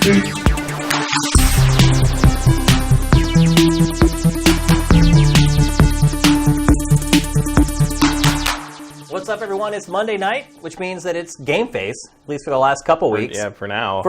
What's up, everyone? It's Monday night, which means that it's GameFace, at least for the last couple weeks. Yeah, for now.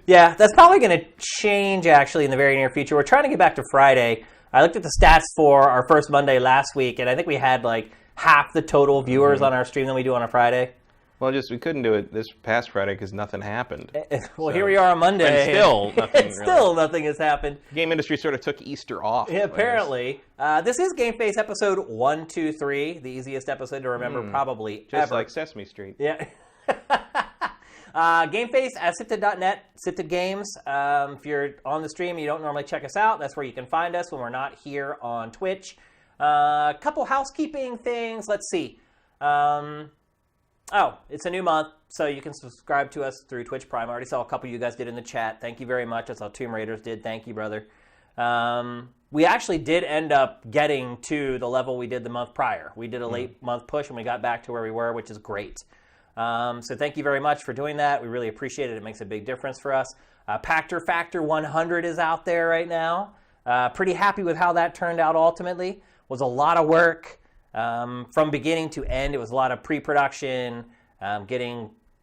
Yeah, that's probably going to change, actually, in the very near future. We're trying to get back to Friday. I looked at the stats for our first Monday last week, and I think we had like half the total viewers on our stream than we do on a Friday. Well, we couldn't do it this past Friday because nothing happened. Well, here we are on Monday. And still nothing. Still nothing has happened. The game industry sort of took Easter off. Yeah, apparently. This is GameFace episode 123, the easiest episode to remember probably Just ever. like Sesame Street. Yeah. GameFace at sifted.net, Sifted Games. If you're on the stream and you don't normally check us out, that's where you can find us when we're not here on Twitch. A couple housekeeping things. Let's see. It's a new month, so you can subscribe to us through Twitch Prime. I already saw a couple of you guys did in the chat. Thank you very much. I saw Tomb Raiders did. Thank you, brother. We actually did end up getting to the level we did the month prior. We did a late month push, and we got back to where we were, which is great. So thank you very much for doing that. We really appreciate it. It makes a big difference for us. Pactor Factor 100 is out there right now. Pretty happy with how that turned out ultimately. It was a lot of work. From beginning to end, it was a lot of pre-production,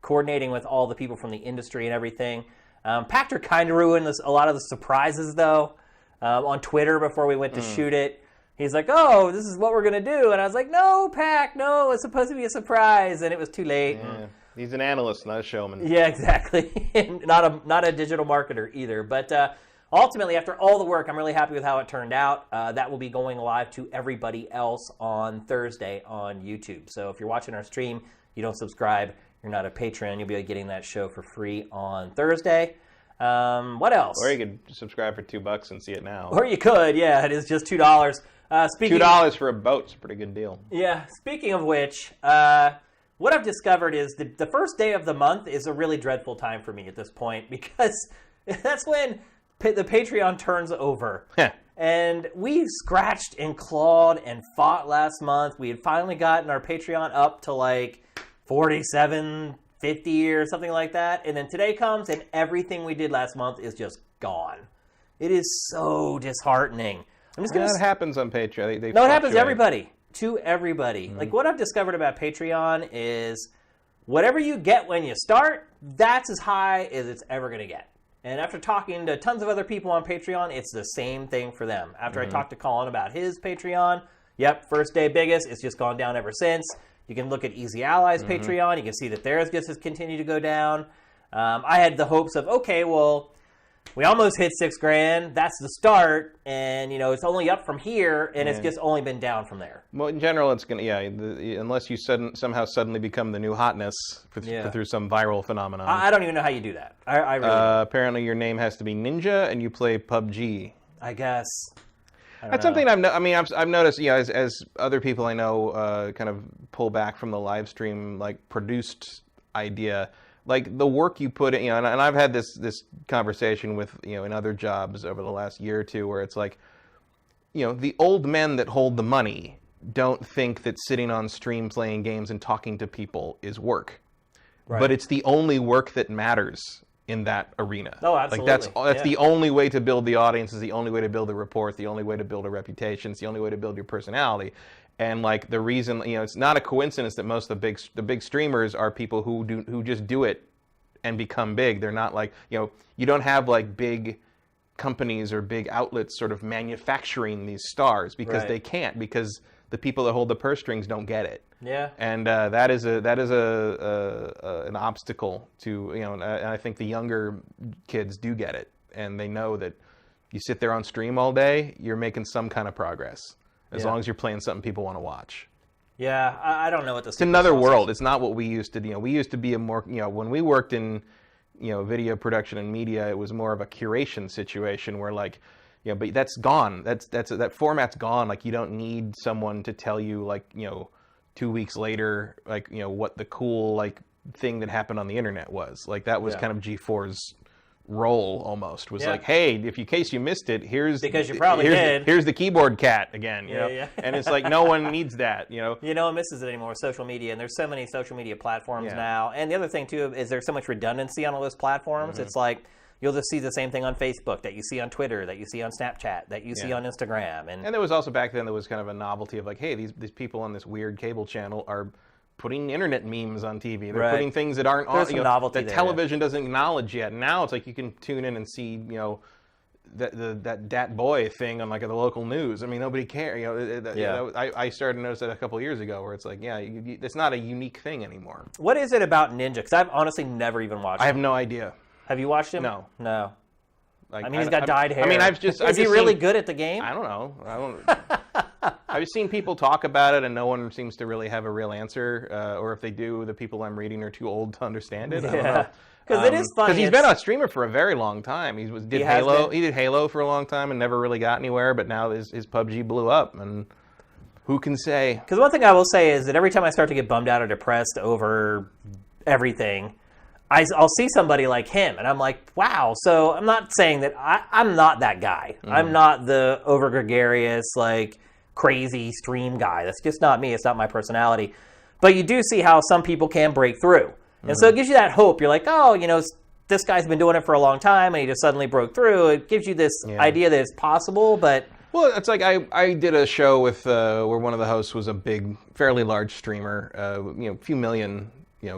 coordinating with all the people from the industry and everything. Pactor kind of ruined a lot of the surprises, though, on Twitter before we went to shoot it. He's like, oh, this is what we're going to do. And I was like, no, Pac, no, it's supposed to be a surprise. And it was too late. Yeah. He's an analyst, not a showman. Yeah, exactly. not a digital marketer either. But ultimately, after all the work, I'm really happy with how it turned out. That will be going live to everybody else on Thursday on YouTube. So if you're watching our stream, you don't subscribe, you're not a patron, you'll be getting that show for free on Thursday. What else? Or you could subscribe for $2 and see it now. Or you could, yeah. It is just $2. $2 for a boat's a pretty good deal. Yeah. Speaking of which, what I've discovered is the first day of the month is a really dreadful time for me at this point because that's when the Patreon turns over. And we scratched and clawed and fought last month. We had finally gotten our Patreon up to like $47.50 or something like that. And then today comes and everything we did last month is just gone. It is so disheartening. I'm just gonna. That happens on Patreon. They no, it happens to everybody. Like what I've discovered about Patreon is whatever you get when you start, that's as high as it's ever going to get. And after talking to tons of other people on Patreon, it's the same thing for them. After I talked to Colin about his Patreon, first day biggest, it's just gone down ever since. You can look at Easy Allies Patreon. You can see that theirs just has continued to go down. I had the hopes of, okay, well, we almost hit $6,000. That's the start, and it's only up from here, and it's just only been down from there. Well, in general, it's gonna unless you somehow suddenly become the new hotness through some viral phenomenon. I don't even know how you do that. I really apparently your name has to be Ninja, and you play PUBG. I guess. That's something I've noticed. As other people I know kind of pull back from the live stream produced idea. Like the work you put in, and I've had this conversation with in other jobs over the last year or two, where it's like, the old men that hold the money don't think that sitting on stream playing games and talking to people is work, but it's the only work that matters in that arena. Oh, absolutely. Like that's the only way to build the audience. Is the only way to build a rapport. It's the only way to build a reputation. It's the only way to build your personality. And the reason, it's not a coincidence that most of the big streamers are people who just do it and become big. They're not you don't have big companies or big outlets sort of manufacturing these stars because they can't, because the people that hold the purse strings don't get it. Yeah. And that is an obstacle to and I think the younger kids do get it, and they know that you sit there on stream all day, you're making some kind of progress. As long as you're playing something people want to watch. Yeah, I don't know what this. It's another world. It's not what we used to do. We used to be a more, when we worked in, video production and media, it was more of a curation situation where but that's gone. That format's gone. You don't need someone to tell you 2 weeks later, what the cool thing that happened on the internet was. That was kind of G4's role almost, was hey, in case you missed it, here's because you probably did. Here's the keyboard cat again, you know? And it's no one needs that, No one misses it anymore, social media, and there's so many social media platforms now. And the other thing too is there's so much redundancy on all those platforms. It's you'll just see the same thing on Facebook that you see on Twitter, that you see on Snapchat, that you see on Instagram. And there was also back then, there was kind of a novelty of like, hey, these people on this weird cable channel are putting internet memes on TV. They're putting things that aren't on, that television doesn't acknowledge yet. Now it's like you can tune in and see, that boy thing on like the local news. I mean, nobody cares. I started to notice that a couple of years ago, where it's like, it's not a unique thing anymore. What is it about Ninja? Because I've honestly never even watched him. I have no idea. Have you watched him? No. Like, I mean, he's got dyed hair. I mean, is he really good at the game? I don't know. I've seen people talk about it, and no one seems to really have a real answer. Or if they do, the people I'm reading are too old to understand it. I don't know. Because it is funny. Because he's been a streamer for a very long time. He did Halo. He did Halo for a long time and never really got anywhere. But now his PUBG blew up, and who can say? Because one thing I will say is that every time I start to get bummed out or depressed over everything, I'll see somebody like him, and I'm like, wow. So I'm not saying that I'm not that guy. I'm not the over gregarious, like crazy stream guy. That's just not me. It's not my personality. But you do see how some people can break through. And so it gives you that hope. You're like, oh, this guy's been doing it for a long time, and he just suddenly broke through. It gives you this idea that it's possible, but... Well, it's like I did a show with where one of the hosts was a big, fairly large streamer, a few million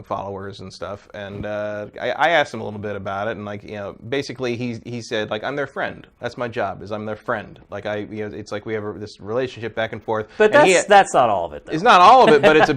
followers and stuff, and I asked him a little bit about it, and basically he said, like, I'm their friend. That's my job, is I'm their friend. Like, it's like we have this relationship back and forth. But that's not all of it, though. It's not all of it, but it's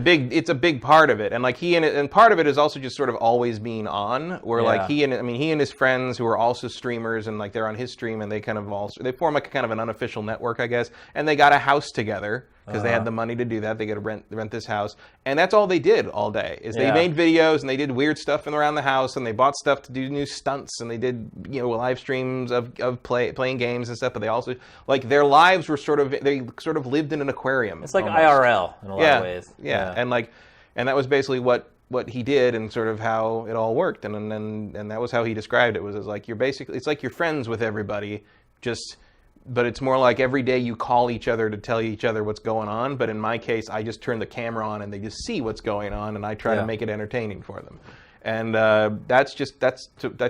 a big part of it. And like and part of it is also just sort of always being on, where like he and his friends who are also streamers, and like they're on his stream, and they kind of they form like kind of an unofficial network, I guess, and they got a house together. Because they had the money to do that. They got to rent this house. And that's all they did all day, is they made videos, and they did weird stuff around the house, and they bought stuff to do new stunts, and they did, live streams of playing games and stuff, but they also, like, their lives were they sort of lived in an aquarium. It's like almost. IRL in a lot of ways. Yeah. And that was basically what he did, and sort of how it all worked. And that was how he described it, was like, it's like you're friends with everybody, but it's more like every day you call each other to tell each other what's going on. But in my case, I just turn the camera on and they just see what's going on, and I try to make it entertaining for them. And I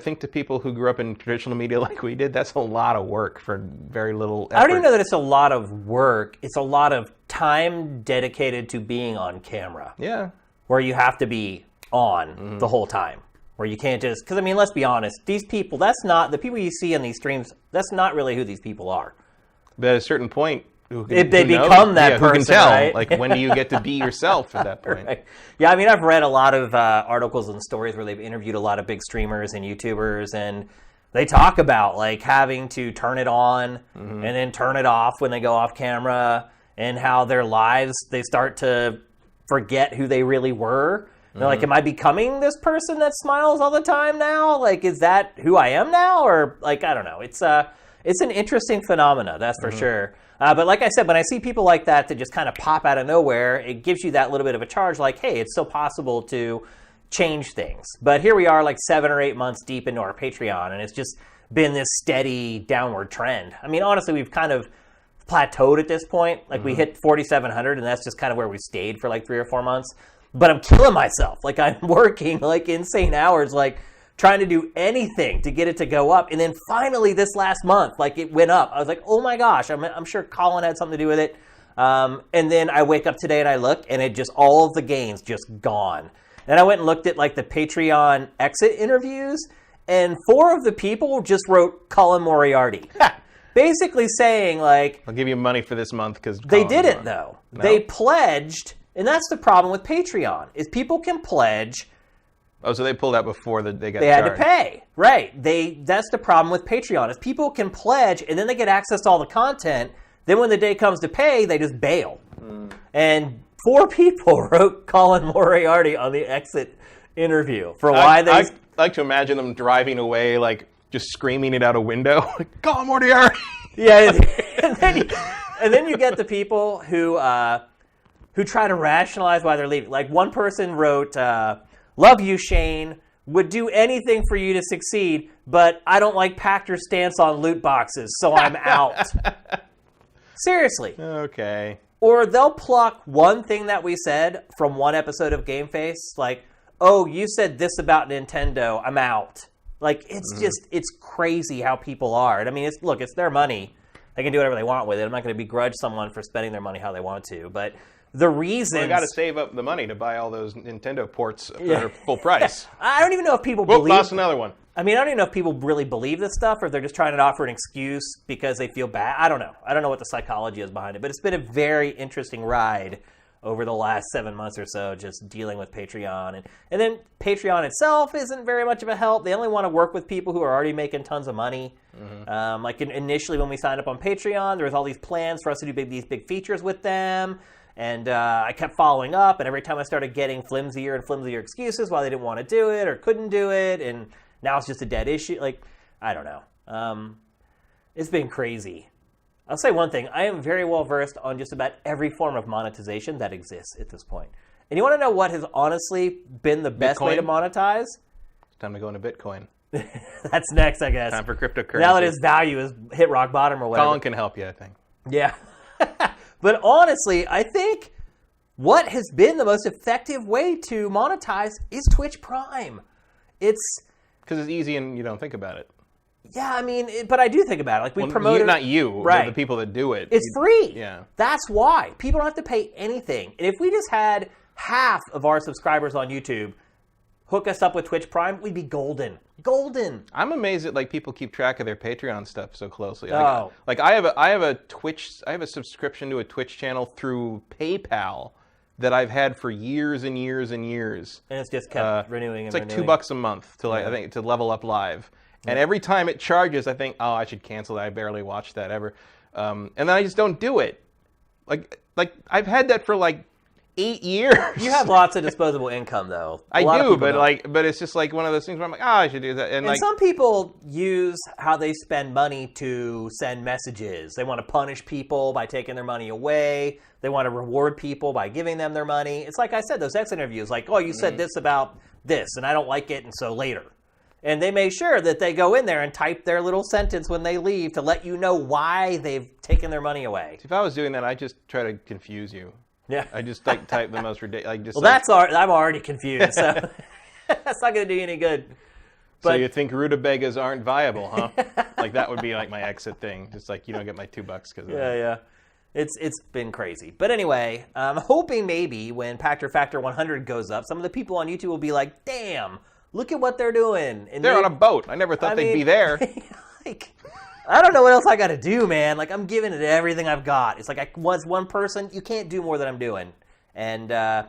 think to people who grew up in traditional media like we did, that's a lot of work for very little effort. I don't even know that it's a lot of work. It's a lot of time dedicated to being on camera. Yeah. Where you have to be on the whole time. Where you can't just... Because, I mean, let's be honest. These people, that's not... The people you see on these streams, that's not really who these people are. But at a certain point... They become that person, who can tell? Right? Like, when do you get to be yourself at that point? Right. Yeah, I mean, I've read a lot of articles and stories where they've interviewed a lot of big streamers and YouTubers, and they talk about, like, having to turn it on and then turn it off when they go off camera, and how their lives, they start to forget who they really were. They're like, am I becoming this person that smiles all the time now? Like, is that who I am now? Or, like, I don't know. It's an interesting phenomena, that's for sure. But like I said, when I see people like that just kind of pop out of nowhere, it gives you that little bit of a charge, like, hey, it's still possible to change things. But here we are, like 7 or 8 months deep into our Patreon, and it's just been this steady downward trend. I mean, honestly, we've kind of plateaued at this point. Like, we hit 4,700, and that's just kind of where we stayed for like 3 or 4 months. But I'm killing myself. Like, I'm working like insane hours, like trying to do anything to get it to go up. And then finally this last month, like, it went up. I was like, oh my gosh, I'm sure Colin had something to do with it. And then I wake up today and I look, and it just, all of the gains just gone. And I went and looked at like the Patreon exit interviews, and 4 of the people just wrote Colin Moriarty. Basically saying, like, I'll give you money for this month because they didn't, though. No? They pledged. And that's the problem with Patreon, is people can pledge. Oh, so they pulled out before they got charged. They had to pay. Right. That's the problem with Patreon, is people can pledge, and then they get access to all the content. Then when the day comes to pay, they just bail. And 4 people wrote Colin Moriarty on the exit interview for why they... I like to imagine them driving away, like, just screaming it out a window. Colin Moriarty! Yeah, and then you get the people who try to rationalize why they're leaving. Like, one person wrote, love you, Shane, would do anything for you to succeed, but I don't like Pactor's stance on loot boxes, so I'm out. Seriously. Okay. Or they'll pluck one thing that we said from one episode of GameFace, like, oh, you said this about Nintendo, I'm out. Like, it's just, it's crazy how people are. And I mean, it's their money. They can do whatever they want with it. I'm not going to begrudge someone for spending their money how they want to. But the reason... Well, they got to save up the money to buy all those Nintendo ports for full price. I don't even know if people believe... lost another one. I mean, I don't even know if people really believe this stuff or if they're just trying to offer an excuse because they feel bad. I don't know. I don't know what the psychology is behind it. But it's been a very interesting ride over the last 7 months or so, just dealing with Patreon. And then Patreon itself isn't very much of a help. They only want to work with people who are already making tons of money. Like initially when we signed up on Patreon, there was all these plans for us to do these big features with them. And I kept following up, and every time I started getting flimsier and flimsier excuses why they didn't want to do it or couldn't do it, and now it's just a dead issue. Like, I don't know. It's been crazy. I'll say one thing. I am very well versed on just about every form of monetization that exists at this point. And you want to know what has honestly been the best way to monetize? It's time to go into Bitcoin. That's next, I guess. Time for cryptocurrency. Now that its value has hit rock bottom or whatever. Colin can help you, I think. Yeah. But honestly, I think what has been the most effective way to monetize is Twitch Prime. It's... Because it's easy and you don't think about it. Yeah, I mean, but I do think about it. Like, we promote it. Not you, right. The people that do it. It's free. Yeah. That's why. People don't have to pay anything. And if we just had half of our subscribers on YouTube hook us up with Twitch Prime, we'd be golden. Golden. I'm amazed that like people keep track of their Patreon stuff so closely. Oh. Like I have a subscription to a Twitch channel through PayPal that I've had for years and years and years. And it's just kept renewing and renewing. It's like $2 a month to I think to level up live. And every time it charges, I think, oh, I should cancel that. I barely watch that ever. And then I just don't do it. Like I've had that for like 8 years. You have lots of disposable income, though. I do, but it's just like one of those things where I'm like, oh, I should do that. And like, some people use how they spend money to send messages. They want to punish people by taking their money away. They want to reward people by giving them their money. It's like I said, those X interviews, like, oh, you said this about this, and I don't like it, and so later. And they make sure that they go in there and type their little sentence when they leave to let you know why they've taken their money away. If I was doing that, I'd just try to confuse you. Yeah. I just like type the most ridiculous. Well, I'm already confused, so that's not going to do you any good. But, so you think rutabagas aren't viable, huh? Like that would be like my exit thing. Just like you don't get my $2 because of that. Yeah. It's been crazy. But anyway, I'm hoping maybe when Factor 100 goes up, some of the people on YouTube will be like, damn, look at what they're doing. And they're on a boat. I never thought they'd be there. Like, I don't know what else I got to do, man. Like, I'm giving it everything I've got. It's like I was one person. You can't do more than I'm doing. And I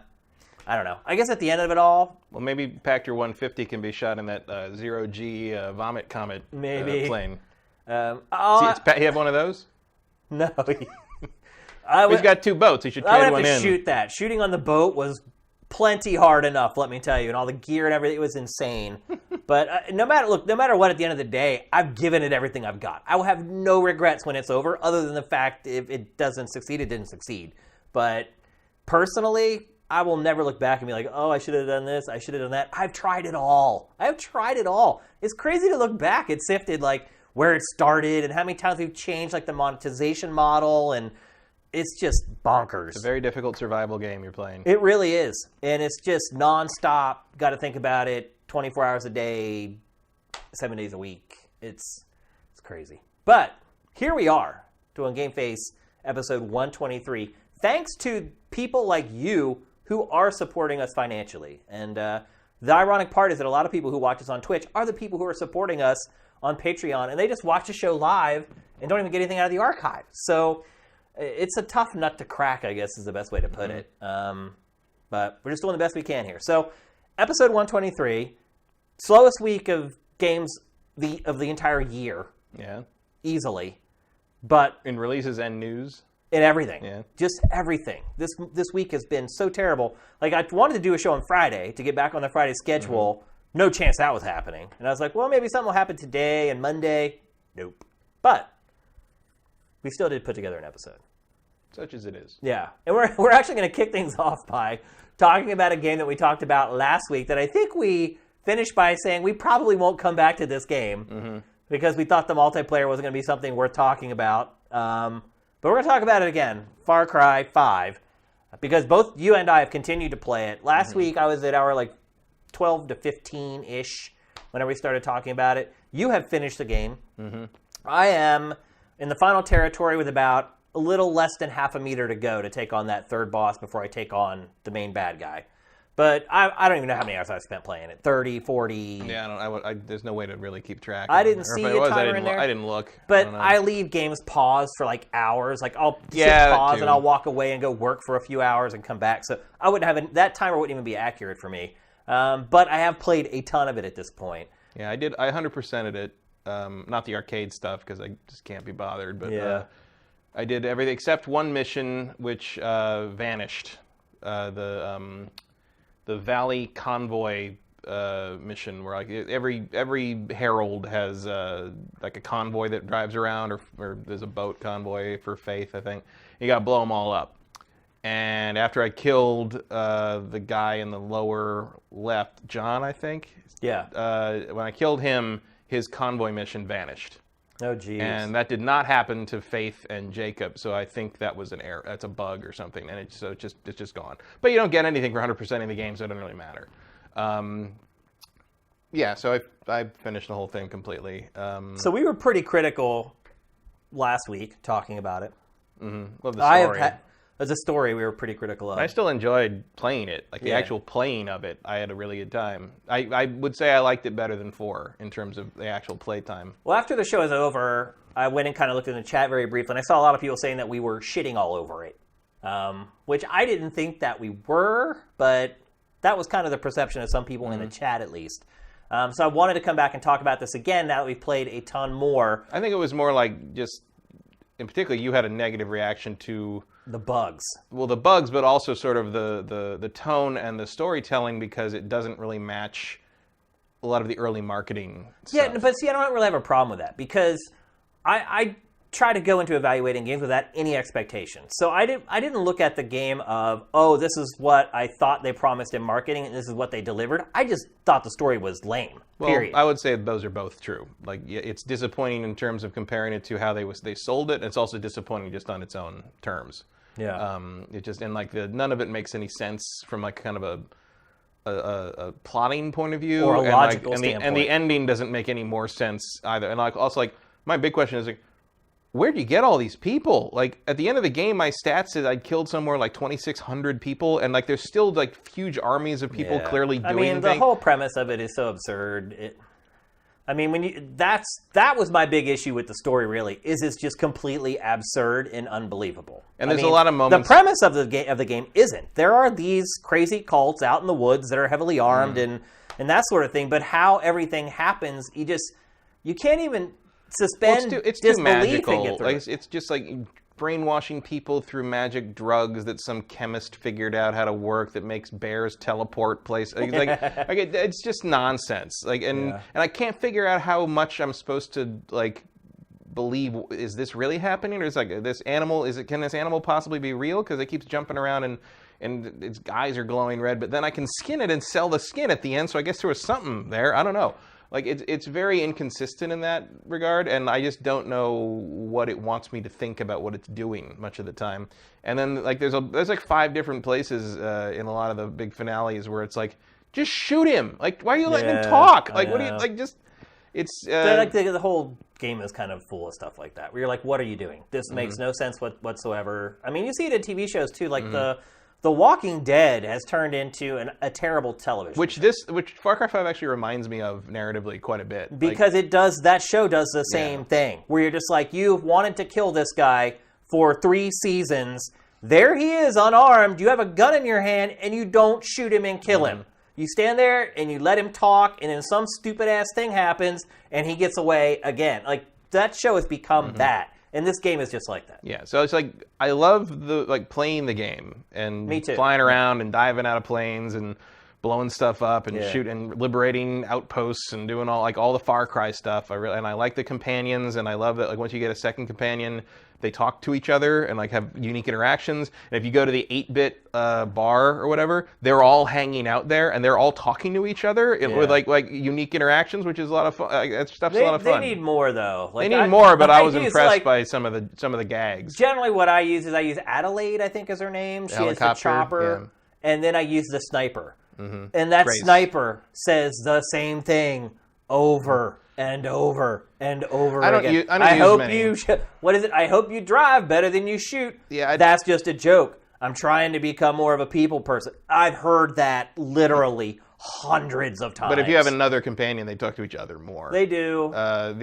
don't know. I guess at the end of it all... Well, maybe Factor 150 can be shot in that zero-G vomit comet plane. You have one of those? No. He's got 2 boats. He should trade one in. I would have to shoot that. Shooting on the boat was plenty hard enough, let me tell you, and all the gear and everything. It was insane. But no matter what, at the end of the day, I've given it everything I've got. I will have no regrets when it's over, other than the fact if it doesn't succeed, it didn't succeed. But personally, I will never look back and be like, oh, I should have done this, I should have done that. I've tried it all. It's crazy to look back and sifted like where it started and how many times we've changed like the monetization model, and it's just bonkers. It's a very difficult survival game you're playing. It really is. And it's just nonstop. Got to think about it 24 hours a day, 7 days a week. It's crazy. But here we are doing GameFace episode 123. Thanks to people like you who are supporting us financially. And the ironic part is that a lot of people who watch us on Twitch are the people who are supporting us on Patreon. And they just watch the show live and don't even get anything out of the archive. So... it's a tough nut to crack, I guess, is the best way to put it. But we're just doing the best we can here. So, episode 123, slowest week of games of the entire year. Yeah. Easily. But in releases and news. In everything. Yeah. Just everything. This week has been so terrible. Like, I wanted to do a show on Friday to get back on the Friday schedule. No chance that was happening. And I was like, well, maybe something will happen today and Monday. Nope. But we still did put together an episode. Such as it is. Yeah. And we're actually going to kick things off by talking about a game that we talked about last week that I think we finished by saying we probably won't come back to this game because we thought the multiplayer wasn't going to be something worth talking about. But we're going to talk about it again, Far Cry 5, because both you and I have continued to play it. Last week I was at hour like 12 to 15-ish. whenever we started talking about it. You have finished the game. Mm-hmm. I am in the final territory with about a little less than half a meter to go to take on that third boss before I take on the main bad guy. But I don't even know how many hours I've spent playing it. 30, 40. Yeah, there's no way to really keep track. I didn't see a timer in there. I didn't look. But I leave games paused for like hours. Like I'll hit pause and I'll walk away and go work for a few hours and come back. So I wouldn't have that timer wouldn't even be accurate for me. But I have played a ton of it at this point. Yeah, I did. I 100%ed it. Not the arcade stuff because I just can't be bothered. But I did everything except one mission which vanished. The Valley Convoy mission, where like every herald has like a convoy that drives around, or there's a boat convoy for Faith, I think. You got to blow them all up. And after I killed the guy in the lower left, John, I think. Yeah. When I killed him, his convoy mission vanished. Oh, geez. And that did not happen to Faith and Jacob, so I think that was an error. That's a bug or something, and it's just gone. But you don't get anything for 100% in the game, so it doesn't really matter. So I finished the whole thing completely. So we were pretty critical last week talking about it. Mm-hmm. Love the story. As a story, we were pretty critical of. I still enjoyed playing it. Like the actual playing of it, I had a really good time. I would say I liked it better than 4 in terms of the actual play time. Well, after the show was over, I went and kind of looked in the chat very briefly, and I saw a lot of people saying that we were shitting all over it, which I didn't think that we were, but that was kind of the perception of some people in the chat, at least. So I wanted to come back and talk about this again now that we've played a ton more. I think it was more like just, in particular, you had a negative reaction to the bugs. Well, the bugs, but also sort of the tone and the storytelling, because it doesn't really match a lot of the early marketing stuff. Yeah, but see, I don't really have a problem with that, because I try to go into evaluating games without any expectations. So I didn't look at the game of, oh, this is what I thought they promised in marketing, and this is what they delivered. I just thought the story was lame. Well, period. I would say those are both true. Like, it's disappointing in terms of comparing it to how they sold it. It's also disappointing just on its own terms. Yeah. It just, and like none of it makes any sense from like kind of a plotting point of view, or a logical standpoint. And the ending doesn't make any more sense either. And like also, like, my big question is, like, where'd you get all these people? Like, at the end of the game, my stats said I'd killed somewhere like 2,600 people, and like there's still like huge armies of people clearly doing things. The whole premise of it is so absurd. That was my big issue with the story. Really, is it's just completely absurd and unbelievable. And there's a lot of moments. The premise of the game isn't. There are these crazy cults out in the woods that are heavily armed and that sort of thing. But how everything happens, you can't even suspend it's disbelief too magical. And get through like, it's just like brainwashing people through magic drugs that some chemist figured out how to work that makes bears teleport places. It's just nonsense. And I can't figure out how much I'm supposed to like believe. Is this really happening, or is like this animal? Can this animal possibly be real? Because it keeps jumping around and its eyes are glowing red. But then I can skin it and sell the skin at the end. So I guess there was something there. I don't know. Like, it's very inconsistent in that regard, and I just don't know what it wants me to think about what it's doing much of the time. And then, like, there's like 5 different places in a lot of the big finales where it's like, just shoot him. Like, why are you letting him talk? Like, what do you, like, just, it's... like, the whole game is kind of full of stuff like that, where you're like, what are you doing? This makes no sense whatsoever. I mean, you see it in TV shows, too, like The Walking Dead has turned into a terrible television show. Which Far Cry 5 actually reminds me of narratively quite a bit. Because that show does the same thing, where you're just like, you've wanted to kill this guy for 3 seasons. There he is, unarmed. You have a gun in your hand, and you don't shoot him and kill him. You stand there, and you let him talk, and then some stupid-ass thing happens, and he gets away again. Like, that show has become that. And this game is just like that. Yeah, so it's like, I love playing the game and Me too. Flying around and diving out of planes and blowing stuff up and shooting and liberating outposts and doing all the Far Cry stuff. I like the companions, and I love that, like, once you get a second companion, they talk to each other and like have unique interactions. And if you go to the 8-bit bar or whatever, they're all hanging out there and they're all talking to each other with like unique interactions, which is a lot of fun. That stuff's a lot of fun. They need more though. Like, they need more, but I was impressed by some of the gags. Generally, what I use Adelaide, I think is her name. She has the chopper, and then I use the sniper. And that sniper says the same thing over and over and over again. I hope you. What is it? I hope you drive better than you shoot. Yeah, that's just a joke. I'm trying to become more of a people person. I've heard that literally hundreds of times. But if you have another companion, they talk to each other more. They do. I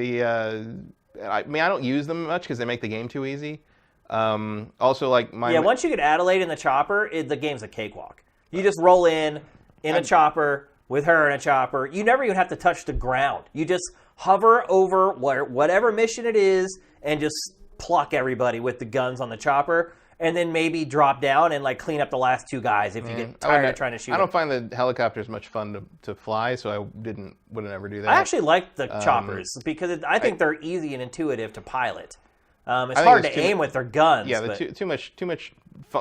don't use them much because they make the game too easy. Also, like once you get Adelaide in the chopper, the game's a cakewalk. You just roll in a chopper with her in a chopper. You never even have to touch the ground. You just hover over whatever mission it is and just pluck everybody with the guns on the chopper. And then maybe drop down and like clean up the last two guys if you get tired of trying to shoot. I don't find the helicopters much fun to fly, so I wouldn't ever do that. I actually like the choppers because I think they're easy and intuitive to pilot. It's hard to aim with their guns. Yeah, too much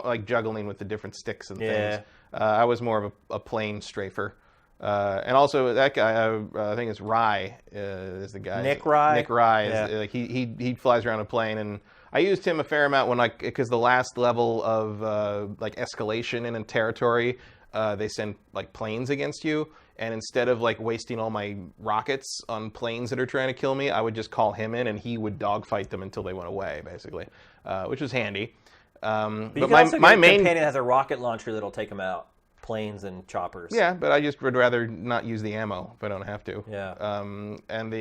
like juggling with the different sticks and things. I was more of a plane strafer. And also that guy, I think it's Rye, is the guy. Nick Rye. Nick Rye is like he flies around a plane, and I used him a fair amount because the last level of like escalation in a territory, they send like planes against you, and instead of like wasting all my rockets on planes that are trying to kill me, I would just call him in, and he would dogfight them until they went away, basically, which was handy. But my main companion has a rocket launcher that'll take them out. Planes and choppers. Yeah, but I just would rather not use the ammo if I don't have to. Yeah. And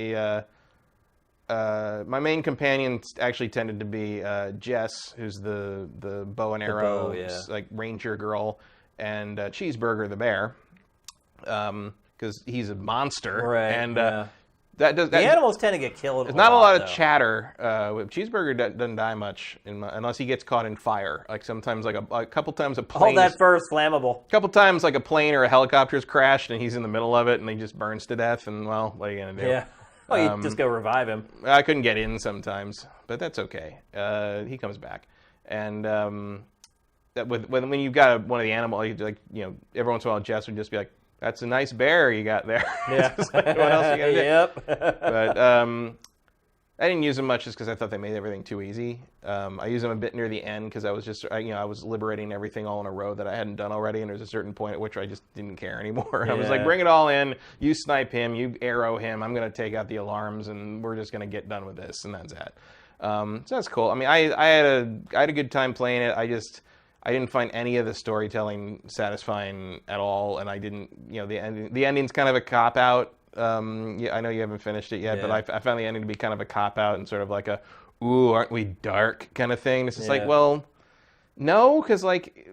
my main companion actually tended to be Jess, who's the bow and arrow like ranger girl, and Cheeseburger the bear, because he's a monster. Right. And the animals tend to get killed. There's not a lot of chatter. Cheeseburger doesn't die much unless he gets caught in fire. Like sometimes, like a couple times a plane. All that fur is flammable. A couple times, like a plane or a helicopter's crashed, and he's in the middle of it, and he just burns to death. And well, what are you gonna do? Yeah. Well, you just go revive him. I couldn't get in sometimes, but that's okay. He comes back, and when you've got one of the animals, like every once in a while, Jess would just be like, "That's a nice bear you got there." Yeah. Like, what else you gonna do? Yep. But I didn't use them much just because I thought they made everything too easy. I used them a bit near the end because I was just, I was liberating everything all in a row that I hadn't done already, and there's a certain point at which I just didn't care anymore. I was like, bring it all in. You snipe him. You arrow him. I'm going to take out the alarms, and we're just going to get done with this, and that's that. So that's cool. I mean, I had a good time playing it. I didn't find any of the storytelling satisfying at all, and I didn't, the ending's kind of a cop-out. I know you haven't finished it yet, but I found the ending to be kind of a cop-out and sort of like a, ooh, aren't we dark kind of thing. It's just like, well, no, because like,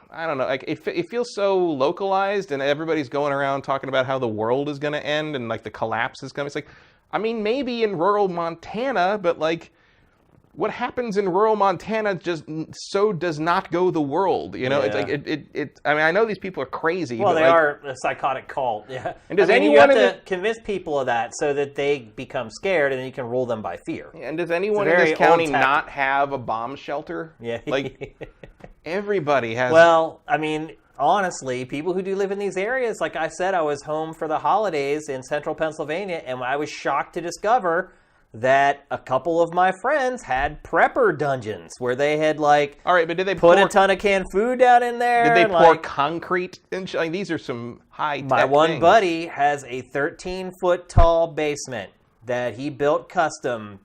I don't know, like it feels so localized, and everybody's going around talking about how the world is going to end and like the collapse is coming. It's like, I mean, maybe in rural Montana, but like, what happens in rural Montana just so does not go the world, It's like I mean, I know these people are crazy. Well, but they are a psychotic cult. Yeah. And does you have to convince people of that so that they become scared, and then you can rule them by fear. And does anyone in this county not have a bomb shelter? Yeah. Like everybody has. Well, I mean, honestly, people who do live in these areas, like I said, I was home for the holidays in central Pennsylvania, and I was shocked to discover that a couple of my friends had prepper dungeons where they had like all right, but did they put a ton of canned food down in there? Did they pour concrete? Like, these are some high-tech My one things. buddy has a 13-foot tall basement that he built custom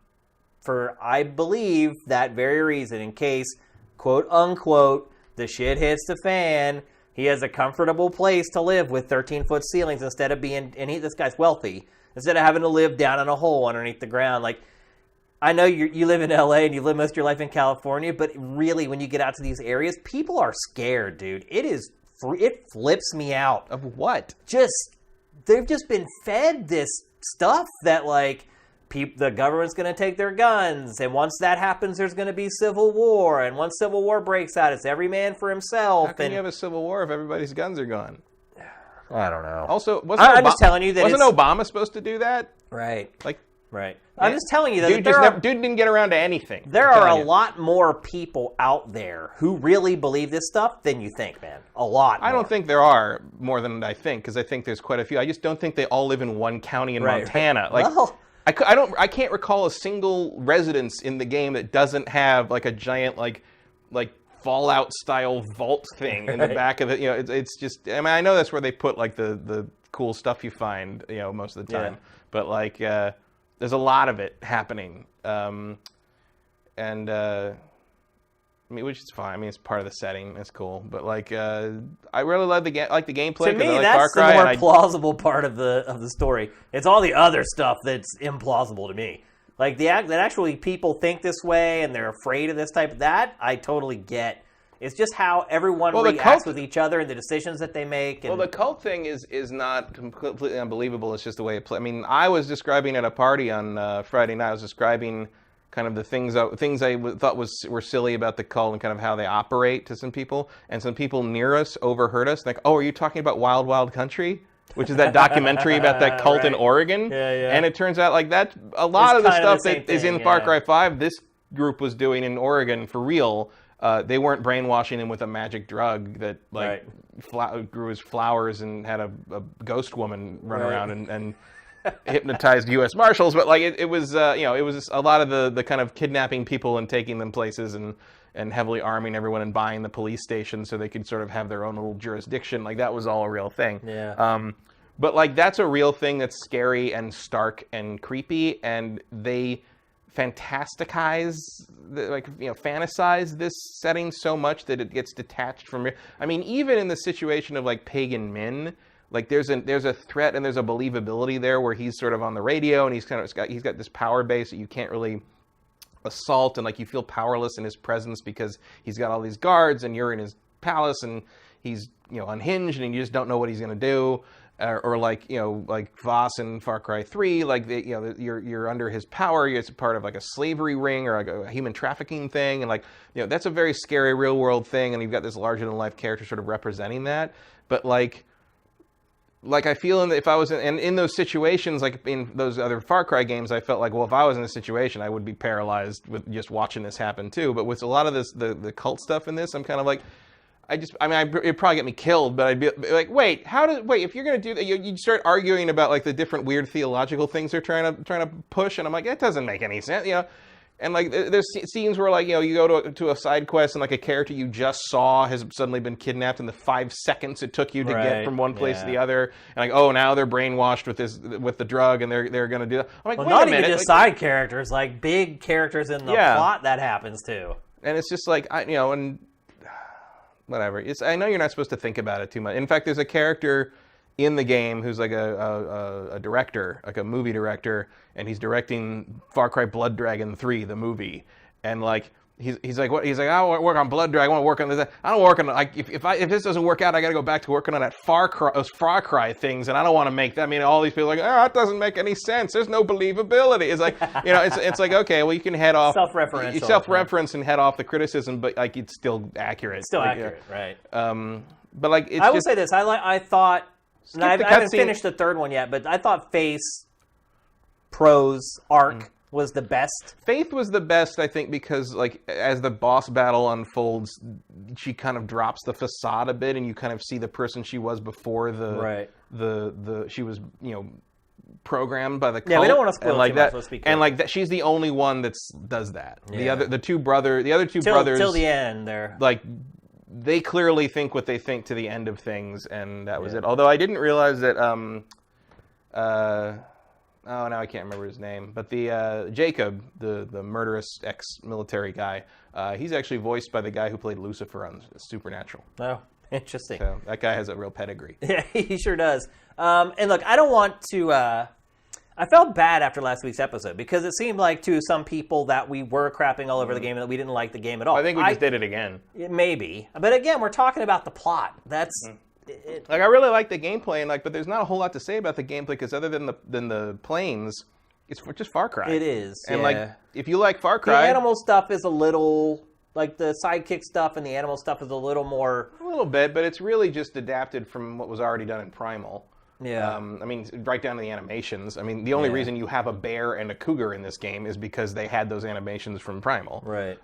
for, I believe, that very reason. In case, quote unquote, the shit hits the fan, he has a comfortable place to live with 13-foot ceilings instead of being. And this guy's wealthy. Instead of having to live down in a hole underneath the ground. Like, I know you live in LA and you live most of your life in California, but really, when you get out to these areas, people are scared, dude. It flips me out. Of what? They've just been fed this stuff that, like, the government's going to take their guns, and once that happens, there's going to be civil war, and once civil war breaks out, it's every man for himself. How can you have a civil war if everybody's guns are gone? I don't know. Also, I'm just telling you that wasn't Obama supposed to do that? Right. Right. I'm just telling you that dude didn't get around to anything. There are a lot more people out there who really believe this stuff than you think, man. A lot more. I don't think there are more than I think, because I think there's quite a few. I just don't think they all live in one county in Montana. Like, well, I can't recall a single residence in the game that doesn't have like a giant like Fallout style vault thing in the back of it. It's just. I mean, I know that's where they put like the cool stuff you find, most of the time. Yeah. But like, there's a lot of it happening, which is fine. I mean, it's part of the setting. It's cool. But like, I really love the gameplay. To me, I like that's Far Cry, the more plausible part of the story. It's all the other stuff that's implausible to me. Like that actually people think this way and they're afraid of this type. That I totally get. It's just how everyone reacts with each other and the decisions that they make. And... Well, the cult thing is not completely unbelievable. It's just the way it plays. I mean, I was describing at a party on Friday night. I was describing kind of the things I thought were silly about the cult and kind of how they operate to some people. And some people near us overheard us. Like, oh, are you talking about Wild Wild Country? Which is that documentary about that cult in Oregon. Yeah. And it turns out like that a lot of the stuff that is in Far Cry 5, this group was doing in Oregon for real. They weren't brainwashing him with a magic drug that grew as flowers and had a ghost woman run around and hypnotized U.S. Marshals. But like it was it was a lot of the kind of kidnapping people and taking them places and heavily arming everyone and buying the police station so they could sort of have their own little jurisdiction. Like that was all a real thing. Yeah. But like that's a real thing that's scary and stark and creepy, and they fantasize this setting so much that it gets detached from. I mean, even in the situation of like Pagan Min, like there's a threat and there's a believability there where he's sort of on the radio and he's got this power base that you can't really assault, and like you feel powerless in his presence because he's got all these guards and you're in his palace and he's unhinged and you just don't know what he's going to do. Or like Voss in Far Cry 3, like you're under his power. It's part of like a slavery ring or like a human trafficking thing, and like that's a very scary real world thing. And you've got this larger than life character sort of representing that. But like I feel if I was in those situations, like in those other Far Cry games, I felt like, well, if I was in this situation, I would be paralyzed with just watching this happen too. But with a lot of this, the cult stuff in this, I'm kind of like. It'd probably get me killed, but I'd be like, wait, if you're going to do that, you start arguing about like the different weird theological things they're trying to push, and I'm like, that doesn't make any sense, And like, there's scenes where like, you go to a side quest and like a character you just saw has suddenly been kidnapped in the 5 seconds it took you to get from one place to the other, and like, oh, now they're brainwashed with the drug, and they're going to do that. I'm like, well, wait not a minute, even just side characters, like big characters in the plot that happens too. And it's just like and. Whatever. I know you're not supposed to think about it too much. In fact, there's a character in the game who's like a director, like a movie director, and he's directing Far Cry Blood Dragon 3, the movie. And like he's like, what? He's like, I want to work on Blood Dragon. I want to work on this. I don't work on like if this doesn't work out, I got to go back to working on that those Far Cry things, and I don't want to make that. I mean, all these people are like, that doesn't make any sense. There's no believability. It's like it's like, okay, well, you can head off self-reference and head off the criticism, but like it's still accurate. Still accurate, right? But like I will say this: I thought. And I haven't finished the third one yet, but I thought Faith's prose arc was the best. Faith was the best, I think, because like as the boss battle unfolds, she kind of drops the facade a bit, and you kind of see the person she was before she was programmed by the cult. Yeah, we don't want to spoil like too much. Let's be clear. And like that, she's the only one that does that. Yeah. The other two brothers till the end, they're like. They clearly think what they think to the end of things, and that was it. Although I didn't realize that, now I can't remember his name, but the Jacob, the murderous ex-military guy, he's actually voiced by the guy who played Lucifer on Supernatural. Oh, interesting. So that guy has a real pedigree. Yeah, he sure does. And look, I don't want to... I felt bad after last week's episode because it seemed like to some people that we were crapping all over the game and that we didn't like the game at all. I think we just did it again. Maybe. But again, we're talking about the plot. That's... Like, I really like the gameplay, and but there's not a whole lot to say about the gameplay because other than the planes, it's just Far Cry. It is, and like if you like Far Cry, the animal stuff is a little like the sidekick stuff, and the animal stuff is a little more. A little bit, but it's really just adapted from what was already done in Primal. Yeah. I mean, right down to the animations. I mean, the only reason you have a bear and a cougar in this game is because they had those animations from Primal. Right.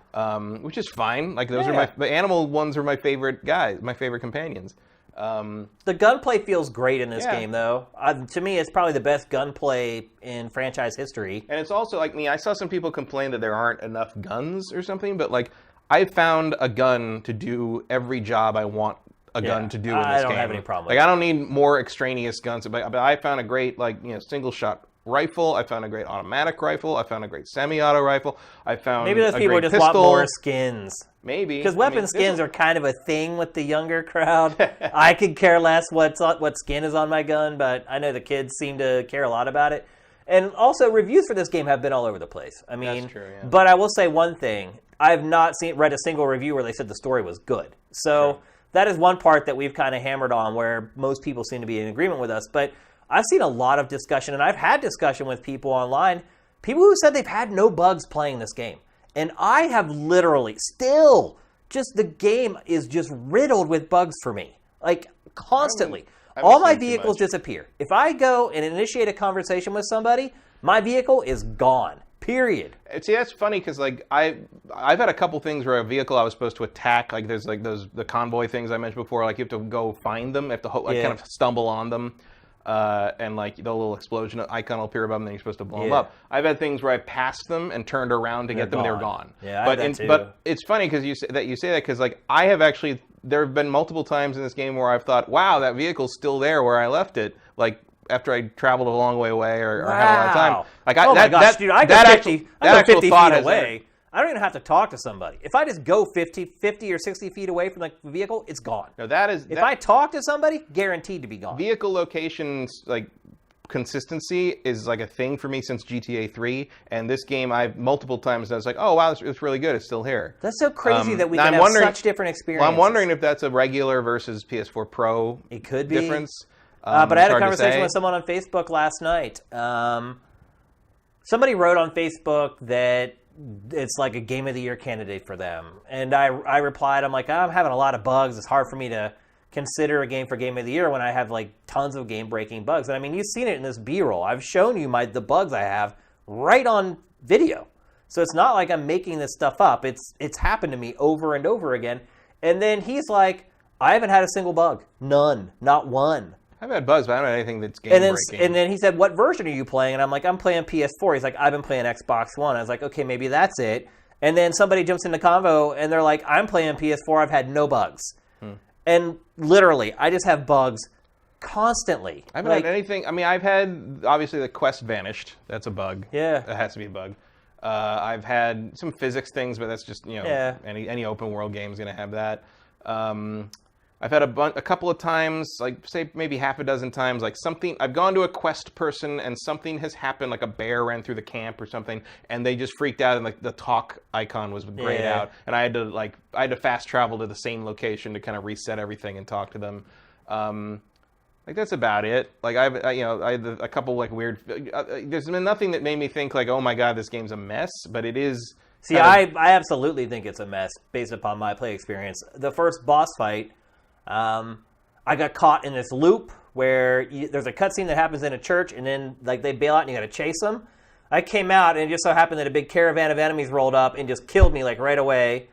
Which is fine. Like those are the animal ones are my favorite guys, my favorite companions. The gunplay feels great in this game, though. To me, it's probably the best gunplay in franchise history. And it's also like me. I saw some people complain that there aren't enough guns or something, but like I found a gun to do every job I want a gun to do in this game. I don't have any problem with Like, I don't need more extraneous guns. But I found a great, like, single shot rifle. I found a great automatic rifle. I found a great semi-auto rifle. I found maybe those a people great just pistol. want more skins. Maybe because weapon skins are kind of a thing with the younger crowd. I could care less what skin is on my gun, but I know the kids seem to care a lot about it. And also, reviews for this game have been all over the place. I mean, that's true, yeah. But I will say one thing: I have not read a single review where they said the story was good. So sure. That is one part that we've kind of hammered on, where most people seem to be in agreement with us. But I've seen a lot of discussion, and I've had discussion with people online, people who said they've had no bugs playing this game. And I have literally, still, just the game is just riddled with bugs for me. Like, constantly. All my vehicles disappear. If I go and initiate a conversation with somebody, my vehicle is gone. Period. See, that's funny because like I've had a couple things where a vehicle I was supposed to attack, like there's like the convoy things I mentioned before, like you have to go find them, you have to kind of stumble on them, and like the little explosion icon will appear above them, and then you're supposed to blow them up. I've had things where I passed them and turned around to get them, they're gone. Yeah, but it's funny because you say that because like I have actually, there have been multiple times in this game where I've thought, wow, that vehicle's still there where I left it, like after I traveled a long way away or had a lot of time. Like oh my gosh, dude, I go 50 feet away. I don't even have to talk to somebody. If I just go 50 or 60 feet away from the vehicle, it's gone. No, if I talk to somebody, guaranteed to be gone. Vehicle locations, like consistency is like a thing for me since GTA 3, and this game I've multiple times I was like, oh wow, it's really good, it's still here. That's so crazy that we can have such different experiences. Well, I'm wondering if that's a regular versus PS4 Pro it could be. difference. But I had a conversation with someone on Facebook last night. Somebody wrote on Facebook that it's like a Game of the Year candidate for them. And I replied, I'm like, I'm having a lot of bugs. It's hard for me to consider a game for Game of the Year when I have like tons of game-breaking bugs. And I mean, you've seen it in this B-roll. I've shown you the bugs I have right on video. So it's not like I'm making this stuff up. It's happened to me over and over again. And then he's like, I haven't had a single bug. None. Not one. I've had bugs, but I don't have anything that's game-breaking. And then he said, what version are you playing? And I'm like, I'm playing PS4. He's like, I've been playing Xbox One. I was like, okay, maybe that's it. And then somebody jumps into convo, and they're like, I'm playing PS4. I've had no bugs. And literally, I just have bugs constantly. I haven't had anything. I mean, I've had, obviously, the quest vanished. That's a bug. Yeah. That has to be a bug. I've had some physics things, but that's just, any open world game is going to have that. I've had a couple of times, like say maybe half a dozen times, like something, I've gone to a quest person and something has happened, like a bear ran through the camp or something, and they just freaked out and like the talk icon was grayed out, and I had to fast travel to the same location to kind of reset everything and talk to them. Like that's about it. Like I had a couple like weird. There's been nothing that made me think like, oh my god, this game's a mess, but it is. See, I absolutely think it's a mess based upon my play experience. The first boss fight. I got caught in this loop where there's a cutscene that happens in a church, and then like they bail out and you got to chase them. I came out, and it just so happened that a big caravan of enemies rolled up and just killed me like right away.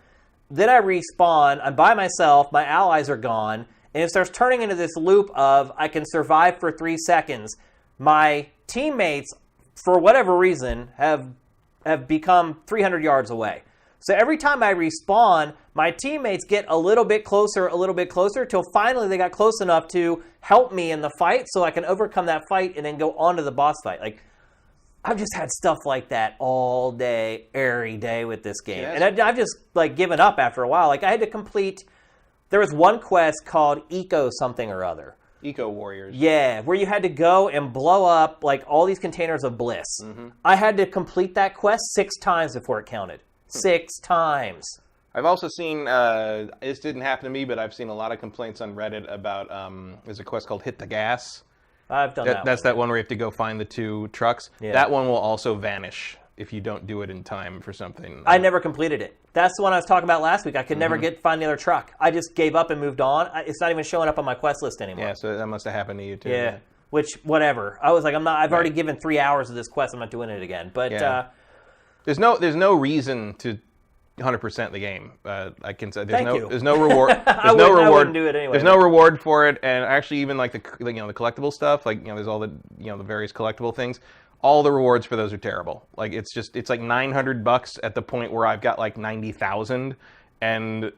Then I respawn. I'm by myself. My allies are gone, and it starts turning into this loop of I can survive for 3 seconds. My teammates, for whatever reason, have become 300 yards away. So every time I respawn, my teammates get a little bit closer, till finally they got close enough to help me in the fight so I can overcome that fight and then go on to the boss fight. Like, I've just had stuff like that all day, every day with this game. Yes. And I've just, like, given up after a while. Like, I had to complete... There was one quest called Eco something or other. Eco Warriors. Yeah, where you had to go and blow up, like, all these containers of bliss. Mm-hmm. I had to complete that quest 6 times before it counted. 6 times. I've also seen, this didn't happen to me, but I've seen a lot of complaints on Reddit about, there's a quest called Hit the Gas. I've done that. That's that one where you have to go find the 2 trucks. Yeah. That one will also vanish if you don't do it in time for something. I never completed it. That's the one I was talking about last week. I could never find the other truck. I just gave up and moved on. It's not even showing up on my quest list anymore. Yeah, so that must have happened to you too. Yeah, which, whatever. I was like, I've already given 3 hours of this quest. I'm not doing it again. But there's no reason to 100% the game. I can say there's no reward. I wouldn't do it anyway. There's no reward for it, and actually even like the collectible stuff, like there's all the the various collectible things. All the rewards for those are terrible. Like it's like $900 at the point where I've got like 90,000 and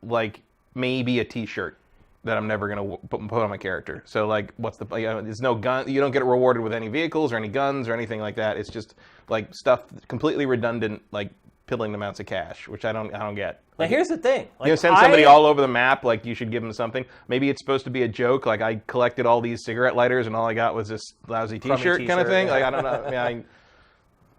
like maybe a T-shirt. that I'm never gonna put on my character. So like, what's the there's no gun. You don't get rewarded with any vehicles or any guns or anything like that. It's just like stuff completely redundant, like piddling amounts of cash, which I don't get. Now here's the thing. Like, Send somebody all over the map, like you should give them something. Maybe it's supposed to be a joke, like I collected all these cigarette lighters and all I got was this lousy T-shirt kind of thing. Yeah. Like I don't know.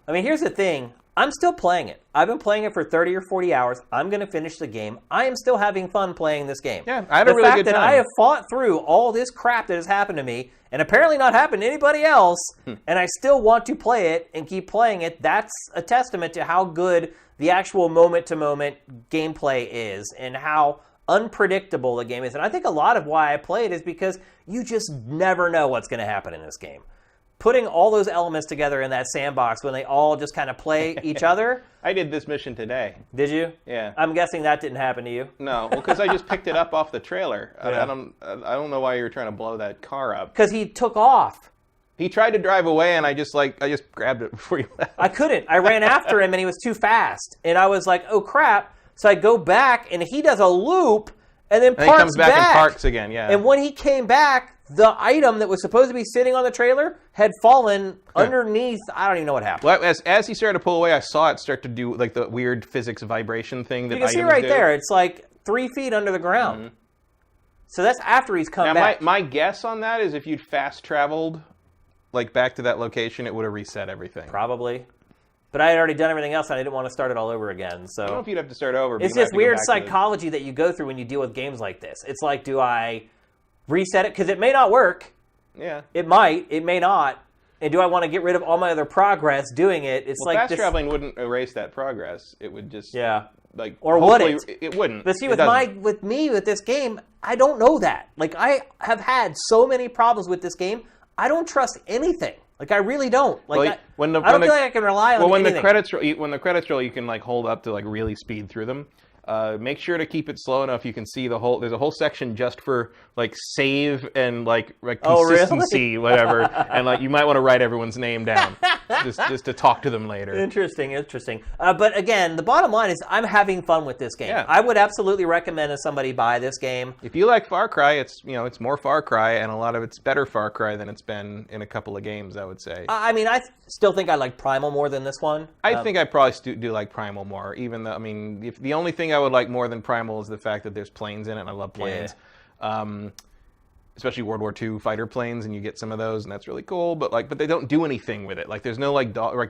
I mean, here's the thing. I'm still playing it. I've been playing it for 30 or 40 hours. I'm going to finish the game. I am still having fun playing this game. Yeah, I had a really good time. The fact that I have fought through all this crap that has happened to me, and apparently not happened to anybody else, and I still want to play it and keep playing it, that's a testament to how good the actual moment-to-moment gameplay is and how unpredictable the game is. And I think a lot of why I play it is because you just never know what's going to happen in this game. Putting all those elements together in that sandbox when they all just kind of play each other. I did this mission today. Did you? Yeah. I'm guessing that didn't happen to you. No, well, because I just picked it up off the trailer. Yeah. I don't know why you were trying to blow that car up. Because he took off. He tried to drive away, and I just grabbed it before you left. I couldn't. I ran after him, and he was too fast. And I was like, oh, crap. So I go back, and he does a loop, and then parks he comes back and parks again, yeah. And when he came back, the item that was supposed to be sitting on the trailer had fallen underneath. I don't even know what happened. Well, as he started to pull away, I saw it start to do like the weird physics vibration thing that you can see right there. It's like 3 feet under the ground. Mm-hmm. So that's after he's come back. My guess on that is if you'd fast traveled like back to that location, it would have reset everything. Probably. But I had already done everything else, and I didn't want to start it all over again. So I don't know if you'd have to start over. It's this weird psychology that you go through when you deal with games like this. It's like, do I reset it? Because it may not work. Yeah. It might. It may not. And do I want to get rid of all my other progress doing it? It's like fast traveling wouldn't erase that progress. It would just like or would it? It wouldn't. But see, with this game, I don't know that. Like I have had so many problems with this game. I don't trust anything. Like I really don't. Like I don't feel like I can rely on anything. When the credits roll, you can like hold up to like really speed through them. Make sure to keep it slow enough you can see the whole. There's a whole section just for like save and like consistency, whatever. And like you might want to write everyone's name down just to talk to them later. Interesting. But again, the bottom line is I'm having fun with this game. Yeah. I would absolutely recommend that somebody buy this game. If you like Far Cry, it's more Far Cry, and a lot of it's better Far Cry than it's been in a couple of games, I would say. I mean, I still think I like Primal more than this one. I think I probably do like Primal more, even though, I mean, if the only thing I would like more than Primal is the fact that there's planes in it, and I love planes. Yeah. Especially World War II fighter planes, and you get some of those, and that's really cool. But they don't do anything with it. Like there's no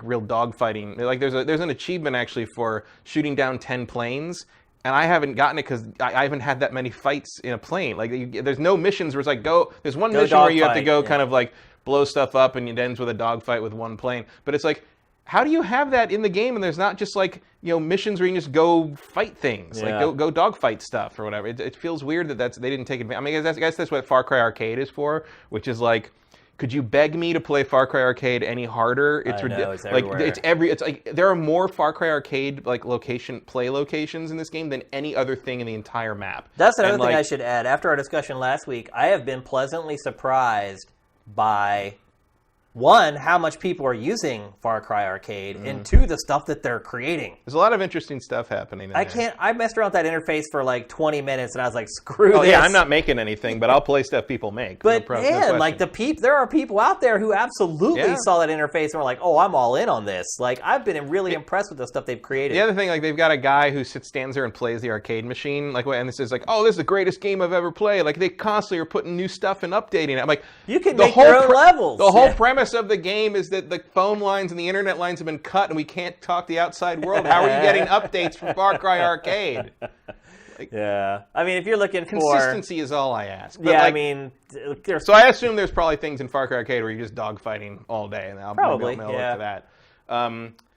real dog fighting. Like there's an achievement actually for shooting down 10 planes, and I haven't gotten it because I haven't had that many fights in a plane. Like there's no missions where it's like there's one mission where you have to go kind of like blow stuff up, and it ends with a dogfight with one plane. But it's like, how do you have that in the game and there's not just like missions where you can just go fight things, like go dogfight stuff or whatever? It feels weird that they didn't take advantage. I mean, I guess that's what Far Cry Arcade is for, which is like, could you beg me to play Far Cry Arcade any harder? It's ridiculous. It's like there are more Far Cry Arcade like play locations in this game than any other thing in the entire map. That's another thing I should add. After our discussion last week, I have been pleasantly surprised by, one, how much people are using Far Cry Arcade, and two, the stuff that they're creating. There's a lot of interesting stuff happening in there. I messed around with that interface for like 20 minutes, and I was like, screw this. Yeah, I'm not making anything, but I'll play stuff people make. But man, like there are people out there who absolutely saw that interface and were like, oh, I'm all in on this. Like, I've been really impressed with the stuff they've created. The other thing, like they've got a guy who stands there and plays the arcade machine, like, and this is like, oh, this is the greatest game I've ever played. Like, they constantly are putting new stuff and updating it. I'm like, you can make your own levels. The whole premise of the game is that the phone lines and the internet lines have been cut and we can't talk to the outside world. How are you getting updates from Far Cry Arcade? I mean, if you're looking for consistency is all I ask. But I mean, so I assume there's probably things in Far Cry Arcade where you're just dogfighting all day, and I'll look for that.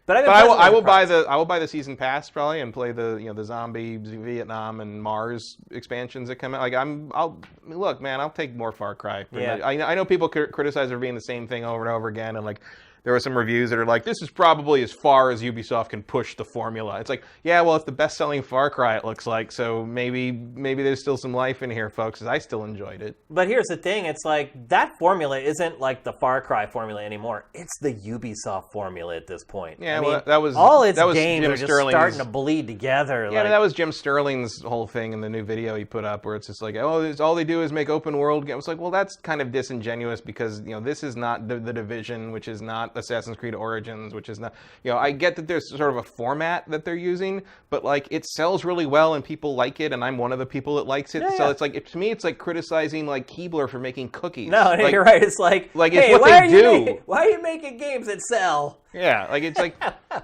But I will buy the season pass probably and play the zombie Vietnam and Mars expansions that come out. Like I'll take more Far Cry. I know people criticize it for being the same thing over and over again, and like there were some reviews that are like, this is probably as far as Ubisoft can push the formula. It's like, yeah, well, it's the best-selling Far Cry, it looks like, so maybe there's still some life in here, folks, 'cause I still enjoyed it. But here's the thing, it's like, that formula isn't like the Far Cry formula anymore. It's the Ubisoft formula at this point. Yeah, I well, mean, that was all its that was games Jim are just Sterling's, starting to bleed together. Yeah, that was Jim Sterling's whole thing in the new video he put up, where it's just like, oh, all they do is make open world games. It's like, well, that's kind of disingenuous, because this is not the Division, which is not Assassin's Creed Origins, which is not, I get that there's sort of a format that they're using, but like, it sells really well and people like it, and I'm one of the people that likes it. So it's like, to me, it's like criticizing like Keebler for making cookies. No, like, you're right. It's like it's hey, what they do. Why are you making games that sell? Yeah, like it's like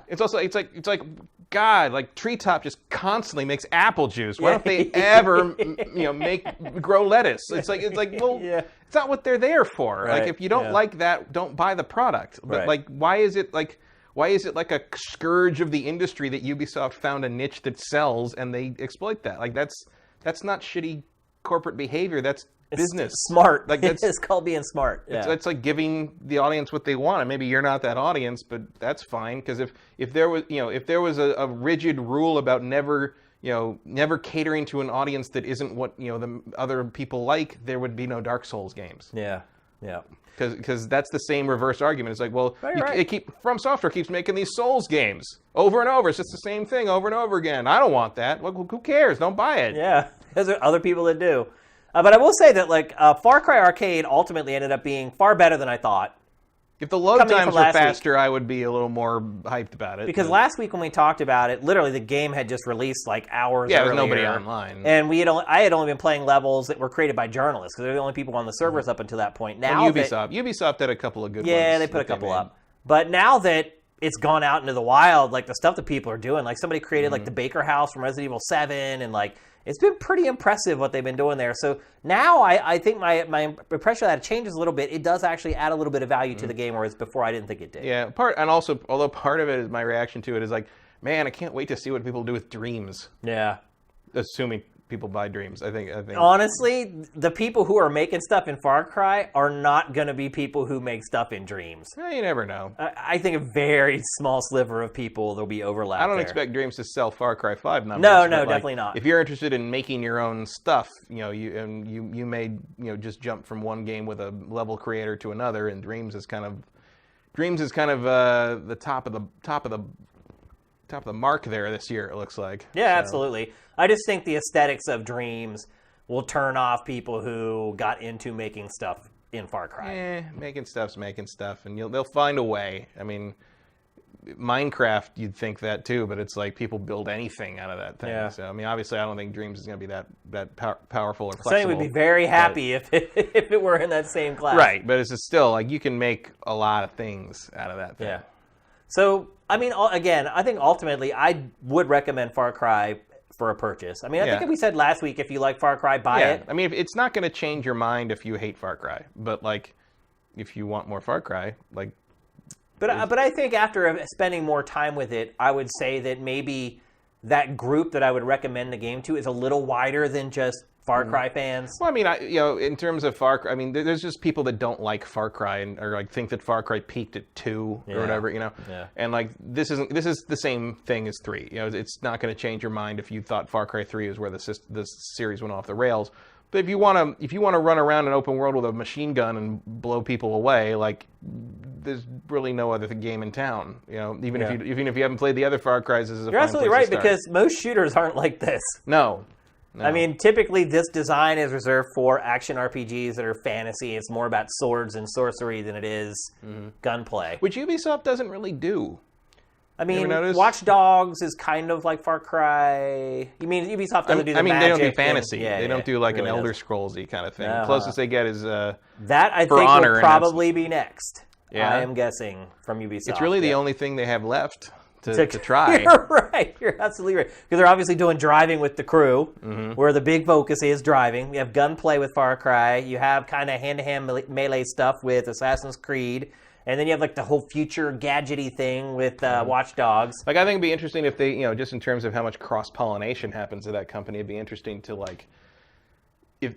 it's like God, like Treetop just constantly makes apple juice. Why don't they ever grow lettuce? It's like well, it's not what they're there for. Right. Like, if you don't like that, don't buy the product. But like, why is it like a scourge of the industry that Ubisoft found a niche that sells and they exploit that? Like, that's not shitty corporate behavior. That's business. It's smart. Like, it's called being smart. Yeah. It's like giving the audience what they want, and maybe you're not that audience, but that's fine. Because if there was a rigid rule about never catering to an audience that isn't what the other people like, there would be no Dark Souls games. Yeah. Because that's the same reverse argument. It's like, well, From Software keeps making these Souls games over and over. It's just the same thing over and over again. I don't want that. Well, who cares? Don't buy it. Yeah, there's other people that do. But I will say that Far Cry Arcade ultimately ended up being far better than I thought. If the load times were faster, I would be a little more hyped about it. Because last week when we talked about it, literally the game had just released like hours earlier. Yeah, there was nobody online. And I had only been playing levels that were created by journalists, because they're the only people on the servers up until that point. Now Ubisoft did a couple of good ones. Yeah, they put a couple up. But now that it's gone out into the wild, like the stuff that people are doing, like somebody created like the Baker House from Resident Evil 7, and like it's been pretty impressive what they've been doing there. So now I think my impression of that changes a little bit. It does actually add a little bit of value to the game, whereas before I didn't think it did. Yeah, although part of it is my reaction to it is like, man, I can't wait to see what people do with Dreams. Yeah. Assuming people buy Dreams. I think honestly, the people who are making stuff in Far Cry are not going to be people who make stuff in Dreams. You never know. I think a very small sliver of people there'll be overlap. I don't expect Dreams to sell Far Cry 5 numbers. No, definitely not. If you're interested in making your own stuff, you may just jump from one game with a level creator to another, and Dreams is kind of the top of the mark there this year, it looks like. Yeah, absolutely. I just think the aesthetics of Dreams will turn off people who got into making stuff in Far Cry. Making stuff, and they'll find a way. I mean, Minecraft, you'd think that too, but it's like people build anything out of that thing. Yeah. So, I mean, obviously, I don't think Dreams is going to be that powerful or flexible. So would be very happy if it were in that same class. Right, but it's just still, like, you can make a lot of things out of that thing. Yeah. So, I mean, again, I think ultimately I would recommend Far Cry for a purchase. I mean, I think we said last week, if you like Far Cry, buy it. I mean, it's not going to change your mind if you hate Far Cry, but like, if you want more Far Cry, like. But I think after spending more time with it, I would say that maybe that group that I would recommend the game to is a little wider than just Far Cry fans. Well, I mean, in terms of Far Cry, I mean, there's just people that don't like Far Cry or like think that Far Cry peaked at 2 or whatever, Yeah. And like this is the same thing as 3. It's not going to change your mind if you thought Far Cry 3 is where the series went off the rails. But if you want to run around an open world with a machine gun and blow people away, like there's really no other game in town. Even if you haven't played the other Far Cries, this is You're absolutely right, because most shooters aren't like this. No. I mean, typically this design is reserved for action RPGs that are fantasy. It's more about swords and sorcery than it is gunplay. Which Ubisoft doesn't really do. I mean, Watch Dogs is kind of like Far Cry. You mean Ubisoft doesn't do the magic? They don't do fantasy. They don't do like really an Elder Scrolls-y kind of thing. The closest they get is that I think will probably be next. Yeah. I am guessing from Ubisoft. It's really the only thing they have left to try. You're right. You're absolutely right. Because they're obviously doing driving with the crew, where the big focus is driving. We have gunplay with Far Cry. You have kind of hand-to-hand melee stuff with Assassin's Creed. And then you have like the whole future gadgety thing with Watch Dogs. Like, I think it'd be interesting if they, just in terms of how much cross-pollination happens to that company, it'd be interesting to like,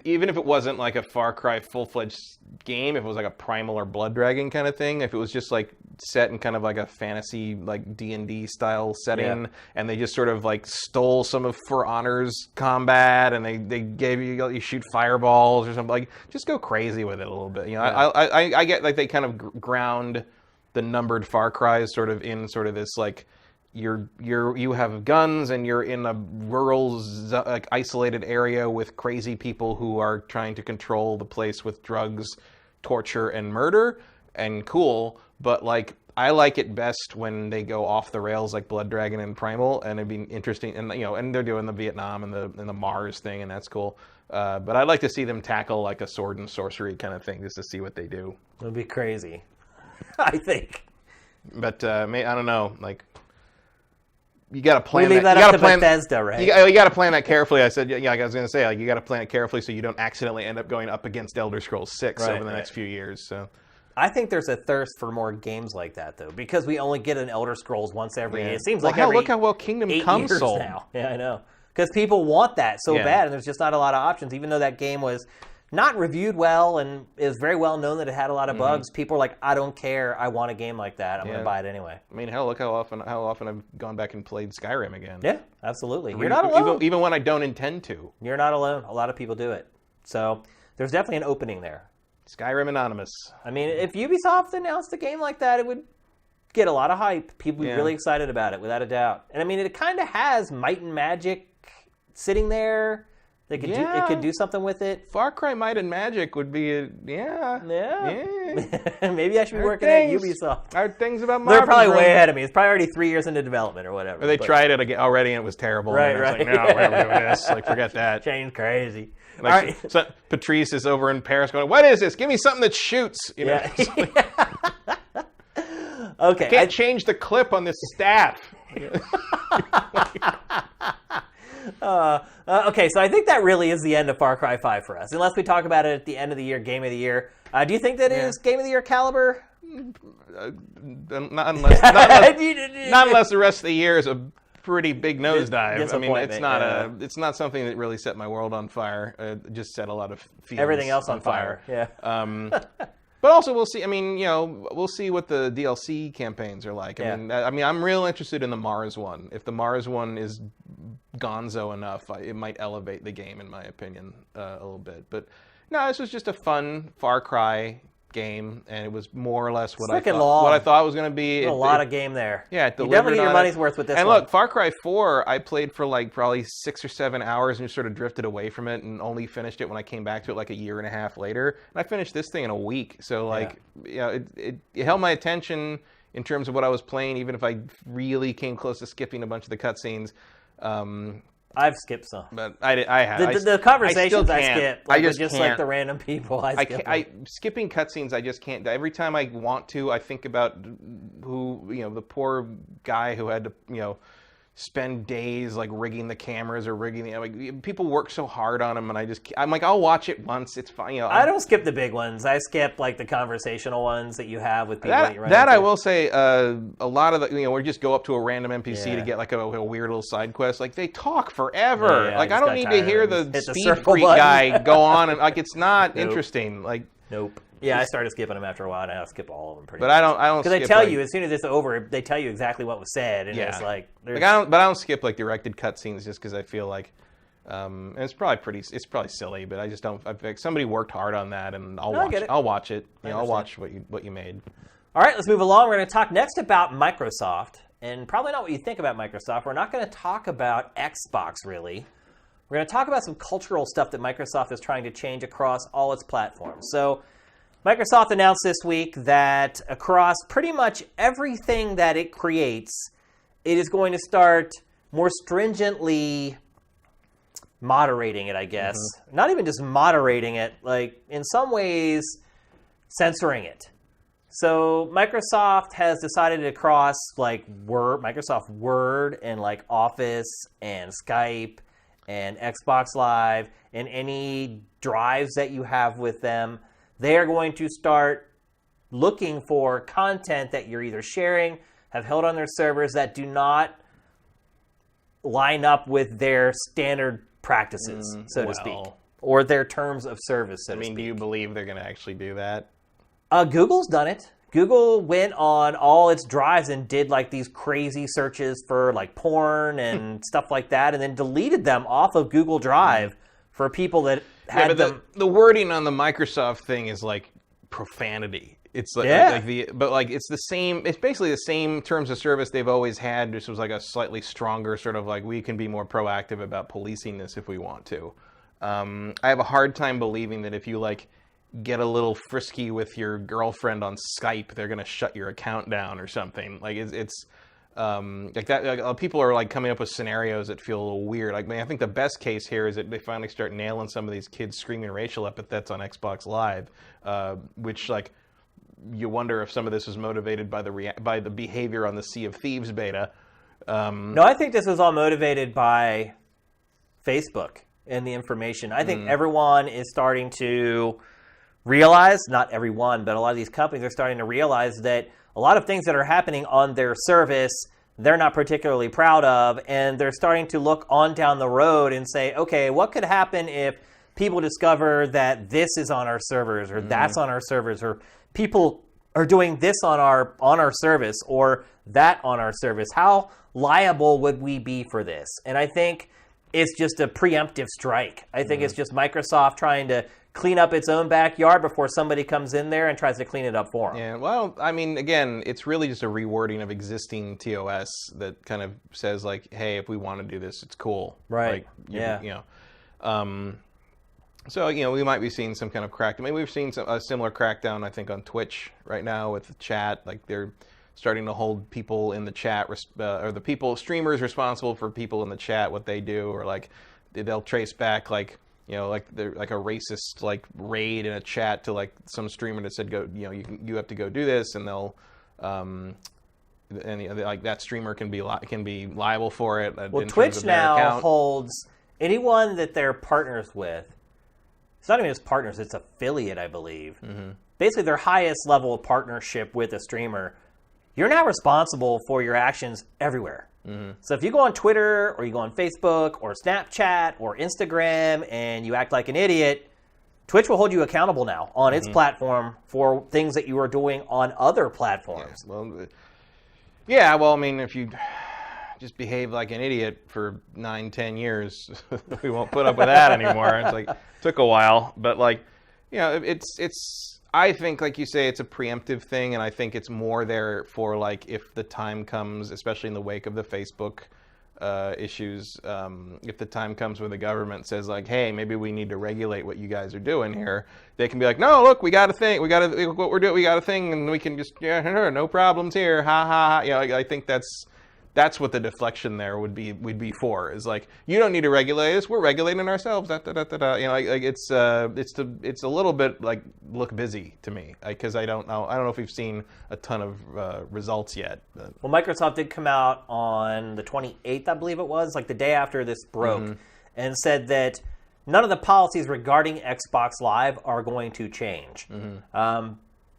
even if it wasn't like a Far Cry full-fledged game, if it was like a Primal or Blood Dragon kind of thing, if it was just like set in kind of like a fantasy, like D&D style setting, and they just sort of like stole some of For Honor's combat, and they gave you shoot fireballs or something. Like, just go crazy with it a little bit. You know, I get like they kind of ground the numbered Far Cries sort of in sort of this like you have guns and you're in a rural like isolated area with crazy people who are trying to control the place with drugs, torture, and murder, and cool. But like, I like it best when they go off the rails, like Blood Dragon and Primal, and it'd be interesting. And and they're doing the Vietnam and the Mars thing, and that's cool. But I'd like to see them tackle like a sword and sorcery kind of thing, just to see what they do. It'd be crazy, I think. But I don't know, like. You got to plan. We leave that up to Bethesda, right? You got to plan that carefully. I said, like I was going to say, like you got to plan it carefully so you don't accidentally end up going up against Elder Scrolls 6 over the next few years. So, I think there's a thirst for more games like that, though, because we only get an Elder Scrolls once every. It seems like every look how well Kingdom Come sold now. Yeah, I know, because people want that so bad, and there's just not a lot of options. Even though that game was not reviewed well and is very well known that it had a lot of bugs, people are like, I don't care. I want a game like that. I'm going to buy it anyway. I mean, hell, look how often I've gone back and played Skyrim again. Yeah, absolutely. You're not alone. Even when I don't intend to. You're not alone. A lot of people do it. So there's definitely an opening there. Skyrim Anonymous. I mean, if Ubisoft announced a game like that, it would get a lot of hype. People would be really excited about it, without a doubt. And I mean, it kind of has Might and Magic sitting there. They could it could do something with it. Far Cry Might and Magic would be Maybe I should be working at Ubisoft. Hard things about They're probably way ahead of me. It's probably already 3 years into development or whatever. Or they tried it again already and it was terrible. Right. It's like, no, we're never doing this. Like, forget that. Shane's crazy. Like, all right. So Patrice is over in Paris going, what is this? Give me something that shoots. You know? Okay. I can't change the clip on this staff. Okay, so I think that really is the end of Far Cry 5 for us, unless we talk about it at the end of the year, Game of the Year. Do you think that is Game of the Year caliber? Not unless the rest of the year is a pretty big nosedive. I mean, it's not something that really set my world on fire. It just set a lot of feelings everything else on fire. Yeah. But also, we'll see. I mean, we'll see what the DLC campaigns are like. I mean, I'm real interested in the Mars one. If the Mars one is gonzo enough, it might elevate the game, in my opinion, a little bit. But no, this was just a fun Far Cry game, and it was more or less what I thought it was going to be. A lot of game there. Yeah, it you definitely need your money's worth with this one. And look, Far Cry 4, I played for like probably 6 or 7 hours and just sort of drifted away from it, and only finished it when I came back to it like a year and a half later. And I finished this thing in a week. So like, it held my attention in terms of what I was playing, even if I really came close to skipping a bunch of the cutscenes. I've skipped some, but I have the conversations I skip. Like, I just can't. Like the random people. Skipping cutscenes. I just can't. Every time I want to, I think about the poor guy who had to spend days like rigging the cameras or people work so hard on them, and I'm like, I'll watch it once. It's fine. I don't skip the big ones. I skip like the conversational ones that you have with people that you run into. I will say, a lot of the we just go up to a random NPC to get like a weird little side quest. Like, they talk forever. Like, I don't need to hear the speed freak guy go on, and like, it's not interesting. Like, nope. Yeah, I started skipping them after a while, and I skip all of them pretty much. But I don't because they tell you as soon as it's over, they tell you exactly what was said, and it's like I don't skip like directed cutscenes just because I feel like, and it's probably silly, but I just don't. Somebody worked hard on that, and I'll watch it. I'll watch what you made. All right, let's move along. We're going to talk next about Microsoft, and probably not what you think about Microsoft. We're not going to talk about Xbox really. We're going to talk about some cultural stuff that Microsoft is trying to change across all its platforms. So, Microsoft announced this week that across pretty much everything that it creates, it is going to start more stringently moderating it, I guess. Mm-hmm. Not even just moderating it, like in some ways censoring it. So Microsoft has decided across like Microsoft Word and like Office and Skype and Xbox Live and any drives that you have with them, they are going to start looking for content that you're either sharing, have held on their servers that do not line up with their standard practices, so to speak, or their terms of service, so to speak. Do you believe they're going to actually do that? Google's done it. Google went on all its drives and did like these crazy searches for like porn and stuff like that, and then deleted them off of Google Drive for people that had them. The wording on the Microsoft thing is like profanity. It's like, it's the same. It's basically the same terms of service they've always had. This was like a slightly stronger sort of like, we can be more proactive about policing this if we want to. I have a hard time believing that if you like get a little frisky with your girlfriend on Skype, they're gonna shut your account down or something. Like it's like that. Like, people are like coming up with scenarios that feel a little weird. Like, I think the best case here is that they finally start nailing some of these kids screaming racial epithets on Xbox Live, which like. You wonder if some of this was motivated by the behavior on the Sea of Thieves beta. No, I think this was all motivated by Facebook and the information. I think everyone is starting to realize, not everyone, but a lot of these companies are starting to realize that a lot of things that are happening on their service, they're not particularly proud of, and they're starting to look on down the road and say, okay, what could happen if people discover that this is on our servers, or that's on our servers, or people are doing this on our service, or that on our service? How liable would we be for this? And I think it's just a preemptive strike. I think it's just Microsoft trying to clean up its own backyard before somebody comes in there and tries to clean it up for them. Yeah, well, I mean, again, it's really just a rewording of existing TOS that kind of says like, hey, if we want to do this, it's cool. Right. Like, so, we might be seeing some kind of crack. I mean, we've seen a similar crackdown, I think, on Twitch right now with the chat. Like, they're starting to hold people in the chat, or the streamers responsible for people in the chat, what they do, or like they'll trace back like they're like a racist like raid in a chat to like some streamer that said go, you have to go do this, and they'll like that streamer can be liable for it. Well, Twitch now holds anyone that they're partners with. It's not even just partners, it's affiliate, I believe. Basically, their highest level of partnership with a streamer, you're now responsible for your actions everywhere. So if you go on Twitter, or you go on Facebook, or Snapchat, or Instagram, and you act like an idiot, Twitch will hold you accountable now on its platform for things that you are doing on other platforms. Yeah, well, I mean, if you just behave like an idiot for 9-10 years, we won't put up with that anymore. It's like, took a while, but like, it's I think, like you say, it's a preemptive thing, and I think it's more there for like if the time comes, especially in the wake of the Facebook issues, if the time comes where the government says like, hey, maybe we need to regulate what you guys are doing here, they can be like, no, look, we got a thing, what we're doing, we got a thing, and we can just no problems here, ha ha ha. I think that's what the deflection there would be for, is like, you don't need to regulate us, we're regulating ourselves. Like it's a little bit like look busy to me, because I don't know if we've seen a ton of results yet. Well, Microsoft did come out on the 28th, I believe it was, like the day after this broke, and said that none of the policies regarding Xbox Live are going to change.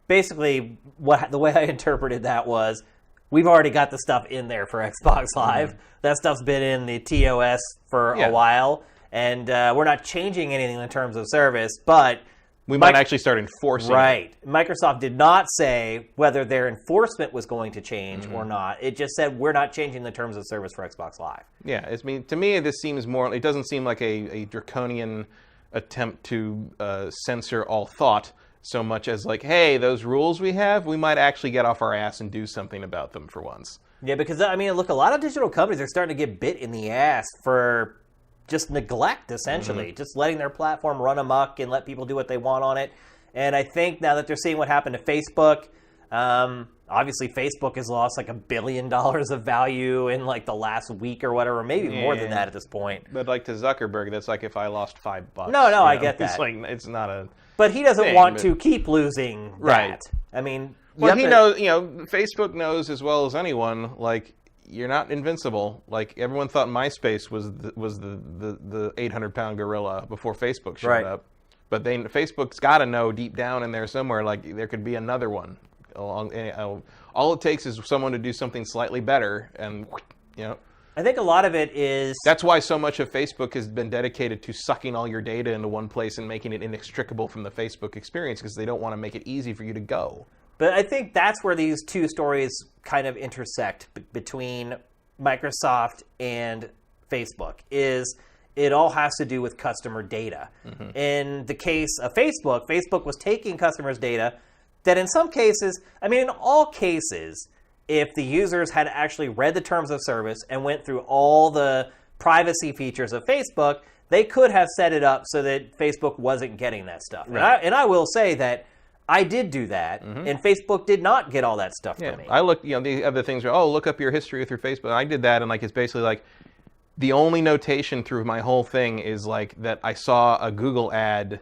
Basically, the way I interpreted that was, we've already got the stuff in there for Xbox Live. That stuff's been in the TOS for a while, and we're not changing anything in terms of service, but we might actually start enforcing it. Microsoft did not say whether their enforcement was going to change or not. It just said, we're not changing the terms of service for Xbox Live. Yeah, to me, this seems more, it doesn't seem like a draconian attempt to censor all thought, so much as like, hey, those rules we have, we might actually get off our ass and do something about them for once. Yeah, because, I mean, look, a lot of digital companies are starting to get bit in the ass for just neglect, essentially. Just letting their platform run amok and let people do what they want on it. And I think now that they're seeing what happened to Facebook, obviously Facebook has lost like $1 billion of value in like the last week or whatever, maybe more than that at this point. But like to Zuckerberg, that's like if I lost $5. No, I get that. It's like, it's not a... But he doesn't want to keep losing that. Right. I mean... Well, he knows, Facebook knows as well as anyone, like, you're not invincible. Like, everyone thought MySpace was the 800-pound gorilla before Facebook showed up. But Facebook's got to know deep down in there somewhere, like, there could be another one. All it takes is someone to do something slightly better, and, I think a lot of it is... That's why so much of Facebook has been dedicated to sucking all your data into one place and making it inextricable from the Facebook experience, because they don't want to make it easy for you to go. But I think that's where these two stories kind of intersect between Microsoft and Facebook. Is it all has to do with customer data. In the case of Facebook, Facebook was taking customers' data that in some cases, I mean, in all cases, if the users had actually read the terms of service and went through all the privacy features of Facebook, they could have set it up so that Facebook wasn't getting that stuff. Right. And I will say that I did do that, and Facebook did not get all that stuff from me. I looked, the other things are, look up your history through Facebook. I did that, and it's basically like, the only notation through my whole thing is that I saw a Google ad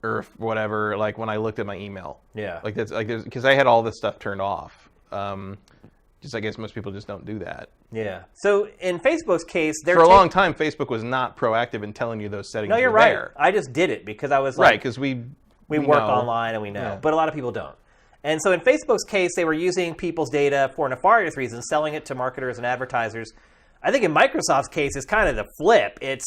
or whatever, when I looked at my email. Yeah. That's because I had all this stuff turned off. Just I guess most people just don't do that. Yeah. So in Facebook's case, for a long time, Facebook was not proactive in telling you those settings. No, you're right. I just did it because I was right, because we work online and we know, but a lot of people don't. And so in Facebook's case, they were using people's data for nefarious reasons, selling it to marketers and advertisers. I think in Microsoft's case, it's kind of the flip. It's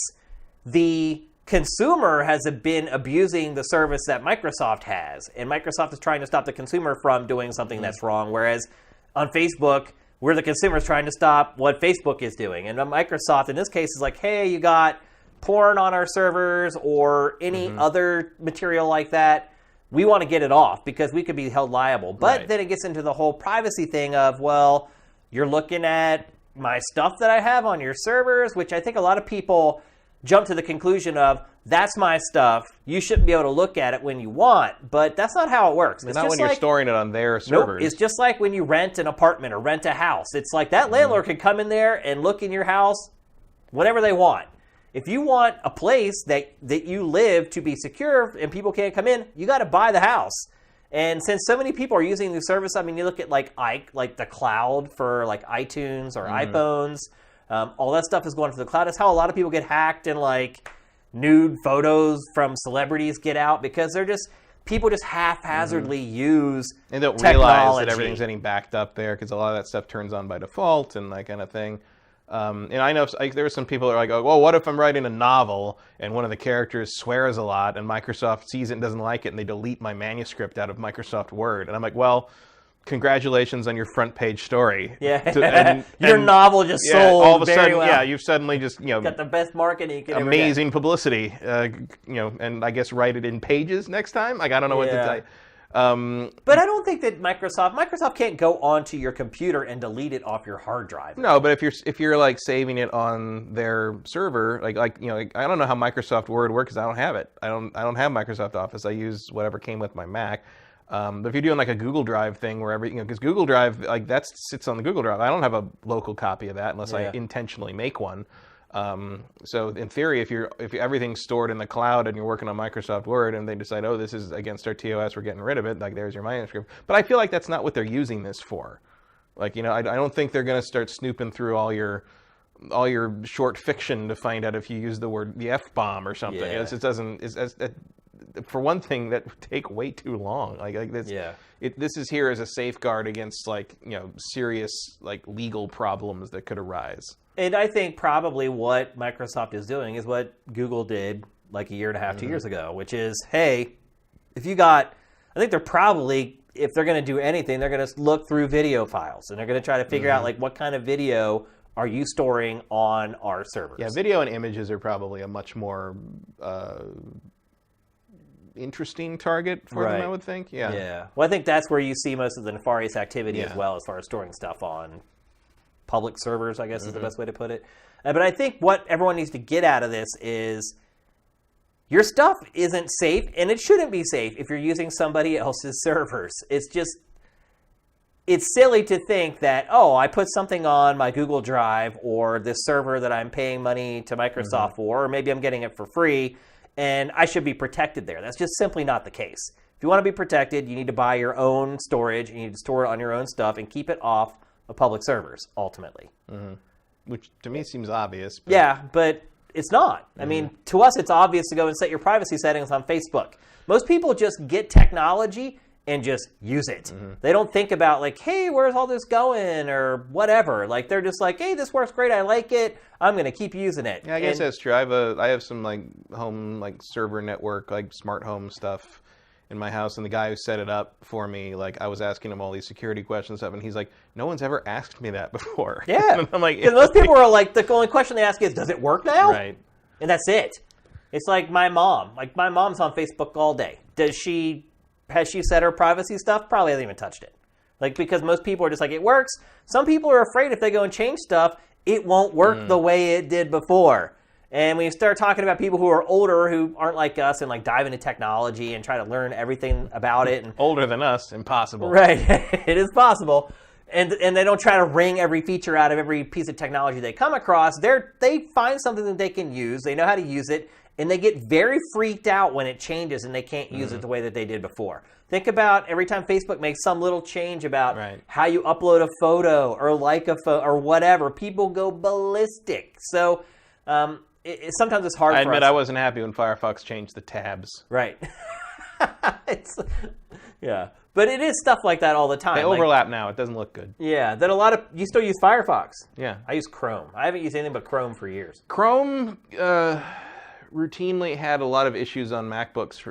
the consumer has been abusing the service that Microsoft has, and Microsoft is trying to stop the consumer from doing something that's wrong, whereas on Facebook, we're the consumers trying to stop what Facebook is doing. And Microsoft, in this case, is like, hey, you got porn on our servers or any other material like that. We want to get it off because we could be held liable. But then it gets into the whole privacy thing of, well, you're looking at my stuff that I have on your servers, which I think a lot of people jump to the conclusion of, that's my stuff. You shouldn't be able to look at it when you want. But that's not how it works. It's not when you're storing it on their servers. Nope, it's just like when you rent an apartment or rent a house. It's like that landlord can come in there and look in your house whenever they want. If you want a place that you live to be secure and people can't come in, you got to buy the house. And since so many people are using the service, I mean, you look at like the cloud for iTunes or iPhones, all that stuff is going to the cloud. That's how a lot of people get hacked and nude photos from celebrities get out because people just haphazardly use and don't technology. Realize that everything's getting backed up there because a lot of that stuff turns on by default and that kind of thing. And I know there are some people that are like, oh, well, what if I'm writing a novel and one of the characters swears a lot and Microsoft sees it and doesn't like it and they delete my manuscript out of Microsoft Word? And I'm like, well, congratulations on your front page story. Yeah, your novel just sold all of a very sudden, well. Yeah, you've suddenly just got the best marketing you can amazing ever get. Publicity. And I guess write it in pages next time. I don't know what to tell you. But I don't think that Microsoft can't go onto your computer and delete it off your hard drive. No, but if you're saving it on their server, I don't know how Microsoft Word works because I don't have it. I don't have Microsoft Office. I use whatever came with my Mac. But if you're doing a Google Drive thing where because Google Drive that sits on the Google Drive, I don't have a local copy of that unless I intentionally make one. So in theory, if everything's stored in the cloud and you're working on Microsoft Word and they decide, oh, this is against our TOS, we're getting rid of it, there's your manuscript. But I feel like that's not what they're using this for. I don't think they're going to start snooping through all your short fiction to find out if you use the F-bomb or something. Yeah. It doesn't. For one thing, that would take way too long. This is here as a safeguard against serious legal problems that could arise. And I think probably what Microsoft is doing is what Google did a year and a half, 2 years ago, which is, hey, I think they're probably, if they're going to do anything, they're going to look through video files and they're going to try to figure out what kind of video are you storing on our servers. Yeah, video and images are probably a much more interesting target for them, I would think. Yeah. Well, I think that's where you see most of the nefarious activity as well, as far as storing stuff on public servers, I guess is the best way to put it. But I think what everyone needs to get out of this is your stuff isn't safe, and it shouldn't be safe if you're using somebody else's servers. It's silly to think that, oh, I put something on my Google Drive or this server that I'm paying money to Microsoft for, or maybe I'm getting it for free, and I should be protected there. That's just simply not the case. If you want to be protected, you need to buy your own storage, and you need to store it on your own stuff and keep it off of public servers, ultimately. Which to me seems obvious. But... Yeah, but it's not. I mean, to us, it's obvious to go and set your privacy settings on Facebook. Most people just get technology and just use it. They don't think about hey, where's all this going or whatever. They're just hey, this works great. I like it. I'm going to keep using it. Yeah, I guess that's true. I have some home server network smart home stuff. in my house, and the guy who set it up for me, like, I was asking him all these security questions and stuff, and he's like, no one's ever asked me that before. Yeah. And I'm like, because most people are like, the only question they ask is, does it work now? Right. And that's it. It's like my mom. Like, my mom's on Facebook all day. Has she set her privacy stuff? Probably hasn't even touched it. Like, because most people are just like, it works. Some people are afraid if they go and change stuff, it won't work the way it did before. And when you start talking about people who are older, who aren't like us and like dive into technology and try to learn everything about it. And, older than us, impossible. right. It is possible. And they don't try to wring every feature out of every piece of technology they come across. They find something that they can use. They know how to use it. And they get very freaked out when it changes and they can't use it the way that they did before. Think about every time Facebook makes some little change about how you upload a photo or like a photo or whatever. People go ballistic. So sometimes it's hard for us. I admit I wasn't happy when Firefox changed the tabs. Right. Yeah. But it is stuff like that all the time. They overlap now. It doesn't look good. Yeah. That a lot of... You still use Firefox. Yeah. I use Chrome. I haven't used anything but Chrome for years. Chrome routinely had a lot of issues on MacBooks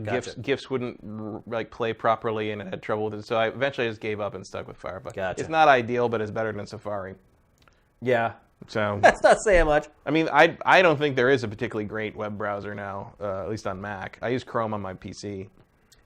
Gotcha. GIFs wouldn't like play properly, and it had trouble with it. So I eventually just gave up and stuck with Firefox. Gotcha. It's not ideal, but it's better than Safari. Yeah. So that's not saying much. I mean, I don't think there is a particularly great web browser now, at least on Mac. I use Chrome on my PC.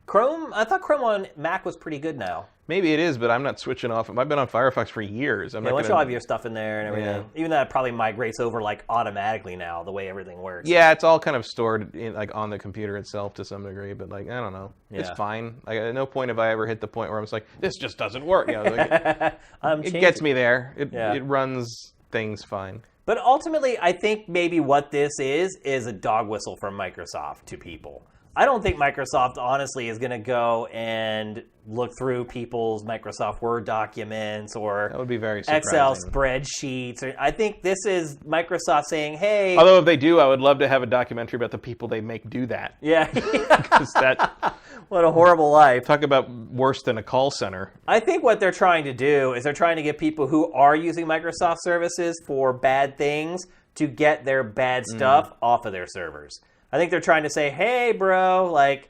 Chrome? I thought Chrome on Mac was pretty good now. Maybe it is, but I'm not switching off. I've been on Firefox for years. Once you have your stuff in there and everything. Even though it probably migrates over like automatically now, the way everything works. Yeah, it's all kind of stored in, like on the computer itself to some degree, but like I don't know. Yeah. It's fine. Like, at no point have I ever hit the point where I was like, this just doesn't work. You know, like, it gets me there. It runs things fine. But ultimately, I think maybe what this is a dog whistle from Microsoft to people. I don't think Microsoft, honestly, is going to go and look through people's Microsoft Word documents or that would be very Excel surprising. spreadsheets. I think this is Microsoft saying, hey... Although if they do, I would love to have a documentary about the people they make do that. Yeah. What a horrible life. Talk about worse than a call center. I think what they're trying to do is they're trying to get people who are using Microsoft services for bad things to get their bad stuff off of their servers. I think they're trying to say, hey, bro, like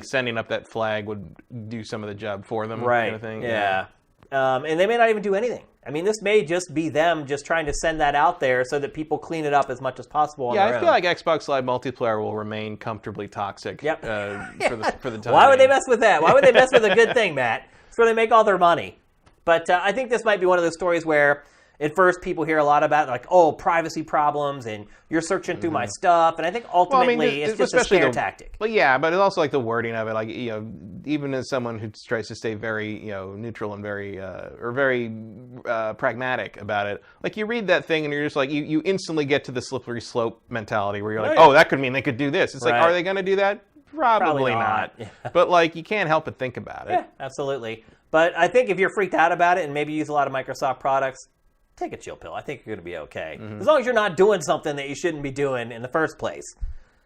sending up that flag would do some of the job for them, right? Kind of thing. Yeah. And they may not even do anything. I mean, this may just be them just trying to send that out there so that people clean it up as much as possible on their own. I feel like Xbox Live multiplayer will remain comfortably toxic. Yep. For the time. Why would they mess with that? Why would they mess with a good thing, Matt? It's where they make all their money. But I think this might be one of those stories where at first people hear a lot about like, oh, privacy problems and you're searching through my stuff. And I think ultimately it's just a scare tactic. Well, yeah, but it's also like the wording of it. Like, you know, even as someone who tries to stay very, you know, neutral and very pragmatic about it, like you read that thing and you're just like, you instantly get to the slippery slope mentality where you're like, oh, that could mean they could do this. It's like, are they going to do that? Probably not. Yeah. But like, you can't help but think about it. Yeah, absolutely. But I think if you're freaked out about it and maybe use a lot of Microsoft products, take a chill pill. I think you're going to be okay. As long as you're not doing something that you shouldn't be doing in the first place.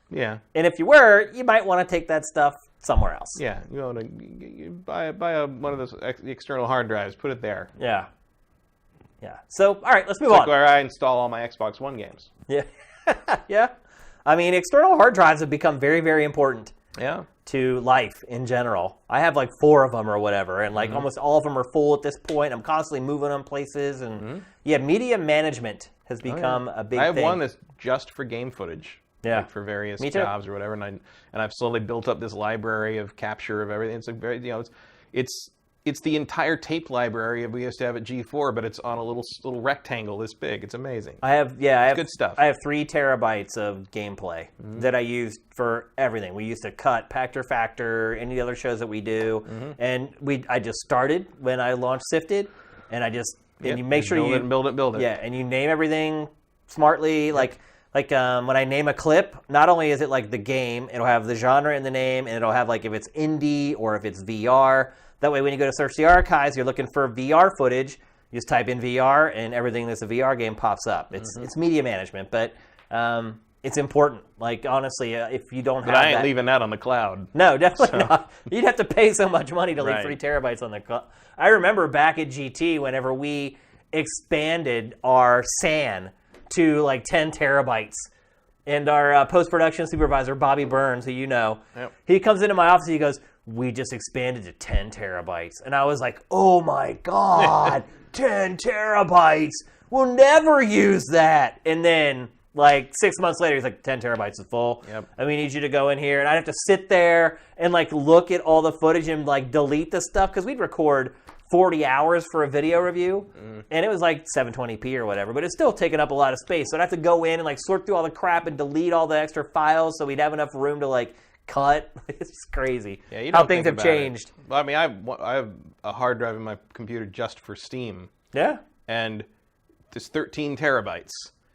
Yeah. And if you were, you might want to take that stuff somewhere else. Yeah. You want to buy one of those external hard drives, put it there. Yeah. Yeah. So, all right, let's move on. on. Where I install all my Xbox One games. Yeah. Yeah. I mean, external hard drives have become very, very important. Yeah. To life in general. I have like 4 of them or whatever, and like almost all of them are full at this point. I'm constantly moving them places, and media management has become a big thing. I have one that's just for game footage, like for various jobs or whatever, and I've slowly built up this library of capture of everything. It's like very, you know, it's the entire tape library we used to have at G4, but it's on a little rectangle this big. It's amazing. I have good stuff. I have 3 terabytes of gameplay that I use for everything. We used to cut Pactor Factor, any other shows that we do, and I just started when I launched Sifted, and you make sure you build it. Yeah, and you name everything smartly, like when I name a clip, not only is it like the game, it'll have the genre in the name, and it'll have like if it's indie or if it's VR. That way, when you go to search the archives, you're looking for VR footage. You just type in VR, and everything that's a VR game pops up. It's media management, but it's important. Like, honestly, if you don't have that... But I ain't leaving that on the cloud. No, definitely not. You'd have to pay so much money to leave 3 terabytes on the cloud. I remember back at GT, whenever we expanded our SAN to like 10 terabytes, And our post-production supervisor, Bobby Burns, who you know, Yep. he comes into my office and he goes, we just expanded to 10 terabytes. And I was like, oh my God, 10 terabytes. We'll never use that. And then, like, 6 months later, he's like, 10 terabytes is full. Yep. And we need you to go in here. And I'd have to sit there and, like, look at all the footage and, like, delete the stuff. Because we'd record 40 hours for a video review. And it was, like, 720p or whatever. But it's still taking up a lot of space. So I'd have to go in and, like, sort through all the crap and delete all the extra files so we'd have enough room to, like, cut. It's just crazy how things have changed. Well, I mean, I have a hard drive in my computer just for Steam. Yeah. And it's 13 terabytes.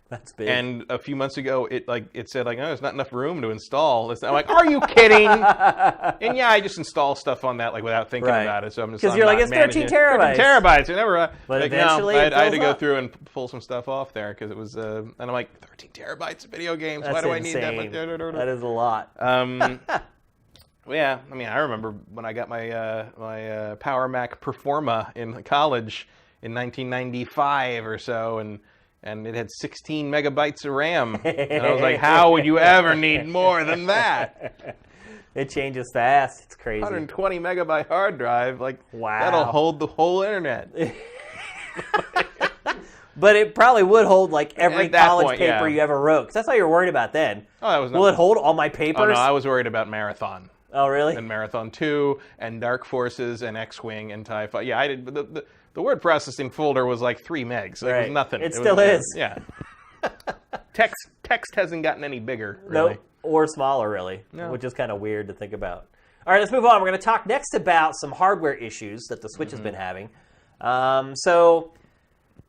That's big. And a few months ago, it said, oh, there's not enough room to install this. I'm like, are you kidding? And yeah, I just install stuff on that, like, without thinking about it. So I'm just, because you're like, it's 13 terabytes. 13 terabytes. Never, but like, eventually, no, I had to go through and pull some stuff off there because it was, and I'm like, 13 terabytes of video games. That's Why do insane. I need that much? That is a lot. Well, yeah, I mean, I remember when I got my my Power Mac Performa in college in 1995 or so, and it had 16 megabytes of RAM. And I was like, how would you ever need more than that? It changes fast. It's crazy. 120 megabyte hard drive, like, wow. That'll hold the whole internet. But it probably would hold, like, every college paper yeah. you ever wrote. Because that's all you're worried about then. Oh, that was Will it hold all my papers? Oh, no, I was worried about Marathon. Oh, really? And Marathon 2, and Dark Forces, and X-Wing, and TIE Fighter. Yeah, I did. The word processing folder was like 3 megs. It was nothing. It still is. Yeah. Text hasn't gotten any bigger, really. Nope. Or smaller, really. No. Which is kind of weird to think about. All right, let's move on. We're going to talk next about some hardware issues that the Switch has been having. So,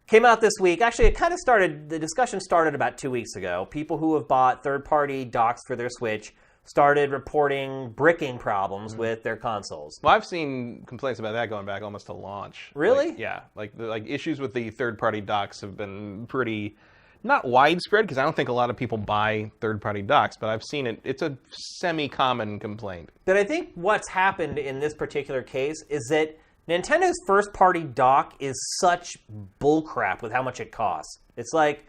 came out this week. Actually, the discussion started about 2 weeks ago. People who have bought third-party docks for their Switch started reporting bricking problems with their consoles. Well, I've seen complaints about that going back almost to launch. Really? Like, yeah. Like issues with the third-party docks have been pretty, not widespread, because I don't think a lot of people buy third-party docks, but I've seen it. It's a semi-common complaint. But I think what's happened in this particular case is that Nintendo's first-party dock is such bullcrap with how much it costs. It's like,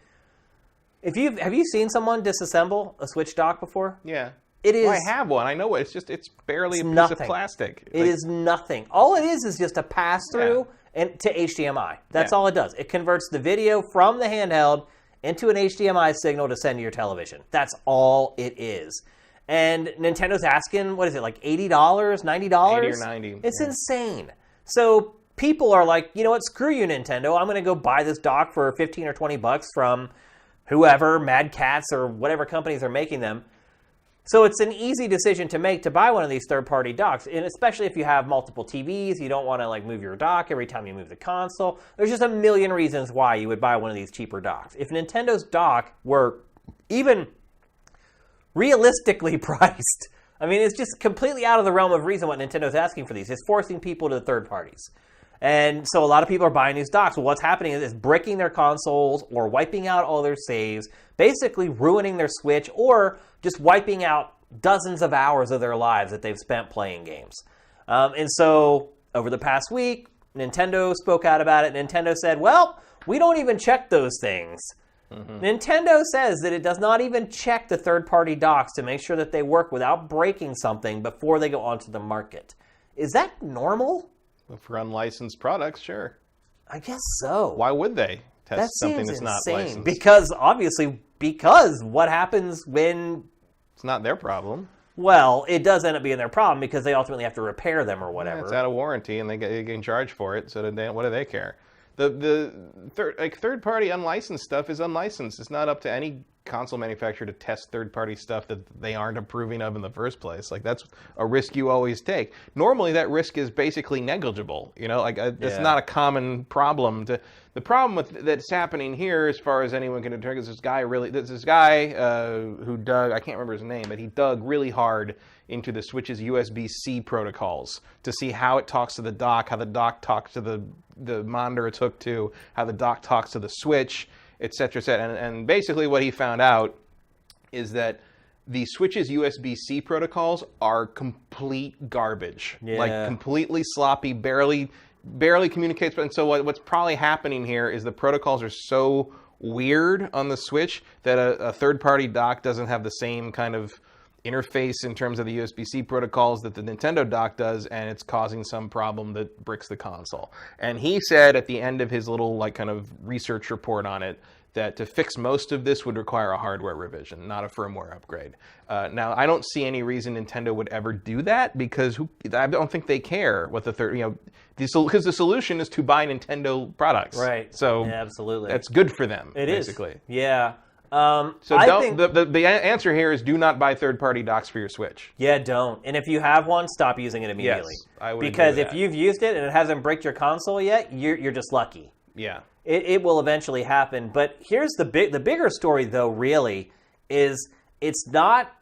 have you seen someone disassemble a Switch dock before? Yeah. It is. Well, I have one. I know it. It's barely a piece nothing. of plastic. It is nothing. All it is just a pass-through and to HDMI. That's all it does. It converts the video from the handheld into an HDMI signal to send to your television. That's all it is. And Nintendo's asking, what is it, like $80, $90? 80 or 90. It's insane. So people are like, you know what, screw you, Nintendo. I'm going to go buy this dock for 15 or 20 bucks from whoever, Mad Catz or whatever companies are making them. So it's an easy decision to make to buy one of these third-party docks, and especially if you have multiple TVs, you don't want to like move your dock every time you move the console. There's just a million reasons why you would buy one of these cheaper docks. If Nintendo's dock were even realistically priced, I mean, it's just completely out of the realm of reason what Nintendo's asking for these. It's forcing people to the third parties. And so a lot of people are buying these docks. Well, what's happening is it's bricking their consoles or wiping out all their saves, basically ruining their Switch or just wiping out dozens of hours of their lives that they've spent playing games. And so over the past week, Nintendo spoke out about it. Nintendo said, well, we don't even check those things. Mm-hmm. Nintendo says that it does not even check the third-party docks to make sure that they work without breaking something before they go onto the market. Is that normal? For unlicensed products, sure. I guess so. Why would they test that something seems that's insane. not licensed? Because what happens when... It's not their problem. Well, it does end up being their problem because they ultimately have to repair them or whatever. Yeah, it's out of warranty and they get charged for it, so what do they care? The third-party unlicensed stuff is unlicensed. It's not up to any console manufacturer to test third-party stuff that they aren't approving of in the first place. Like, that's a risk you always take. Normally, that risk is basically negligible. You know, like it's not a common problem. The problem that's happening here, as far as anyone can determine, is this guy who dug, I can't remember his name, but he dug really hard into the Switch's USB-C protocols to see how it talks to the dock, how the dock talks to the monitor it's hooked to, how the dock talks to the Switch, et cetera, et cetera. And basically what he found out is that the Switch's USB-C protocols are complete garbage. Yeah. Like completely sloppy, barely communicates. And so what's probably happening here is the protocols are so weird on the Switch that a third-party dock doesn't have the same kind of interface in terms of the USB-C protocols that the Nintendo dock does, and it's causing some problem that bricks the console. And he said at the end of his little like kind of research report on it that to fix most of this would require a hardware revision, not a firmware upgrade. Now, I don't see any reason Nintendo would ever do that because I don't think they care what the third, because the solution is to buy Nintendo products. Right. So yeah, absolutely, that's good for them. It basically. is. Yeah. So the answer here is do not buy third-party docks for your Switch. Yeah, don't. And if you have one, stop using it immediately. Yes, I would because agree with if that. you've used it and it hasn't bricked your console yet, you're just lucky. Yeah. It will eventually happen. But here's the bigger story, though, really, is it's not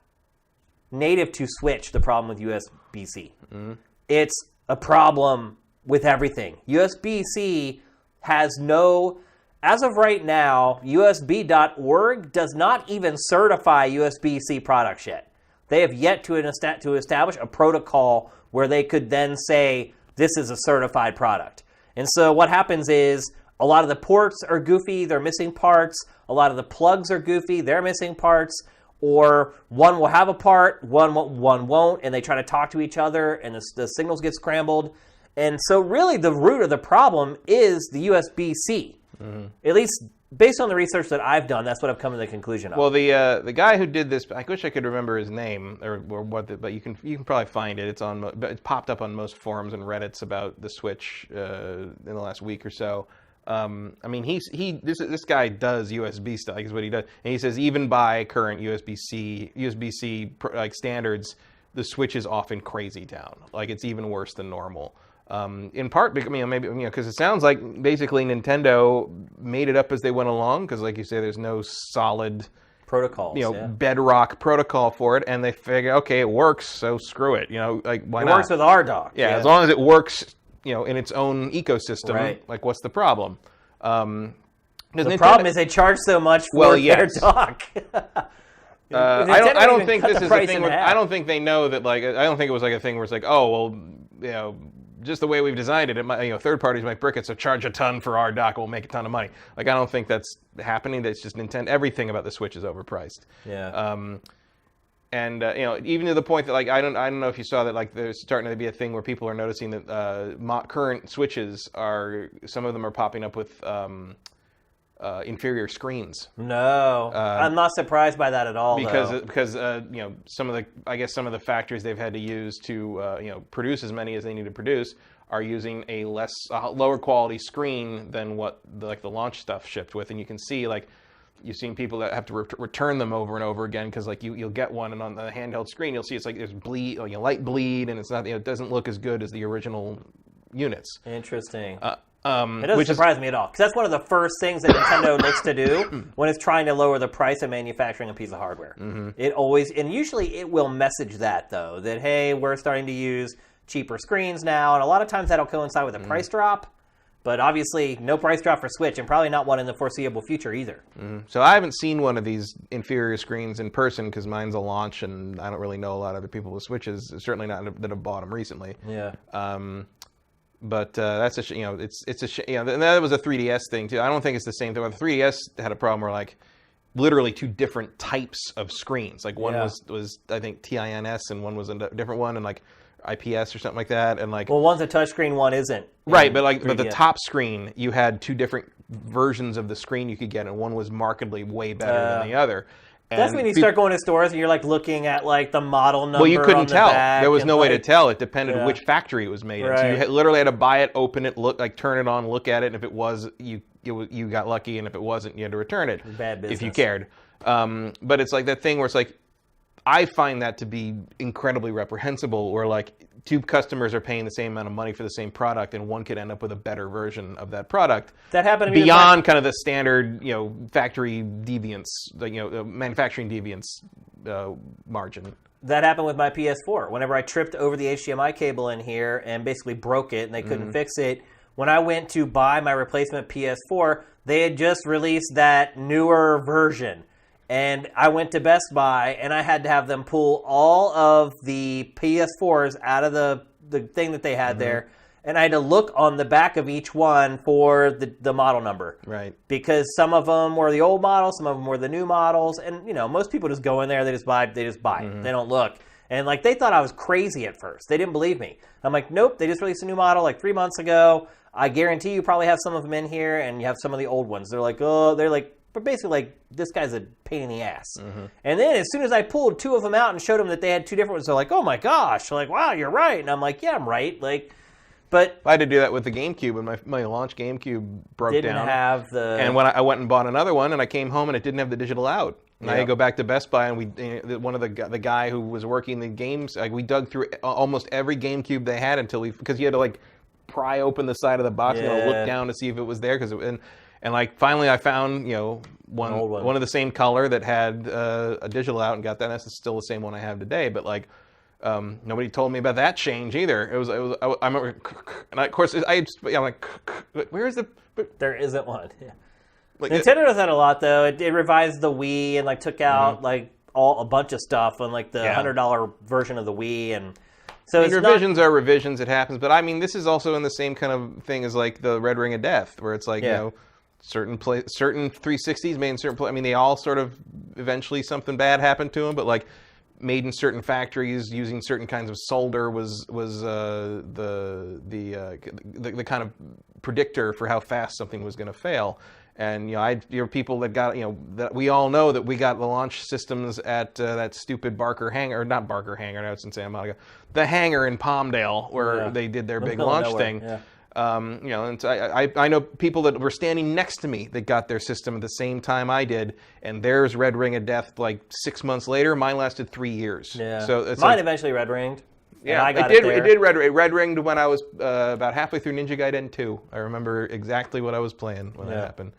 native to Switch, the problem with USB-C. Mm-hmm. It's a problem with everything. USB-C has no... As of right now, USB.org does not even certify USB-C products yet. They have yet to establish a protocol where they could then say, this is a certified product. And so what happens is a lot of the ports are goofy, they're missing parts. A lot of the plugs are goofy, they're missing parts. Or one will have a part, one won't, and they try to talk to each other, and the signals get scrambled. And so really the root of the problem is the USB-C. Mm-hmm. At least based on the research that I've done, that's what I've come to the conclusion of. Well, the guy who did this, I wish I could remember his name or what, but you can probably find it. It's popped up on most forums and Reddits about the Switch in the last week or so. I mean, this guy does USB stuff. Is what he does, and he says even by current USB-C like standards, the Switch is often crazy town. Like it's even worse than normal. In part, because it sounds like basically Nintendo made it up as they went along. Because, like you say, there's no solid protocols, bedrock protocol for it, and they figure, okay, it works, so screw it. Like why not? It works with our dock. Yeah, as long as it works, in its own ecosystem. Right. Like, what's the problem? The problem is they charge so much for their dock. I don't think this is a thing. I don't think they know that. Like, I don't think it was like a thing where it's like, oh well, just the way we've designed it, third parties might brick it, so charge a ton for our dock, we'll make a ton of money. Like, I don't think that's happening. That's just Nintendo. Everything about the Switch is overpriced. Yeah. Even to the point that, like, I don't know if you saw that, like, there's starting to be a thing where people are noticing that current Switches some of them are popping up with inferior screens. No, I'm not surprised by that at all. Because some of the factories they've had to use to produce as many as they need to produce are using a lower quality screen than what the launch stuff shipped with, and you can see you've seen people that have to return them over and over again because you'll get one and on the handheld screen you'll see it's like there's bleed, light bleed, and it's not it doesn't look as good as the original units. Interesting. It doesn't surprise me at all, because that's one of the first things that Nintendo looks to do when it's trying to lower the price of manufacturing a piece of hardware. Mm-hmm. Usually it will message that, though, that, hey, we're starting to use cheaper screens now, and a lot of times that'll coincide with a price drop, but obviously no price drop for Switch, and probably not one in the foreseeable future either. Mm-hmm. So I haven't seen one of these inferior screens in person, because mine's a launch, and I don't really know a lot of other people with Switches, certainly not that have bought them recently. Yeah. But that's it's a shame. And that was a 3DS thing too. I don't think it's the same thing. The 3DS had a problem where literally two different types of screens. Like one was I think TINS and one was a different one, and IPS or something like that. And one's a touchscreen, one isn't. Right, but the top screen, you had two different versions of the screen you could get, and one was markedly way better than the other. And that's when you start going to stores and you're looking at the model number. Well, you couldn't on the tell. back, there was no way to tell. It depended on which factory it was made in. Right. So you literally had to buy it, open it, turn it on, look at it, and if it was, you got lucky, and if it wasn't, you had to return it. Bad business. If you cared. But it's that thing where it's I find that to be incredibly reprehensible, where two customers are paying the same amount of money for the same product, and one could end up with a better version of that product. That happened to me beyond kind of the standard, factory deviance, manufacturing deviance margin. That happened with my PS4. Whenever I tripped over the HDMI cable in here and basically broke it, and they couldn't fix it, when I went to buy my replacement PS4, they had just released that newer version. And I went to Best Buy, and I had to have them pull all of the PS4s out of the thing that they had there, and I had to look on the back of each one for the model number. Right. Because some of them were the old models, some of them were the new models, and most people just go in there, they just buy. They don't look. And like they thought I was crazy at first. They didn't believe me. I'm like, nope, they just released a new model like 3 months ago. I guarantee you probably have some of them in here, and you have some of the old ones. They're like, but basically like, this guy's a pain in the ass. And then as soon as I pulled 2 of them out and showed them that they had 2 different ones, they're like, oh my gosh. They're like, wow, you're right. And I'm like, yeah, I'm right. Like, but I had to do that with the GameCube, and my launch GameCube broke down. Didn't have the... And when I went and bought another one, and I came home, and it didn't have the digital out. And I had to go back to Best Buy, and one of the guy who was working the games, like, we dug through almost every GameCube they had because you had to like pry open the side of the box and look down to see if it was there. And like finally I found one of the same color that had a digital out and got that. And that's still the same one I have today. But like nobody told me about that change either. I remember, and of course I'm like, where is the? There isn't one. Yeah. Like Nintendo does that a lot, though. It revised the Wii and like took out like a bunch of stuff on like the $100 version of the Wii, and so revisions are revisions. It happens, but I mean, this is also in the same kind of thing as like the Red Ring of Death, where it's like certain 360s made in certain. I mean, they all sort of eventually something bad happened to them, but like made in certain factories using certain kinds of solder was the kind of predictor for how fast something was going to fail. And people that got that we all know that we got the launch systems at that stupid Barker hangar, or not Barker hangar, no, it's in Santa Monica, the hangar in Palmdale where they did their big launch thing. Yeah. And so I know people that were standing next to me that got their system at the same time I did, and theirs Red Ring of Death like 6 months later. Mine lasted 3 years. Yeah. So it's mine eventually red ringed. Yeah, it did red ringed when I was about halfway through Ninja Gaiden 2. I remember exactly what I was playing when that happened.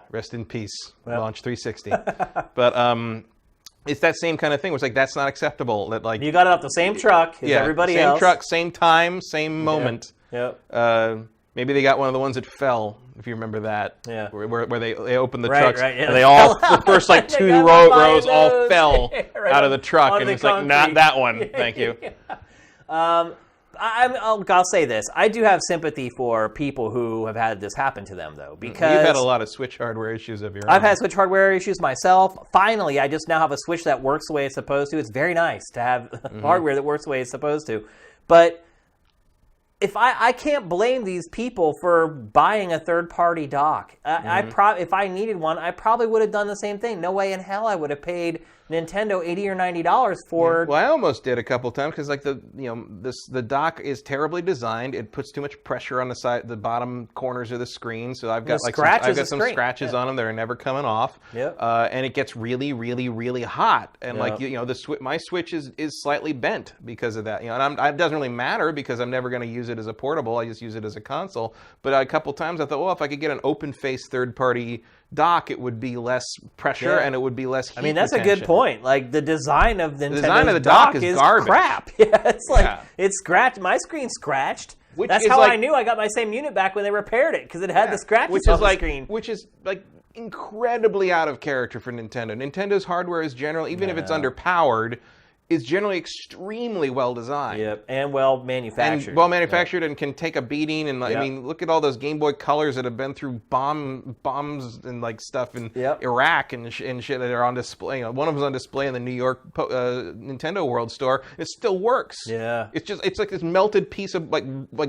Rest in peace, Launch 360. But it's that same kind of thing. Where it's like that's not acceptable. That like you got it off the same truck as everybody else. Same truck, same time, same moment. Yep. Maybe they got one of the ones that fell, if you remember that. Yeah. Where they opened the trucks and they all the first like 2 rows all fell out of the truck, and it's like not that one. Thank you. I'll say this. I do have sympathy for people who have had this happen to them, though, because you've had a lot of Switch hardware issues of your own. I've had Switch hardware issues myself. Finally, I just now have a Switch that works the way it's supposed to. It's very nice to have hardware that works the way it's supposed to. But if I can't blame these people for buying a third-party dock. If I needed one, I probably would have done the same thing. No way in hell I would have paid Nintendo $80 or $90 for. Well, I almost did a couple times because like the dock is terribly designed. It puts too much pressure on the bottom corners of the screen. So I've got some scratches on them that are never coming off. Yep. And it gets really, really, really hot. And my Switch is slightly bent because of that. And it doesn't really matter because I'm never going to use it as a portable. I just use it as a console. But a couple times I thought, well, if I could get an open face third-party dock, it would be less pressure and it would be less heat. I mean, that's retention. A good point. Like the design of the dock is garbage. Crap. Yeah, it's like it's scratched. My screen's scratched. That's how I knew I got my same unit back when they repaired it, because it had the scratches on the screen. Which is like incredibly out of character for Nintendo. Nintendo's hardware is generally, even if it's underpowered, is generally extremely well designed. Yep, and well manufactured. And can take a beating. And I mean, look at all those Game Boy Colors that have been through bombs and like stuff in Iraq and shit that are on display. One of them's on display in the New York Nintendo World Store. It still works. Yeah, it's like this melted piece of like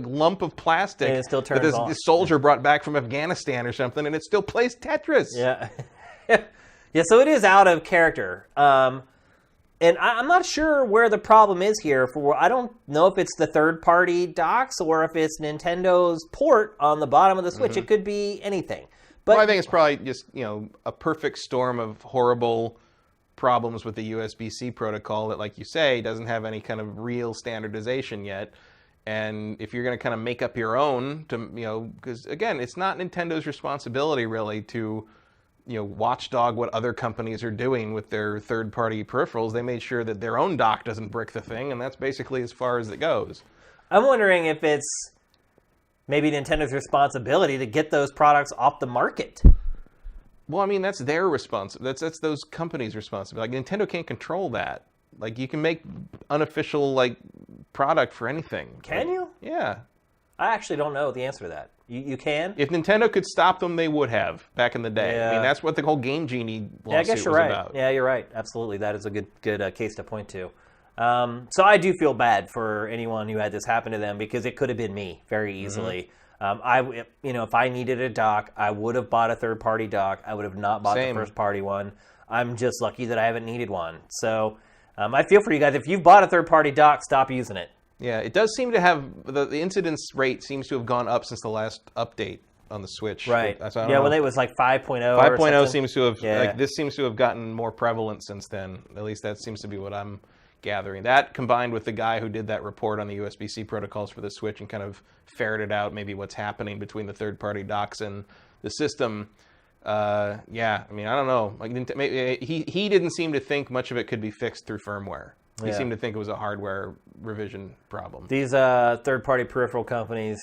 lump of plastic and it still turns that this soldier brought back from Afghanistan or something, and it still plays Tetris. Yeah, yeah. So it is out of character. And I'm not sure where the problem is here. I don't know if it's the third-party docks or if it's Nintendo's port on the bottom of the Switch. It could be anything. But I think it's probably just a perfect storm of horrible problems with the USB-C protocol that, like you say, doesn't have any kind of real standardization yet. And if you're going to kind of make up your own, because again, it's not Nintendo's responsibility really to watchdog what other companies are doing with their third-party peripherals. They made sure that their own dock doesn't brick the thing, and that's basically as far as it goes. I'm wondering if it's maybe Nintendo's responsibility to get those products off the market. Well, I mean, that's their responsibility. That's those companies' responsibility. Like, Nintendo can't control that. Like, you can make unofficial, product for anything. Can you? Yeah. I actually don't know the answer to that. You can? If Nintendo could stop them, they would have back in the day. Yeah. I mean, that's what the whole Game Genie lawsuit I guess you're was right. about. Yeah, you're right. Absolutely. That is a good case to point to. So I do feel bad for anyone who had this happen to them because it could have been me very easily. If I needed a dock, I would have bought a third-party dock. I would have not bought the first-party one. I'm just lucky that I haven't needed one. So I feel for you guys. If you've bought a third-party dock, stop using it. Yeah, it does seem to have the incidence rate seems to have gone up since the last update on the Switch. Right. Yeah, when it was like 5.0. 5.0 seems to have this seems to have gotten more prevalent since then. At least that seems to be what I'm gathering. That combined with the guy who did that report on the USB-C protocols for the Switch and kind of ferreted out maybe what's happening between the third-party docks and the system. I mean, I don't know. Like, he didn't seem to think much of it could be fixed through firmware. He seemed to think it was a hardware revision problem. These third-party peripheral companies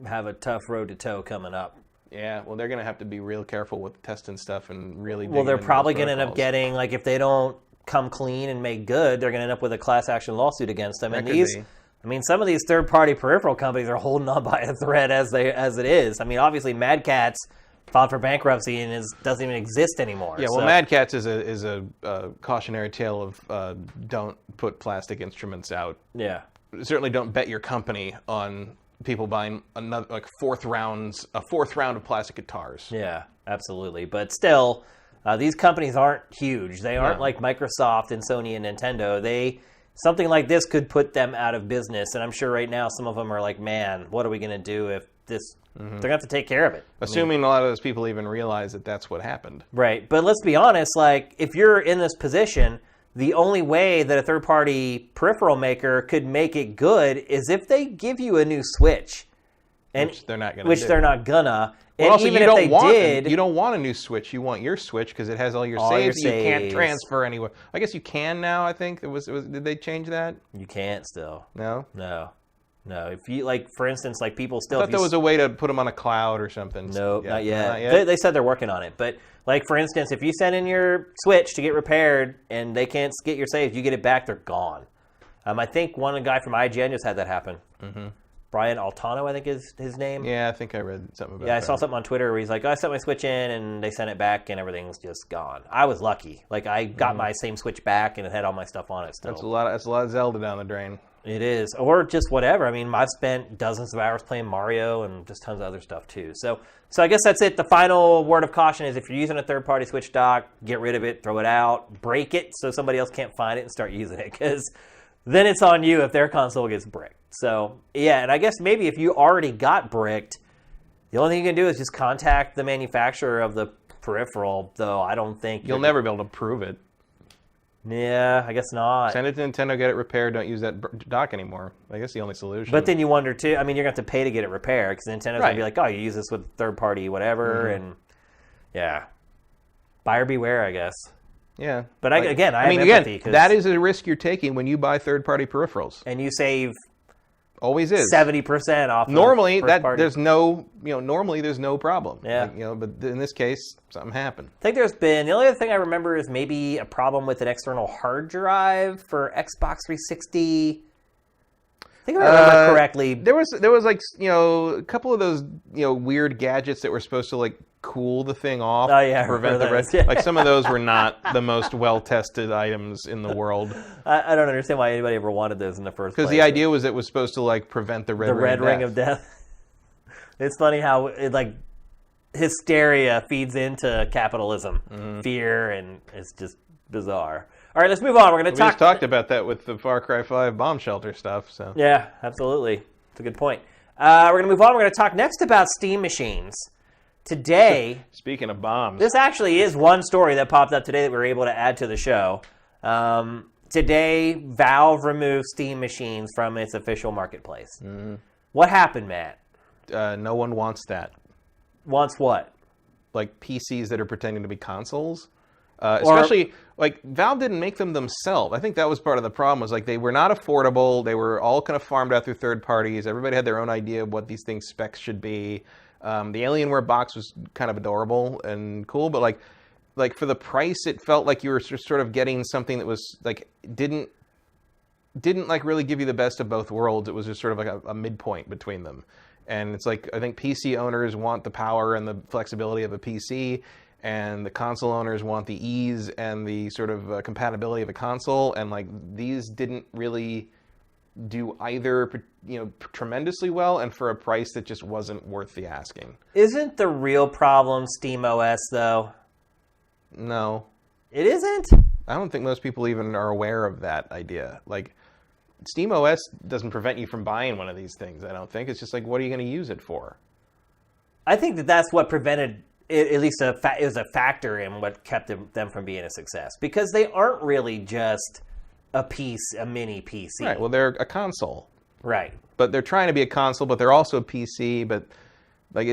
have a tough road to toe coming up. Yeah, well, they're going to have to be real careful with testing stuff and really. Well, they're probably going to end up getting, like, if they don't come clean and make good, they're going to end up with a class action lawsuit against them. And some of these third-party peripheral companies are holding on by a thread as it is. I mean, obviously, Mad Catz filed for bankruptcy and doesn't even exist anymore. Yeah, well, Mad Catz is a cautionary tale of don't put plastic instruments out. Yeah, certainly don't bet your company on people buying another a fourth round of plastic guitars. Yeah, absolutely. But still, these companies aren't huge. They aren't like Microsoft and Sony and Nintendo. Something like this could put them out of business. And I'm sure right now some of them are like, man, what are we going to do if this... They're going to have to take care of it. Assuming a lot of those people even realize that that's what happened. Right. But let's be honest, like, if you're in this position, the only way that a third-party peripheral maker could make it good is if they give you a new Switch. Which they're not going to Which they're not gonna. Well, and also, even you don't want a new Switch. You want your Switch because it has all your saves. You can't transfer anywhere. I guess you can now, I think. Did they change that? You can't still. No? No, if you, like, for instance, like, people still... I thought there was a way to put them on a cloud or something. No, not yet. They said they're working on it. But, like, for instance, if you send in your Switch to get repaired and they can't get your saves, you get it back, they're gone. I think one guy from IGN just had that happen. Mm-hmm. Brian Altano, I think is his name. Yeah, I think I read something about that. Yeah, I saw something on Twitter where he's like, I sent my Switch in and they sent it back and everything's just gone. I was lucky. Like, I got my same Switch back and it had all my stuff on it still. That's a lot of Zelda down the drain. It is. Or just whatever. I mean, I've spent dozens of hours playing Mario and just tons of other stuff too. So I guess that's it. The final word of caution is if you're using a third-party Switch dock, get rid of it, throw it out, break it so somebody else can't find it and start using it. Because then it's on you if their console gets bricked. So, yeah, and I guess maybe if you already got bricked, the only thing you can do is just contact the manufacturer of the peripheral, though I don't think... You'll never be able to prove it. Yeah, I guess not. Send it to Nintendo, get it repaired, don't use that dock anymore. I guess the only solution. But then you wonder, too, I mean, you're going to have to pay to get it repaired, because Nintendo's going to be like, oh, you use this with third-party whatever, and, yeah. Buyer beware, I guess. Yeah. But, I have empathy. Again, that is a risk you're taking when you buy third-party peripherals. And you save... Always is 70% off. Normally, there's no problem. Yeah. Like, but in this case, something happened. I think the only other thing I remember is maybe a problem with an external hard drive for Xbox 360. I think if I remember correctly. There was like a couple of those weird gadgets that were supposed to like cool the thing off to prevent the rest. Like some of those were not the most well-tested items in the world. I don't understand why anybody ever wanted those in the first place. Because the idea was it was supposed to like prevent the red ring of death. It's funny how it like hysteria feeds into capitalism, fear, and it's just bizarre. All right, let's move on. We're going to talk. We just talked about that with the Far Cry 5 bomb shelter stuff. So yeah, absolutely. It's a good point. We're going to move on. We're going to talk next about Steam machines. Today, speaking of bombs, this actually is one story that popped up today that we were able to add to the show. Today, Valve removed Steam machines from its official marketplace. What happened, Matt? No one wants that. Wants what? Like PCs that are pretending to be consoles. Especially, like, Valve didn't make them themselves. I think that was part of the problem, was, like, they were not affordable. They were all kind of farmed out through third parties. Everybody had their own idea of what these things' specs should be. The Alienware box was kind of adorable and cool, but, like for the price, it felt like you were sort of getting something that was, like, didn't like, really give you the best of both worlds. It was just sort of like a midpoint between them. And it's like, I think PC owners want the power and the flexibility of a PC, and the console owners want the ease and the sort of compatibility of a console. And like, these didn't really do either, tremendously well, and for a price that just wasn't worth the asking. Isn't the real problem SteamOS, though? No. It isn't? I don't think most people even are aware of that idea. Like, SteamOS doesn't prevent you from buying one of these things, I don't think. It's just like, what are you going to use it for? I think that's what prevented it, at least it was a factor in what kept them from being a success. Because they aren't really just a mini PC. Right, well, they're a console. Right. But they're trying to be a console, but they're also a PC, but like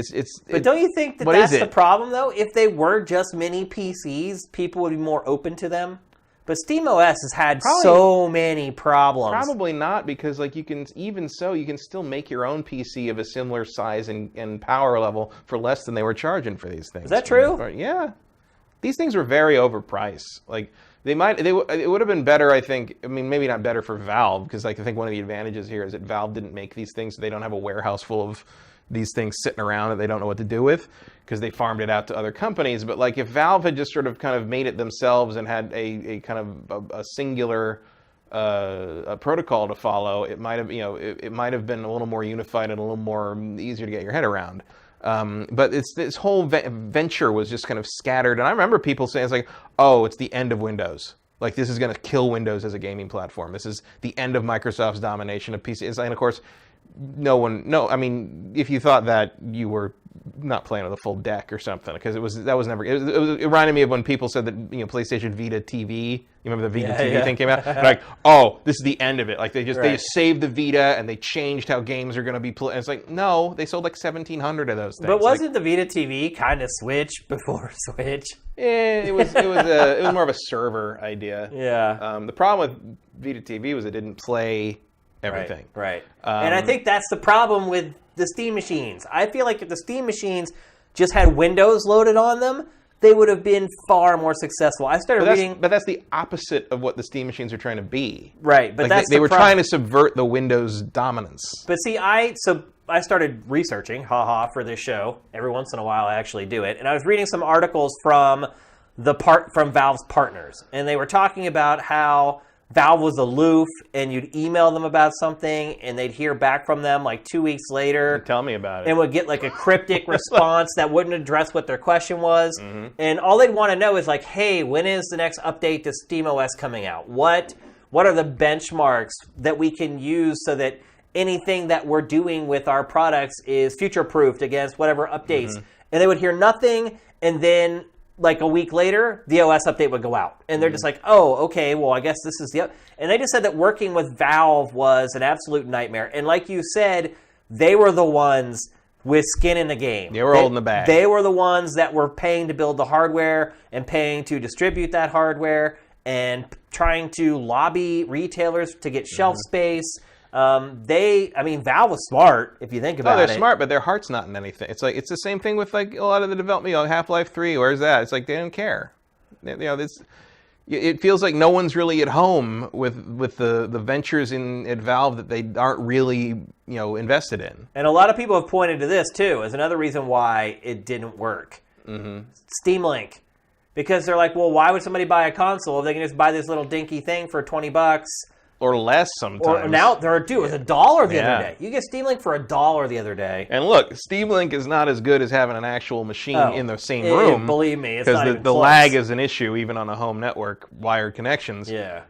But don't you think that's the problem, though? If they were just mini PCs, people would be more open to them? But SteamOS has had so many problems. Probably not, because like you can still make your own PC of a similar size and power level for less than they were charging for these things. Is that true? Yeah. These things were very overpriced. Like it would have been better, I think. I mean, maybe not better for Valve, because like I think one of the advantages here is that Valve didn't make these things, so they don't have a warehouse full of these things sitting around that they don't know what to do with, because they farmed it out to other companies. But like if Valve had just sort of kind of made it themselves and had a kind of a singular a protocol to follow, it might have it might have been a little more unified and a little more easier to get your head around. But this whole venture was just kind of scattered, and I remember people saying it's like, oh, it's the end of Windows. Like, this is going to kill Windows as a gaming platform. This is the end of Microsoft's domination of PCs. And of course, I mean, if you thought that, you were not playing with a full deck or something, because it reminded me of when people said that PlayStation Vita TV. You remember the Vita TV thing came out? Like, oh, this is the end of it. Like they just saved the Vita and they changed how games are going to be played. It's like, no, they sold like 1,700 of those things. But wasn't the Vita TV kind of Switch before Switch? It was more of a server idea. Yeah. The problem with Vita TV was it didn't play everything. Right. And I think that's the problem with the Steam machines. I feel like if the Steam machines just had Windows loaded on them, they would have been far more successful. I started reading... But that's the opposite of what the Steam machines are trying to be. Right, but like they were trying to subvert the Windows dominance. But see, I started researching, for this show. Every once in a while I actually do it. And I was reading some articles from Valve's partners. And they were talking about how Valve was aloof, and you'd email them about something, and they'd hear back from them like 2 weeks later. Tell me about it. And would get like a cryptic response that wouldn't address what their question was. Mm-hmm. And all they'd want to know is like, hey, when is the next update to SteamOS coming out? What are the benchmarks that we can use so that anything that we're doing with our products is future-proofed against whatever updates? Mm-hmm. And they would hear nothing, and then like a week later, the OS update would go out. And they're just like, oh, okay, well, I guess this is the... And they just said that working with Valve was an absolute nightmare. And like you said, they were the ones with skin in the game. They were holding the bag. They were the ones that were paying to build the hardware and paying to distribute that hardware and trying to lobby retailers to get shelf space. Valve was smart, if you think about it. Oh, they're smart, but their heart's not in anything. It's like, it's the same thing with like a lot of the development. Half-Life 3, where's that? It's like they don't care. It feels like no one's really at home with the ventures at Valve that they aren't really invested in. And a lot of people have pointed to this too as another reason why it didn't work. Mm-hmm. Steam Link, because they're like, well, why would somebody buy a console if they can just buy this little dinky thing for $20? Or less sometimes. Or now, it was $1 the other day. You get Steam Link for $1 the other day. And look, Steam Link is not as good as having an actual machine in the same room. Believe me, it's not even because the lag is an issue even on a home network, wired connections. Yeah.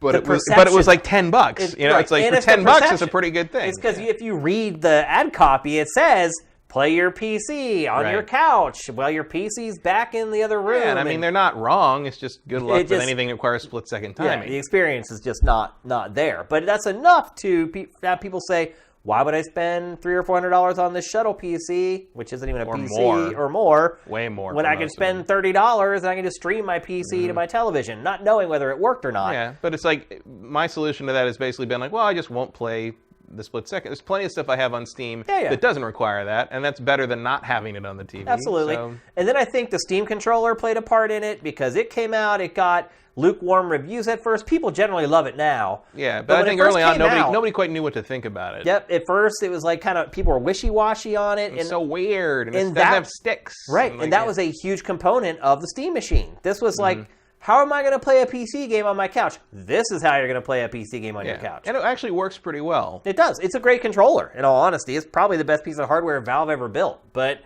But it was like $10. It's like, for $10, it's a pretty good thing. It's because if you read the ad copy, it says, play your PC on your couch while your PC's back in the other room. Yeah, and I mean, they're not wrong. It's just good luck with anything that requires split-second timing. Yeah, the experience is just not there. But that's enough to have people say, why would I spend $300 or $400 on this shuttle PC, which isn't even a PC, or more? Way more. When I can spend $30 and I can just stream my PC to my television, not knowing whether it worked or not. Yeah, but it's like, my solution to that has basically been like, well, I just won't play the split second. There's plenty of stuff I have on Steam Yeah. that doesn't require that, and that's better than not having it on the TV. Absolutely. So. And then I think the Steam controller played a part in it because it came out, it got lukewarm reviews at first. People generally love it now. Yeah, but I think early on nobody quite knew what to think about it. Yep, at first it was like kind of people were wishy-washy on it. It's so weird, and it doesn't have sticks. Right, and that was a huge component of the Steam machine. This was like, how am I going to play a PC game on my couch? This is how you're going to play a PC game on your couch. And it actually works pretty well. It does. It's a great controller, in all honesty. It's probably the best piece of hardware Valve ever built. But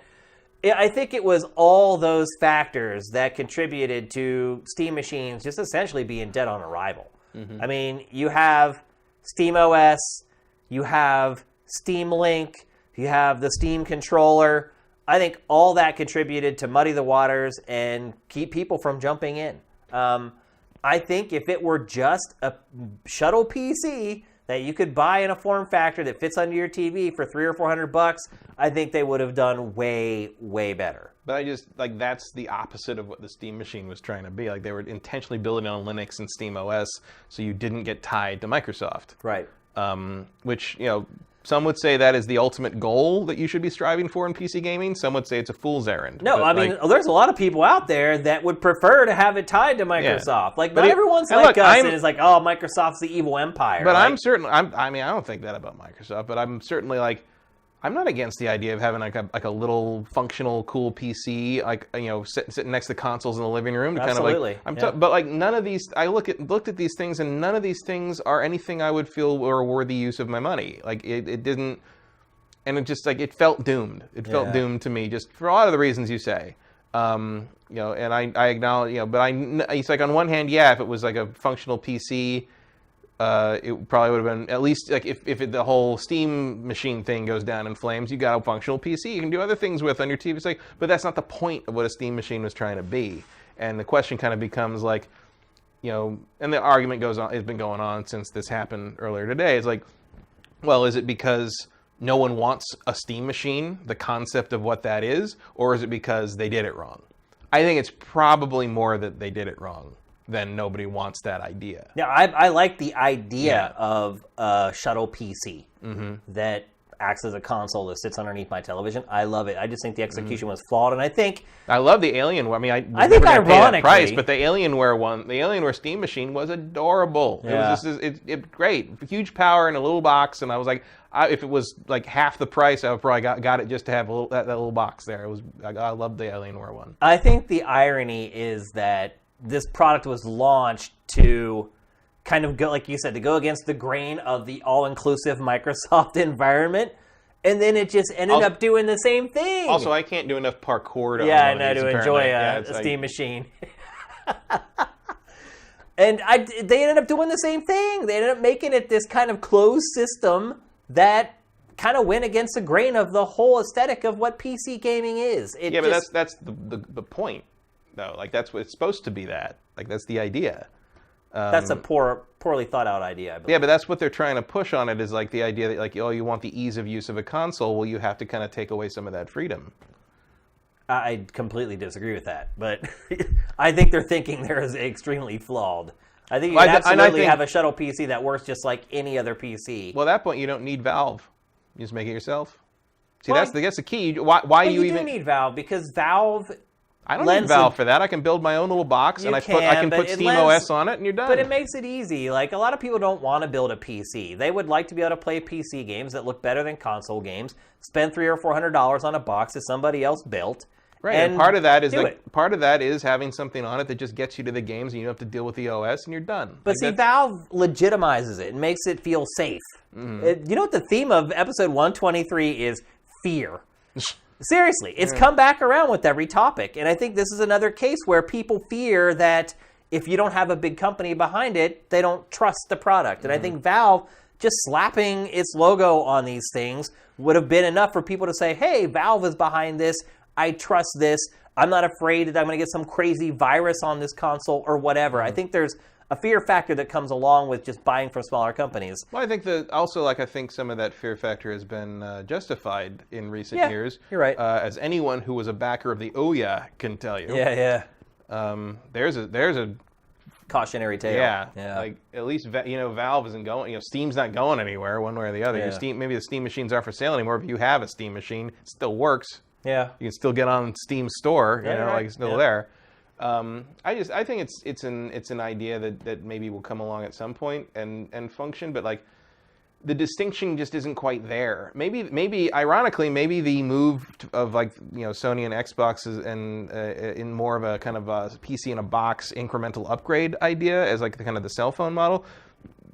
I think it was all those factors that contributed to Steam machines just essentially being dead on arrival. I mean, you have SteamOS, you have Steam Link, you have the Steam controller. I think all that contributed to muddy the waters and keep people from jumping in. I think if it were just a shuttle PC that you could buy in a form factor that fits under your TV for $300 or $400, I think they would have done way, way better. But I just, like, that's the opposite of what the Steam machine was trying to be. Like, they were intentionally building on Linux and SteamOS so you didn't get tied to Microsoft. Right. Which, you know, some would say that is the ultimate goal that you should be striving for in PC gaming. Some would say it's a fool's errand. No, but, I mean, there's a lot of people out there that would prefer to have it tied to Microsoft. Yeah. Like, not everyone's like us and is like, oh, Microsoft's the evil empire. But right? I mean, I don't think that about Microsoft, but I'm certainly like, I'm not against the idea of having like a little functional, cool PC, like, you know, sitting next to consoles in the living room. To Absolutely. Kind of like, but like none of these, I looked at these things, and none of these things are anything I would feel were a worthy use of my money. Like it didn't, and it just like it felt doomed. It felt doomed to me, just for a lot of the reasons you say. You know, and I acknowledge, you know, but it's like on one hand, yeah, if it was like a functional PC. It probably would have been, at least like if the whole Steam machine thing goes down in flames, you got a functional PC you can do other things with on your TV. It's like, but that's not the point of what a Steam machine was trying to be. And the question kind of becomes like, you know, and the argument goes on, has been going on since this happened earlier today. It's like, well, is it because no one wants a Steam machine, the concept of what that is, or is it because they did it wrong? I think it's probably more that they did it wrong than nobody wants that idea. Yeah, I like the idea of a shuttle PC that acts as a console that sits underneath my television. I love it. I just think the execution was flawed, and I love the Alienware. I mean, I think ironically, price, but the Alienware one, the Alienware Steam machine was adorable. Yeah. It was just great, huge power in a little box, and I was like, if it was like half the price, I would probably got it just to have that little box there. I loved the Alienware one. I think the irony is that this product was launched to kind of go, like you said, to go against the grain of the all-inclusive Microsoft environment, and then it just ended up doing the same thing. Also, I can't do enough parkour to enjoy a Steam machine. And they ended up doing the same thing. They ended up making it this kind of closed system that kind of went against the grain of the whole aesthetic of what PC gaming is. But that's the point. though. Like, that's what it's supposed to be. That, like, that's the idea. That's a poorly thought out idea, I believe. Yeah, but that's what they're trying to push on it, is like the idea that, like, oh, you want the ease of use of a console. Well, you have to kind of take away some of that freedom. I completely disagree with that, but I think their thinking there is extremely flawed. I think you can absolutely have a shuttle PC that works just like any other PC. Well, at that point, you don't need Valve. You just make it yourself. See, well, that's the key. Why do you even need Valve? Because Valve. I don't need Valve for that. I can build my own little box, and I can put SteamOS on it, and you're done. But it makes it easy. Like, a lot of people don't want to build a PC. They would like to be able to play PC games that look better than console games, spend $300 or $400 on a box that somebody else built. Right, and part of that is having something on it that just gets you to the games, and you don't have to deal with the OS, and you're done. But see, Valve legitimizes it and makes it feel safe. Mm-hmm. You know what the theme of episode 123 is? Fear. Seriously, it's come back around with every topic. And I think this is another case where people fear that if you don't have a big company behind it, they don't trust the product. And I think Valve just slapping its logo on these things would have been enough for people to say, hey, Valve is behind this. I trust this. I'm not afraid that I'm going to get some crazy virus on this console or whatever. I think there's a fear factor that comes along with just buying from smaller companies. Well, I think I think some of that fear factor has been justified in recent years. You're right. As anyone who was a backer of the Ouya can tell you. Yeah. There's a cautionary tale. Yeah. Like at least Valve isn't going. Steam's not going anywhere one way or the other. Yeah. Maybe the Steam machines aren't for sale anymore. If you have a Steam machine, it still works. Yeah. You can still get on Steam store. Right. It's still there. I think it's an idea that maybe will come along at some point and function, but like the distinction just isn't quite there. Maybe ironically, maybe the move of like Sony and Xbox and in more of a kind of a PC in a box incremental upgrade idea as like the kind of the cell phone model.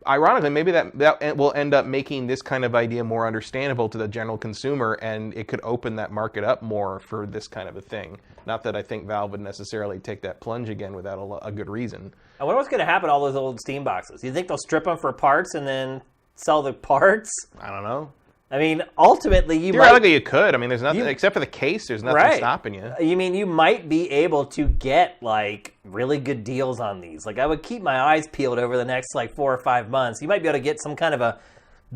Ironically, maybe that will end up making this kind of idea more understandable to the general consumer, and it could open that market up more for this kind of a thing. Not that I think Valve would necessarily take that plunge again without a good reason. I wonder what's going to happen to all those old Steam boxes. You think they'll strip them for parts and then sell the parts? I don't know. I mean, ultimately, theoretically you could. I mean, there's nothing except for the case. There's nothing stopping you. You might be able to get like really good deals on these. Like I would keep my eyes peeled over the next like 4 or 5 months. You might be able to get some kind of a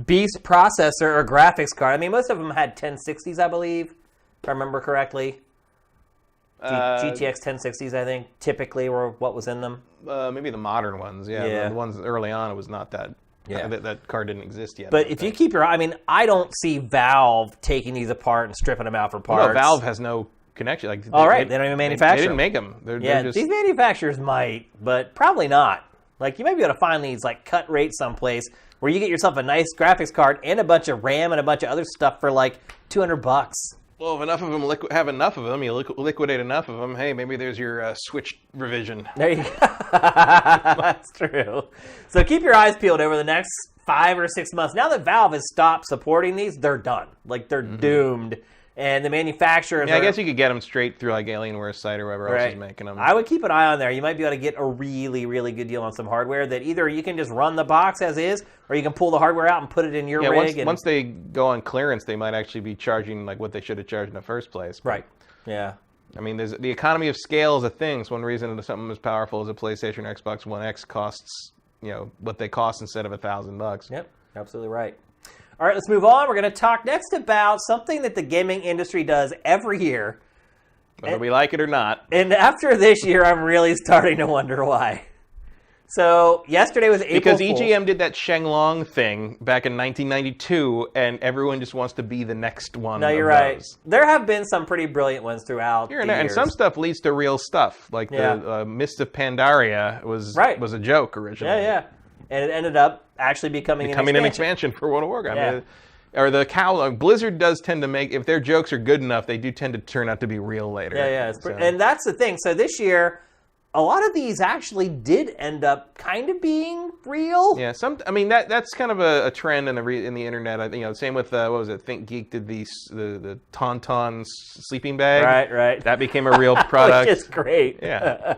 beast processor or graphics card. I mean, most of them had 1060s, I believe, if I remember correctly. GTX 1060s, I think, typically were what was in them. Maybe the modern ones, yeah. The ones early on, it was not that. Yeah. That card didn't exist yet. But if you keep your eye, I mean, I don't see Valve taking these apart and stripping them out for parts. No, Valve has no connection. Like, they don't even manufacture. They didn't make them. They're just... these manufacturers might, but probably not. Like, you might be able to find these like cut rate someplace where you get yourself a nice graphics card and a bunch of RAM and a bunch of other stuff for like $200. Well, if enough of them have enough of them, you liquidate enough of them. Hey, maybe there's your Switch revision. There you go. That's true. So keep your eyes peeled over the next 5 or 6 months. Now that Valve has stopped supporting these, they're done. Like they're doomed. And the manufacturers. Yeah, I guess you could get them straight through like Alienware's site or whoever else is making them. I would keep an eye on there. You might be able to get a really, really good deal on some hardware that either you can just run the box as is, or you can pull the hardware out and put it in your rig. Once they go on clearance, they might actually be charging like what they should have charged in the first place. But, right. Yeah. I mean, the economy of scale is a thing. It's one reason that something as powerful as a PlayStation or Xbox One X costs, what they cost instead of $1,000. Yep. Absolutely right. All right, let's move on. We're going to talk next about something that the gaming industry does every year. Whether we like it or not. And after this year, I'm really starting to wonder why. So, yesterday was April Because Fool's. EGM did that Shenlong thing back in 1992, and everyone just wants to be the next one. No, you're right. There have been some pretty brilliant ones throughout the years. And some stuff leads to real stuff. Like the Mist of Pandaria was a joke originally. Yeah. And it ended up actually becoming an expansion for World of Warcraft. I mean, or the cow. Blizzard does tend to make, if their jokes are good enough, they do tend to turn out to be real later. Yeah. And that's the thing. So this year, a lot of these actually did end up kind of being real. Yeah. That's kind of a trend in the internet. I think same with what was it? ThinkGeek did the Tauntaun sleeping bag. Right. That became a real product. Which is great. Yeah.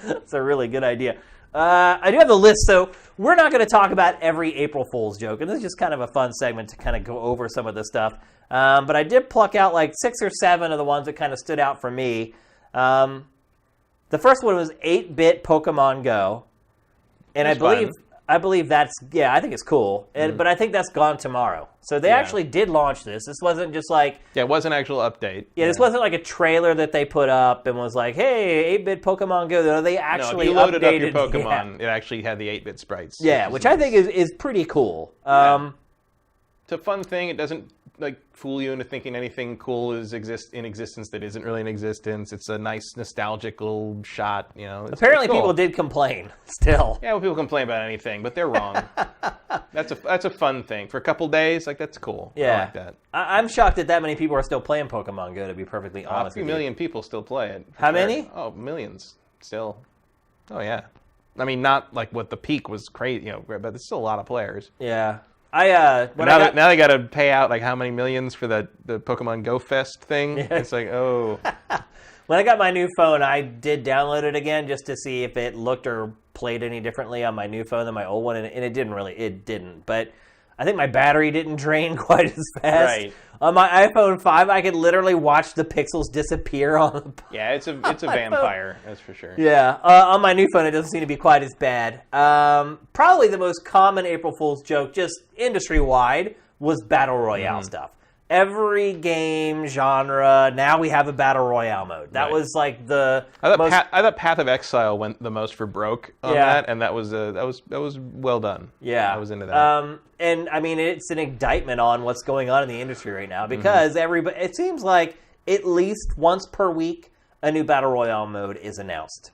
It's a really good idea. I do have the list, so we're not going to talk about every April Fool's joke, and this is just kind of a fun segment to kind of go over some of this stuff. But I did pluck out like 6 or 7 of the ones that kind of stood out for me. The first one was 8-bit Pokemon Go, and I believe that's I think it's cool, but I think that's gone tomorrow. So they actually did launch this. This wasn't just like it was an actual update. Yeah, this wasn't like a trailer that they put up and was like, "Hey, 8-bit Pokemon Go." No, they actually if you loaded up your updated Pokemon. It actually had the 8-bit sprites. Yeah, which I think is pretty cool. It's a fun thing. It doesn't fool you into thinking anything cool is in existence that isn't really in existence. It's a nice nostalgic little shot. Apparently, people did complain. Still, yeah, well, people complain about anything, but they're wrong. That's a fun thing for a couple days. That's cool. Yeah, I like that. I'm shocked that many people are still playing Pokemon Go. To be perfectly honest, a few million people still play it. How many? Oh, millions still. Oh yeah. I mean, not like what the peak was crazy, but there's still a lot of players. Yeah. Now they got to pay out like how many millions for the Pokemon Go Fest thing. Yeah. It's like, oh. When I got my new phone, I did download it again just to see if it looked or played any differently on my new phone than my old one, and it didn't. But I think my battery didn't drain quite as fast. Right. On my iPhone 5, I could literally watch the pixels disappear on the Yeah, it's a vampire, that's for sure. Yeah, on my new phone, it doesn't seem to be quite as bad. Probably the most common April Fool's joke, just industry-wide, was Battle Royale stuff. every game genre. Now we have a battle royale mode. That was like the I thought Path of Exile went the most for broke on that, and that was well done. Yeah, I was into that. And I mean, it's an indictment on what's going on in the industry right now because everybody. It seems like at least once per week a new battle royale mode is announced.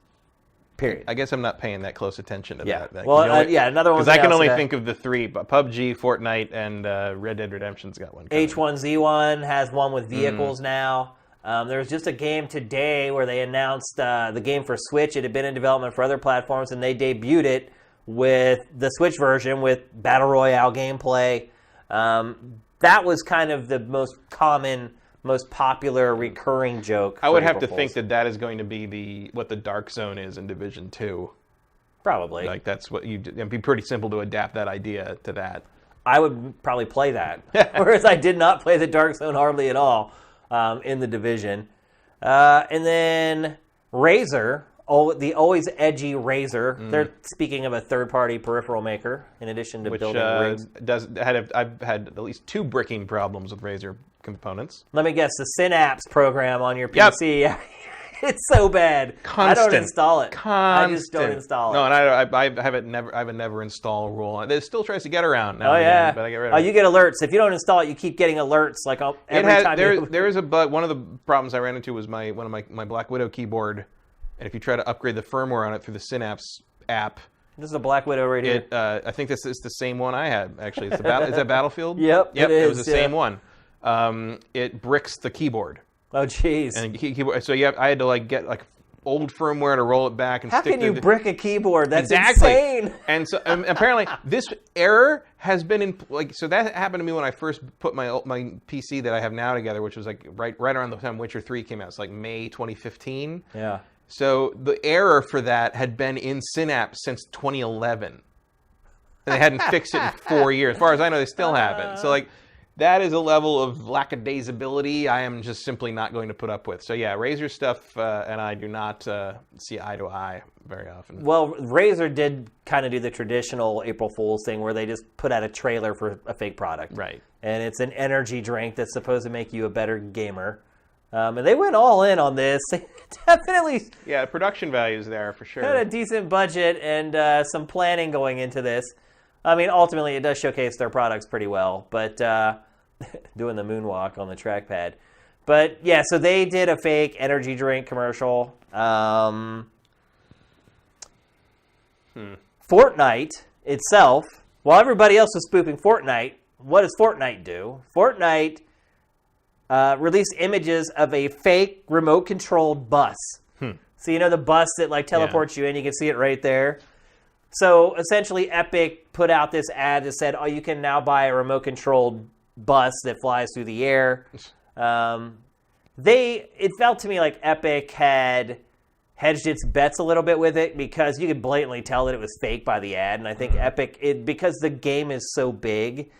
Period. I guess I'm not paying that close attention to that. Well, another one. Because I can only think of the three: PUBG, Fortnite, and Red Dead Redemption's got one. H1Z1 has one with vehicles now. There was just a game today where they announced the game for Switch. It had been in development for other platforms, and they debuted it with the Switch version with battle royale gameplay. That was kind of the most common, most popular recurring joke. I would have to think that is going to be what the Dark Zone is in Division 2. Probably. Like that's what it'd be pretty simple to adapt that idea to that. I would probably play that. Whereas I did not play the Dark Zone hardly at all in the Division. And then Razer, the always edgy Razer. They're speaking of a third-party peripheral maker in addition to building rigs. I've had at least 2 bricking problems with Razer components. Let me guess, the Synapse program on your PC. Yep. It's so bad. Constant. I don't install it. Constant. I just don't install it. No, and I have a never install rule. It still tries to get around now. Oh yeah. But I get rid of it. You get alerts. If you don't install it, you keep getting alerts like every time. There is a bug. One of the problems I ran into was my Black Widow keyboard, and if you try to upgrade the firmware on it through the Synapse app. This is a Black Widow right here. I think this is the same one I had actually. It's is that Battlefield? Yep. It was the same one. It bricks the keyboard. Oh, jeez. And keyboard. So I had to get old firmware to roll it back and How stick. How can you brick a keyboard? That's exactly insane. And so apparently this error has been in so that happened to me when I first put my PC that I have now together, which was right around the time Witcher 3 came out. It's May 2015. Yeah. So the error for that had been in Synapse since 2011, and they hadn't fixed it in 4 years. As far as I know, they still haven't. So that is a level of lackadaisability I am just simply not going to put up with. So yeah, Razer stuff and I do not see eye to eye very often. Well, Razer did kind of do the traditional April Fool's thing where they just put out a trailer for a fake product. Right. And it's an energy drink that's supposed to make you a better gamer. And they went all in on this. They definitely... Yeah, production value is there for sure. Had a decent budget and some planning going into this. I mean, ultimately, it does showcase their products pretty well, but doing the moonwalk on the trackpad. But yeah, so they did a fake energy drink commercial. Fortnite itself, while everybody else was spoofing Fortnite, what does Fortnite do? Fortnite released images of a fake remote-controlled bus. So you know the bus that teleports you in, you can see it right there. So essentially, Epic put out this ad that said, you can now buy a remote-controlled bus that flies through the air. It felt to me like Epic had hedged its bets a little bit with it because you could blatantly tell that it was fake by the ad. And I think Epic, because the game is so big,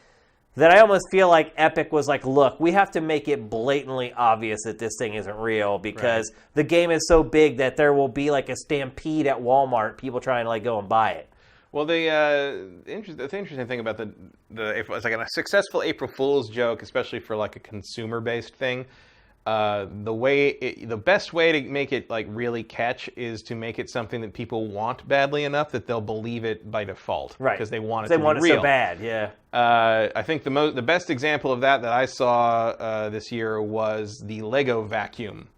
that I almost feel like Epic was like, look, we have to make it blatantly obvious that this thing isn't real because the game is so big that there will be a stampede at Walmart, people trying to go and buy it. Well, the interesting thing about if it's a successful April Fool's joke, especially for a consumer-based thing, the best way to make it really catch is to make it something that people want badly enough that they'll believe it by default, right? Because they want it to be real. They want it so bad, yeah. I think the best example of that I saw this year was the Lego vacuum.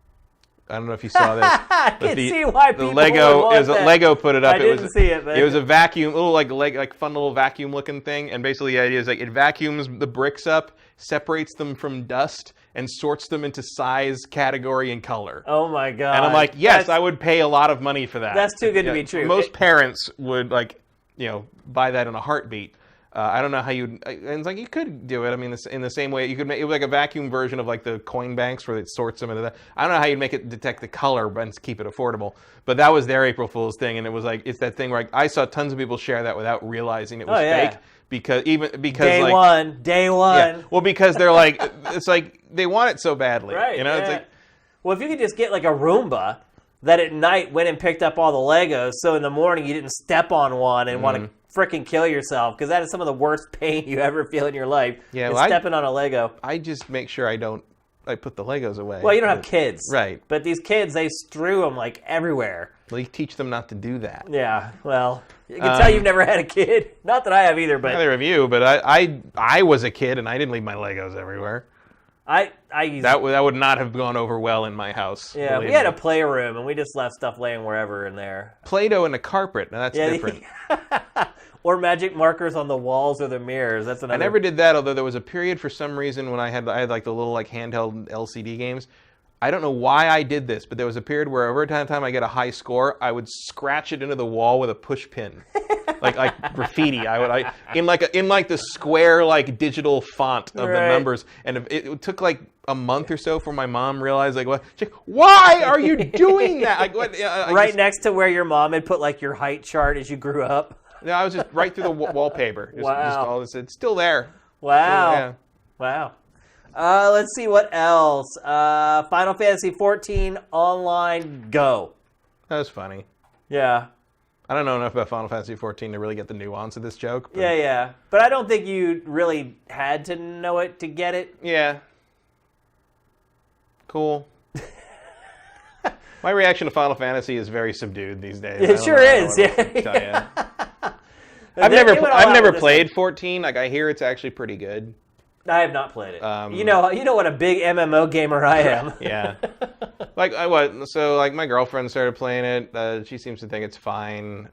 I don't know if you saw this. I can see why people would want that. Lego put it up. I didn't see it. It was a vacuum, little fun little vacuum looking thing, and basically the idea is it vacuums the bricks up, separates them from dust, and sorts them into size, category, and color. Oh my god! And I'm like, yes, I would pay a lot of money for that. That's too good to be true. Most parents would buy that in a heartbeat. I don't know how you'd... And it's you could do it. I mean, in the same way, you could make it a vacuum version of the coin banks where it sorts them into that. I don't know how you'd make it detect the color and keep it affordable. But that was their April Fool's thing, and it was it's that thing where I saw tons of people share that without realizing it was fake. Because day one. Yeah, well, because they're it's they want it so badly. Right. It's well, if you could just get a Roomba that at night went and picked up all the Legos, so in the morning you didn't step on one and want to freaking kill yourself, because that is some of the worst pain you ever feel in your life. Yeah, is well, stepping on a Lego. I just make sure I put the Legos away. Well, you don't have kids. Right. But these kids, they strew them like everywhere. Well, you teach them not to do that. Yeah, well, you can tell you've never had a kid. Not that I have either, but... Neither of you, but I was a kid and I didn't leave my Legos everywhere. I used... That would not have gone over well in my house. Yeah, we had a playroom and we just left stuff laying wherever in there. Play-Doh in a carpet, now that's different. Or magic markers on the walls or the mirrors. That's another... I never did that, although there was a period for some reason when I had like the little like handheld LCD games. I don't know why I did this, but there was a period where every time I get a high score, I would scratch it into the wall with a push pin, like graffiti. In the square like digital font of the numbers, and it took like a month or so for my mom realized like what? She's like, why are you doing that? Like what? Next to where your mom had put like your height chart as you grew up. No, I was just right through the wallpaper. Wow. It's still there. Wow. Yeah. Wow. Let's see what else. Final Fantasy 14 Online Go. That was funny. Yeah. I don't know enough about Final Fantasy 14 to really get the nuance of this joke. But... Yeah. But I don't think you really had to know it to get it. Yeah. Cool. My reaction to Final Fantasy is very subdued these days. It sure is. Yeah. I've never played 14. Like I hear it's actually pretty good. I have not played it. You know what a big MMO gamer I am. Yeah. Like my girlfriend started playing it. She seems to think it's fine.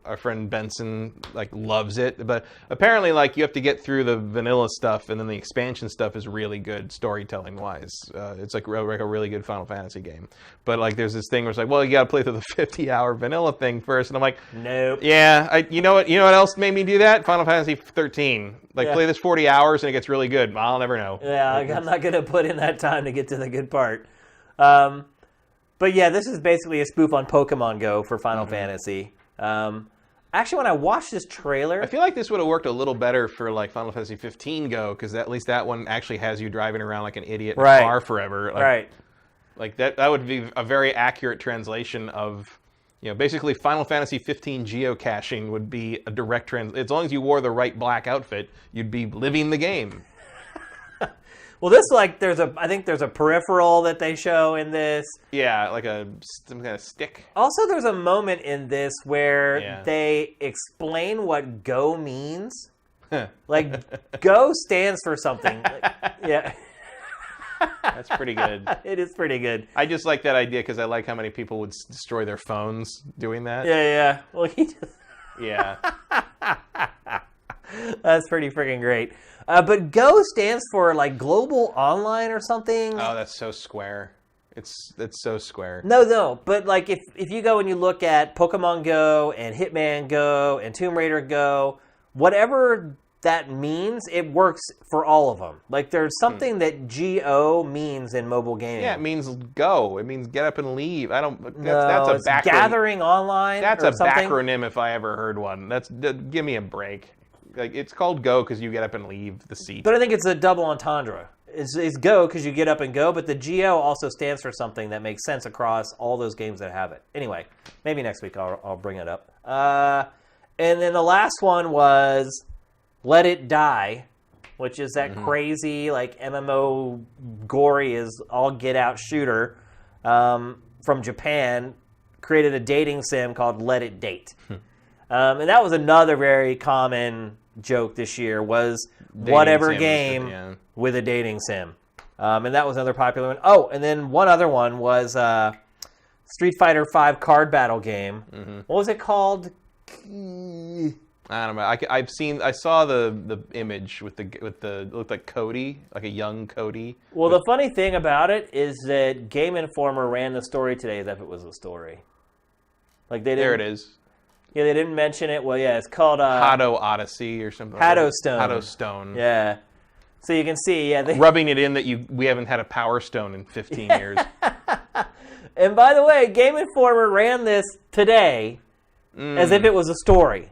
Our friend Benson like loves it, but apparently like you have to get through the vanilla stuff, and then the expansion stuff is really good storytelling wise. It's like a really good Final Fantasy game. But like there's this thing where it's like, well, you got to play through the 50-hour vanilla thing first, and I'm like, nope. Yeah, you know what else made me do that? Final Fantasy 13. Play this 40 hours and it gets really good. I'll never know. Yeah, I'm not going to put in that time to get to the good part. But yeah, this is basically a spoof on Pokemon Go for Final Fantasy. Actually, when I watched this trailer... I feel like this would have worked a little better for like Final Fantasy 15 Go, because at least that one actually has you driving around like an idiot in a car forever. Like that would be a very accurate translation of... basically Final Fantasy 15 geocaching would be a direct as long as you wore the right black outfit, you'd be living the game. Well, this I think there's a peripheral that they show in this. Yeah, like some kind of stick. Also, there's a moment in this where they explain what Go means. Like, Go stands for something. Yeah. That's pretty good. It is pretty good. I just like that idea because I like how many people would destroy their phones doing that. Yeah. Well, he just... Yeah. That's pretty freaking great. But Go stands for like Global Online or something. Oh, that's so Square. It's so Square. No. But like if you go and you look at Pokemon Go and Hitman Go and Tomb Raider Go, whatever that means, it works for all of them. Like there's something that GO means in mobile gaming. Yeah, it means go. It means get up and leave. That's a backronym. Gathering online. That's a backronym if I ever heard one. Give me a break. Like it's called go because you get up and leave the seat. But I think it's a double entendre. It's go because you get up and go, but the GO also stands for something that makes sense across all those games that have it. Anyway, maybe next week I'll bring it up. And then the last one was Let It Die, which is that crazy like MMO gory is all get out shooter from Japan. Created a dating sim called Let It Date. And that was another very common joke this year was dating whatever game with a dating sim. And that was another popular one. Oh, and then one other one was Street Fighter V card battle game. What was it called? I don't know. I saw the image with the it looked like Cody, like a young Cody. Well, the funny thing about it is that Game Informer ran the story today as if it was a story. Like they didn't, there it is. Yeah, they didn't mention it. Well, yeah, it's called Hado Odyssey or something. Hado Stone. Hado Stone. Yeah. So you can see, rubbing it in that we haven't had a Power Stone in 15 years. And by the way, Game Informer ran this today as if it was a story.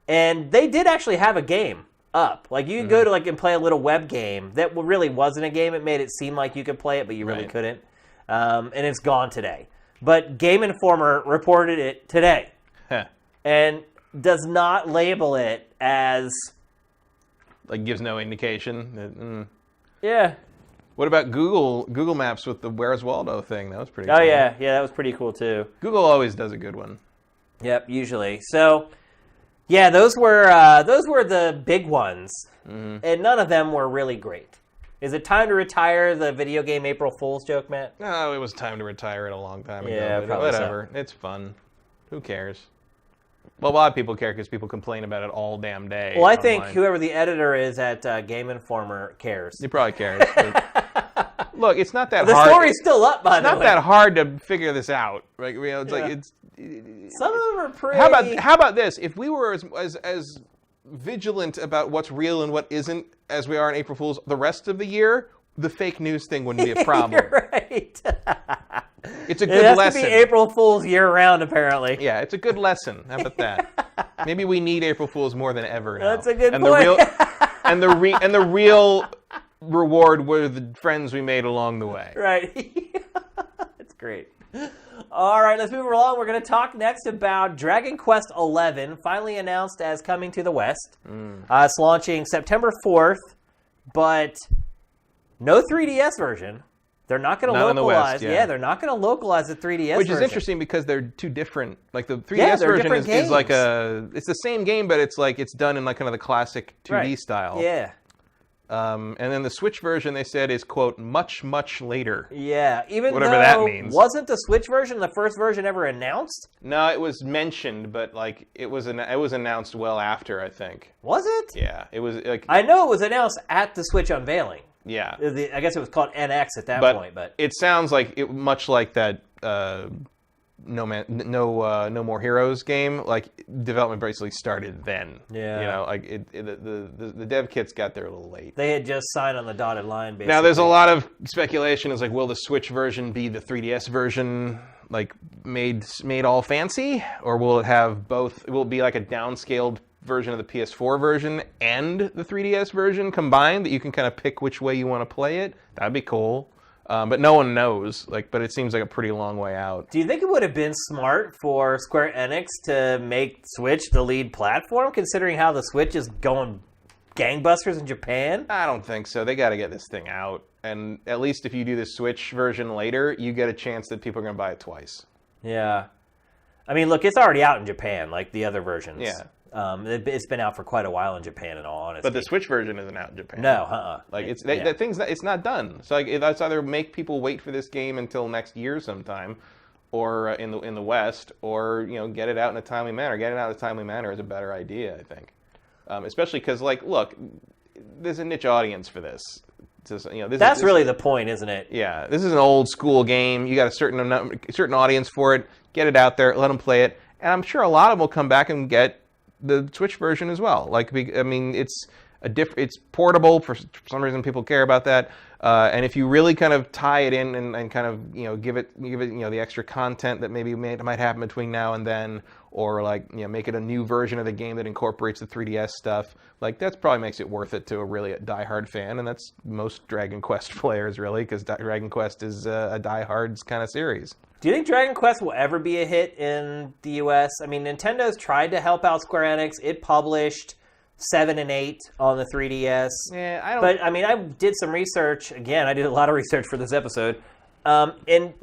And they did actually have a game up. Like you could go to and play a little web game that really wasn't a game. It made it seem like you could play it, but you really couldn't. And it's gone today. But Game Informer reported it today. And does not label it as... Like, gives no indication. Yeah. What about Google Maps with the Where's Waldo thing? That was pretty cool. Oh, yeah. Yeah, that was pretty cool, too. Google always does a good one. Yep, usually. So, yeah, those were the big ones. Mm-hmm. And none of them were really great. Is it time to retire the video game April Fool's joke, Matt? No, it was time to retire it a long time ago. Yeah, probably whatever. So. It's fun. Who cares? Well, a lot of people care because people complain about it all damn day. Well, I think whoever the editor is at Game Informer cares. He probably cares. Look, it's not that hard. The story's still up, by the way. It's not that hard to figure this out. Right? You know, it's like it's. Some of them are pretty. How about this? If we were as vigilant about what's real and what isn't as we are in April Fool's the rest of the year, the fake news thing wouldn't be a problem. You're right. It's a good lesson. It has to be April Fool's year-round, apparently. Yeah, it's a good lesson. How about that? Maybe we need April Fools more than ever now. That's a good point. The real reward were the friends we made along the way. Right. That's great. All right, let's move along. We're going to talk next about Dragon Quest XI, finally announced as coming to the West. It's launching September 4th, but no 3DS version. They're not going to localize. They're not going to localize the 3DS version. Which is interesting because they're two different. Like the 3DS version is like it's the same game, but it's like it's done in like kind of the classic 2D style. Yeah. And then the Switch version, they said, is, quote, much, much later. Yeah, whatever that means. Wasn't the Switch version the first version ever announced? No, it was mentioned, but like it was announced well after, I think. Was it? Yeah, it was like. I know it was announced at the Switch unveiling. Yeah. I guess it was called NX at that point, but it sounds like much like that. No More Heroes game, like development basically started then. Yeah, you know, like the dev kits got there a little late. They had just signed on the dotted line. Basically. Now there's a lot of speculation. Is like, will the Switch version be the 3DS version, like made all fancy, or will it have both? Will it be like a downscaled version of the PS4 version and the 3DS version combined that you can kind of pick which way you want to play it? That'd be cool. But no one knows. But it seems like a pretty long way out. Do you think it would have been smart for Square Enix to make Switch the lead platform, considering how the Switch is going gangbusters in Japan? I don't think so. They got to get this thing out, and at least if you do the Switch version later, you get a chance that people are going to buy it twice. Yeah, I mean, look, it's already out in Japan, like the other versions. Yeah. It's been out for quite a while in Japan, in all honesty. But the Switch version isn't out in Japan. No, Like that thing's it's not done. So like, that's either make people wait for this game until next year sometime, or in the West, or get it out in a timely manner. Getting it out in a timely manner is a better idea, I think. Especially because look, there's a niche audience for this. That's really the point, isn't it? Yeah, this is an old school game. You got a certain audience for it. Get it out there, let them play it, and I'm sure a lot of them will come back and get the Switch version as well. It's portable. For some reason, people care about that. And if you really kind of tie it in and kind of give it the extra content that maybe might happen between now and then, or make it a new version of the game that incorporates the 3DS stuff, that probably makes it worth it to a really diehard fan, and that's most Dragon Quest players really, because Dragon Quest is a diehard kind of series. Do you think Dragon Quest will ever be a hit in the US? I mean, Nintendo's tried to help out Square Enix. It published 7 and 8 on the 3DS. Yeah, I don't. But I mean, I did some research. Again, I did a lot of research for this episode, and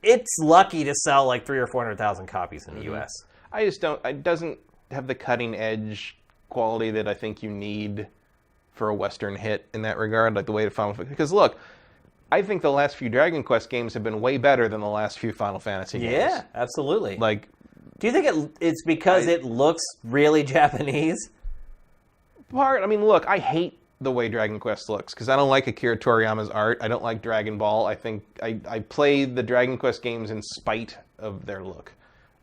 it's lucky to sell 300,000 or 400,000 copies in the US. I just don't. It doesn't have the cutting edge quality that I think you need for a Western hit in that regard, like the way to Final Fantasy. Because look, I think the last few Dragon Quest games have been way better than the last few Final Fantasy games. Yeah, absolutely. Do you think it's because it looks really Japanese? Look, I hate the way Dragon Quest looks because I don't like Akira Toriyama's art. I don't like Dragon Ball. I think I play the Dragon Quest games in spite of their look.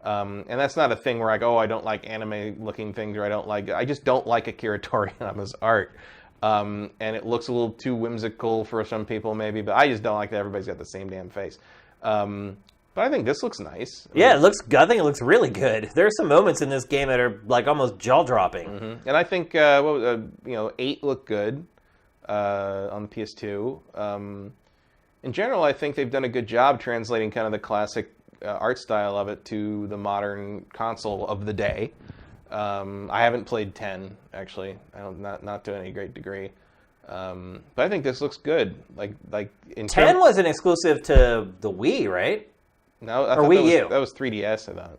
And that's not a thing where I don't like anime-looking things, or I just don't like Akira Toriyama's art. And it looks a little too whimsical for some people, maybe, but I just don't like that everybody's got the same damn face. But I think this looks nice. I think it looks really good. There are some moments in this game that are almost jaw-dropping. Mm-hmm. And I think 8 looked good on the PS2. In general, I think they've done a good job translating kind of the classic art style of it to the modern console of the day. I haven't played 10 actually. Not to any great degree. But I think this looks good. Like in 10 wasn't exclusive to the Wii, right? No, I or thought Wii U. That was 3DS. I thought.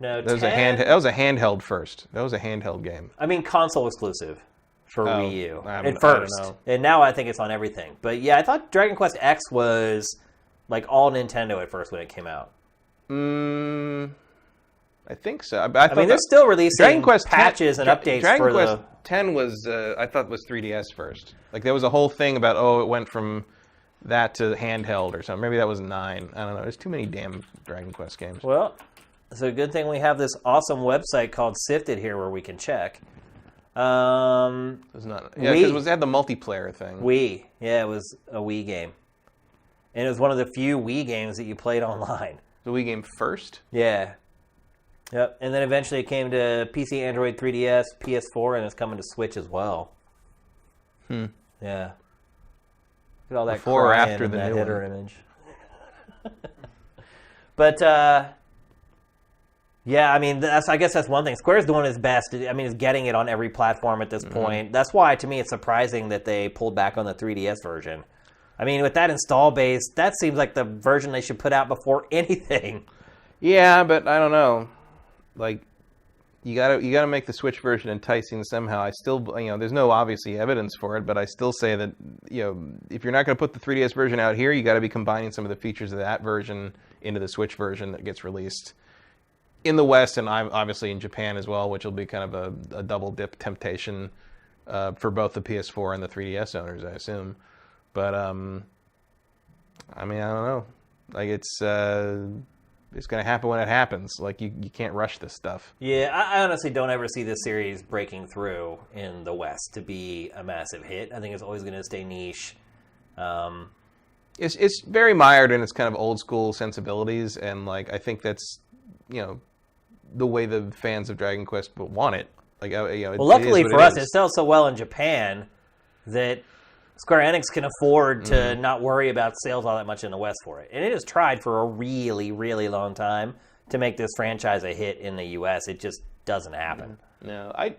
No, that 10... that was a handheld first. That was a handheld game. I mean, console exclusive for Wii U at first, I don't know. And now I think it's on everything. But yeah, I thought Dragon Quest X was like all Nintendo at first when it came out. I think so. I mean, they're still releasing Dragon Quest patches and updates Dragon for Quest 10 was, I thought, was 3DS first. Like, there was a whole thing about, it went from that to handheld or something. Maybe that was 9. I don't know. There's too many damn Dragon Quest games. Well, it's a good thing we have this awesome website called Sifted here where we can check. It was not. Yeah, because it had the multiplayer thing. Wii. Yeah, it was a Wii game. And it was one of the few Wii games that you played online. The Wii game first? Yeah. Yep. And then eventually it came to PC, Android, 3DS, PS4, and it's coming to Switch as well. Yeah. Look at all that before or crying after in the that new header one. image. But, yeah, I mean, I guess that's one thing. Square's doing its best. I mean, it's getting it on every platform at this point. That's why, to me, it's surprising that they pulled back on the 3DS version. I mean, with that install base, that seems like the version they should put out before anything. Yeah, but I don't know. Like, you gotta make the Switch version enticing somehow. I still, there's no obviously evidence for it, but I still say that, if you're not gonna put the 3DS version out here, you got to be combining some of the features of that version into the Switch version that gets released in the West and obviously in Japan as well, which will be kind of a double dip temptation for both the PS4 and the 3DS owners, I assume. But I mean, I don't know. Like, it's going to happen when it happens. Like, you can't rush this stuff. Yeah, I honestly don't ever see this series breaking through in the West to be a massive hit. I think it's always going to stay niche. It's very mired in its kind of old school sensibilities, and like I think that's the way the fans of Dragon Quest want it. Like, well, luckily for us, it sells so well in Japan that Square Enix can afford to not worry about sales all that much in the West for it. And it has tried for a really, really long time to make this franchise a hit in the U.S. It just doesn't happen. No, I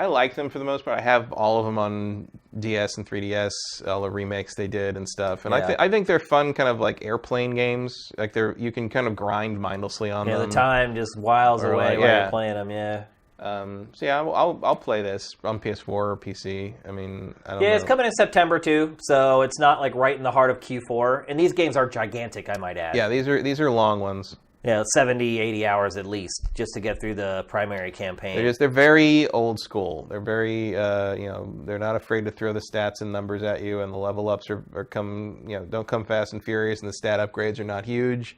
like them for the most part. I have all of them on DS and 3DS, all the remakes they did and stuff. And Yeah. I think they're fun, kind of like airplane games. Like, you can kind of grind mindlessly on them. Yeah, the time just whiles Or away like, while yeah. you're playing them, yeah. So yeah, I'll play this on PS4 or PC. I mean, I don't know. Yeah, it's coming in September too, so it's not like right in the heart of Q4. And these games are gigantic, I might add. Yeah, these are long ones. Yeah, 70, 80 hours at least, just to get through the primary campaign. They're very old school. They're very, they're not afraid to throw the stats and numbers at you, and the level ups don't come fast and furious, and the stat upgrades are not huge.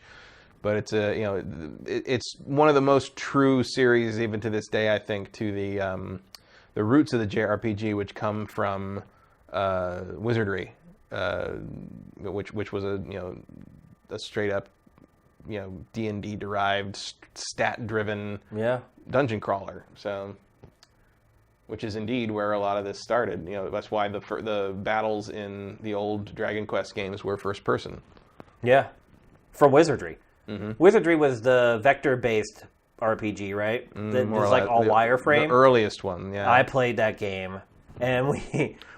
But it's it's one of the most true series, even to this day, I think, to the roots of the JRPG, which come from Wizardry, which was a straight up D&D derived stat driven dungeon crawler. So, which is indeed where a lot of this started. That's why the battles in the old Dragon Quest games were first person. Yeah, from Wizardry. Mm-hmm. Wizardry was the vector-based RPG, right? That was like all wireframe. The earliest one, yeah. I played that game, and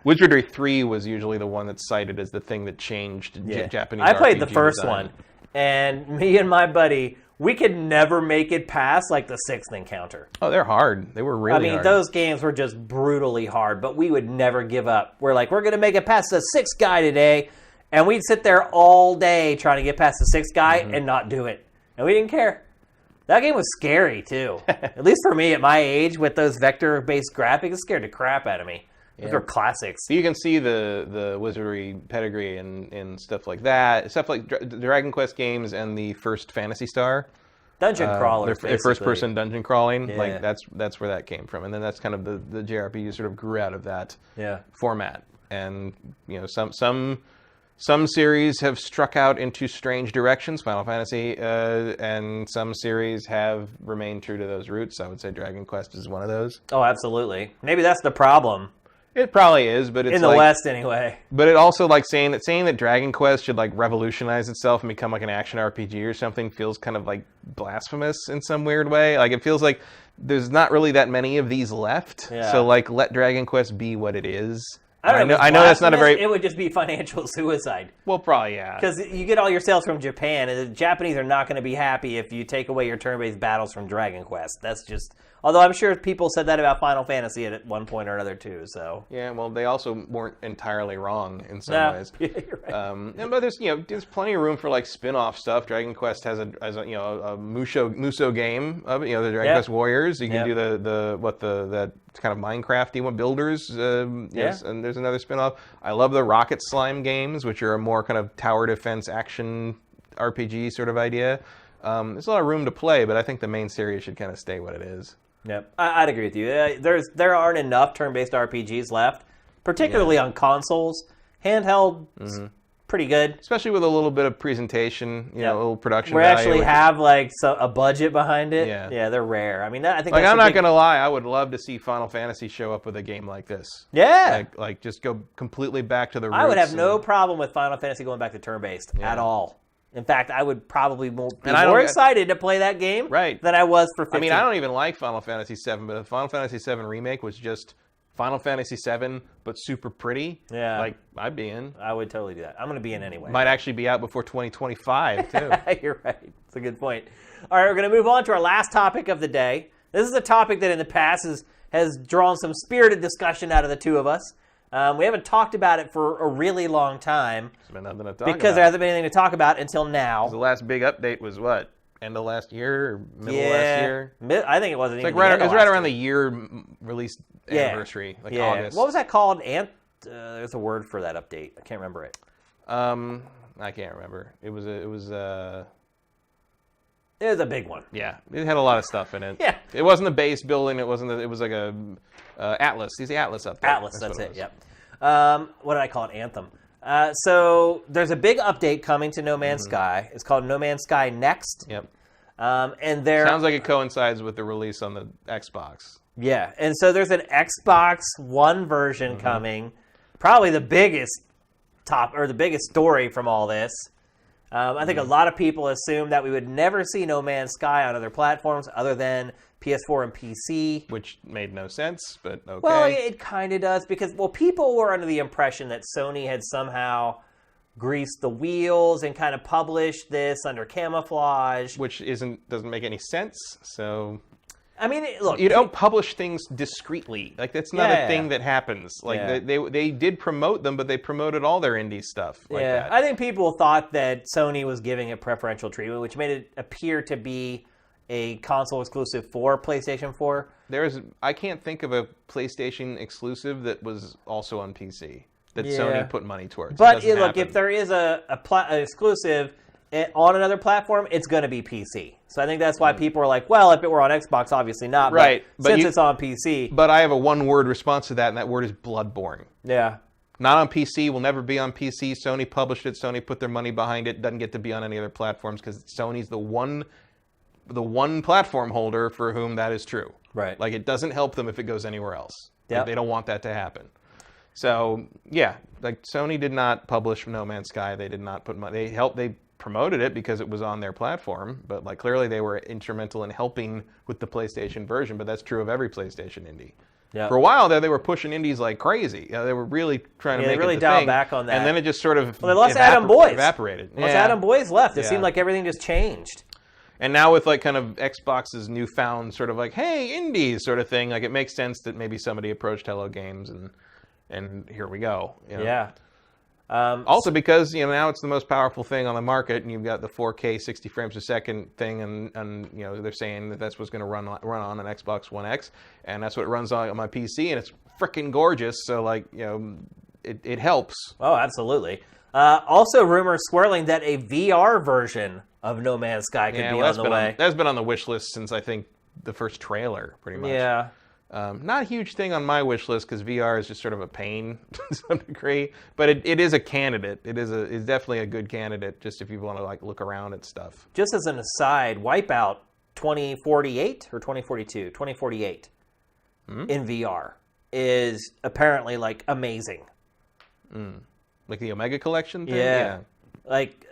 Wizardry 3 was usually the one that's cited as the thing that changed Japanese I played RPG the first design. one, and me and my buddy, we could never make it past like the 6th encounter. Oh, they're hard. They were really hard. I mean, those games were just brutally hard, but we would never give up. We're like, we're going to make it past the 6th guy today. And we'd sit there all day trying to get past the 6th guy and not do it. And we didn't care. That game was scary, too. At least for me at my age, with those vector-based graphics, it scared the crap out of me. Those are classics. So you can see the Wizardry pedigree and stuff like that. Stuff like Dragon Quest games and the first Phantasy Star. Dungeon crawlers, their first-person dungeon crawling. Yeah. Like, that's where that came from. And then that's kind of the JRPG sort of grew out of that format. And, some series have struck out into strange directions, Final Fantasy, and some series have remained true to those roots. I would say Dragon Quest is one of those. Oh, absolutely. Maybe that's the problem. It probably is, but it's in the West anyway. But it also like saying that Dragon Quest should like revolutionize itself and become like an action RPG or something feels kind of like blasphemous in some weird way. Like it feels like there's not really that many of these left. Yeah. So like let Dragon Quest be what it is. I know that's not a very... It would just be financial suicide. Well, probably, yeah. Because you get all your sales from Japan, and the Japanese are not going to be happy if you take away your turn-based battles from Dragon Quest. That's just... Although I'm sure people said that about Final Fantasy at one point or another, too, so... Yeah, well, they also weren't entirely wrong in some ways. Yeah, you're right. But there's plenty of room for, like, spin-off stuff. Dragon Quest has a Musou game of it, the Dragon Quest Warriors. You can do that kind of Minecraft-y one, Builders, yes, and there's another spin-off. I love the Rocket Slime games, which are a more kind of tower defense action RPG sort of idea. There's a lot of room to play, but I think the main series should kind of stay what it is. Yep, I'd agree with you. There aren't enough turn-based RPGs left, particularly on consoles. Handheld, pretty good. Especially with a little bit of presentation, a little production value. We actually have like a budget behind it. Yeah, they're rare. I mean, I think. Like, I'm not gonna lie, I would love to see Final Fantasy show up with a game like this. Yeah, like just go completely back to the roots. I would have no problem with Final Fantasy going back to turn-based at all. In fact, I would probably be more excited to play that game than I was for 15. I mean, I don't even like Final Fantasy VII, but if Final Fantasy VII Remake was just Final Fantasy VII, but super pretty, I'd be in. I would totally do that. I'm going to be in anyway. Might actually be out before 2025, too. You're right. It's a good point. All right, we're going to move on to our last topic of the day. This is a topic that in the past has drawn some spirited discussion out of the two of us. We haven't talked about it for a really long time. There's been nothing to talk because there hasn't been anything to talk about until now. The last big update was what? End of last year or middle of last year? I think it wasn't even it was right around the year release anniversary, August. What was that called? There's a word for that update. I can't remember it. I can't remember. It was a big one. Yeah, it had a lot of stuff in it. Yeah, it wasn't the base building. It wasn't. It was like a Atlas. He's the Atlas up there. Atlas. That's it. Yep. What did I call it? Anthem. So there's a big update coming to No Man's Sky. It's called No Man's Sky Next. Yep. And there sounds like it coincides with the release on the Xbox. Yeah, and so there's an Xbox One version coming. Probably the biggest story from all this. I think a lot of people assumed that we would never see No Man's Sky on other platforms other than PS4 and PC. Which made no sense, but okay. Well, it kind of does because, people were under the impression that Sony had somehow greased the wheels and kind of published this under camouflage. Which doesn't make any sense, so... I mean, look... You don't publish things discreetly. Like, that's not a thing that happens. Like, they did promote them, but they promoted all their indie stuff like that. I think people thought that Sony was giving it preferential treatment, which made it appear to be a console exclusive for PlayStation 4. I can't think of a PlayStation exclusive that was also on PC that Sony put money towards. But look, if there is an exclusive on another platform, it's going to be PC. So I think that's why people are like, well, if it were on Xbox, obviously not. Right. But since it's on PC. But I have a one-word response to that, and that word is Bloodborne. Yeah. Not on PC, will never be on PC. Sony published it. Sony put their money behind it. Doesn't get to be on any other platforms because Sony's the one platform holder for whom that is true. Right. Like, it doesn't help them if it goes anywhere else. Yep. Like, they don't want that to happen. So, yeah, like, Sony did not publish No Man's Sky. They did not put money. They promoted it because it was on their platform, but like clearly they were instrumental in helping with the PlayStation version, but that's true of every PlayStation indie. Yep. For a while there, they were pushing indies like crazy. They were really trying to make it the thing. They really dialed back on that. And then it just sort of they lost Adam Boyes. Evaporated. Once Adam Boyes left, it seemed like everything just changed. And now with like kind of Xbox's newfound sort of like, hey, indies sort of thing, like it makes sense that maybe somebody approached Hello Games and here we go. Yeah. Also because now it's the most powerful thing on the market, and you've got the 4K 60 frames a second thing, and they're saying that that's what's going to run on an Xbox One X, and that's what it runs on my PC, and it's freaking gorgeous. So like it helps. Oh, absolutely. Also, rumors swirling that a VR version of No Man's Sky could be on the way. That's been on the wish list since I think the first trailer, pretty much. Yeah. Not a huge thing on my wish list because VR is just sort of a pain to some degree, but it is a candidate. It's definitely a good candidate just if you want to like look around at stuff. Just as an aside, Wipeout 2048 or 2042? 2048 in VR. is apparently like amazing. Like the Omega Collection thing? Yeah. Like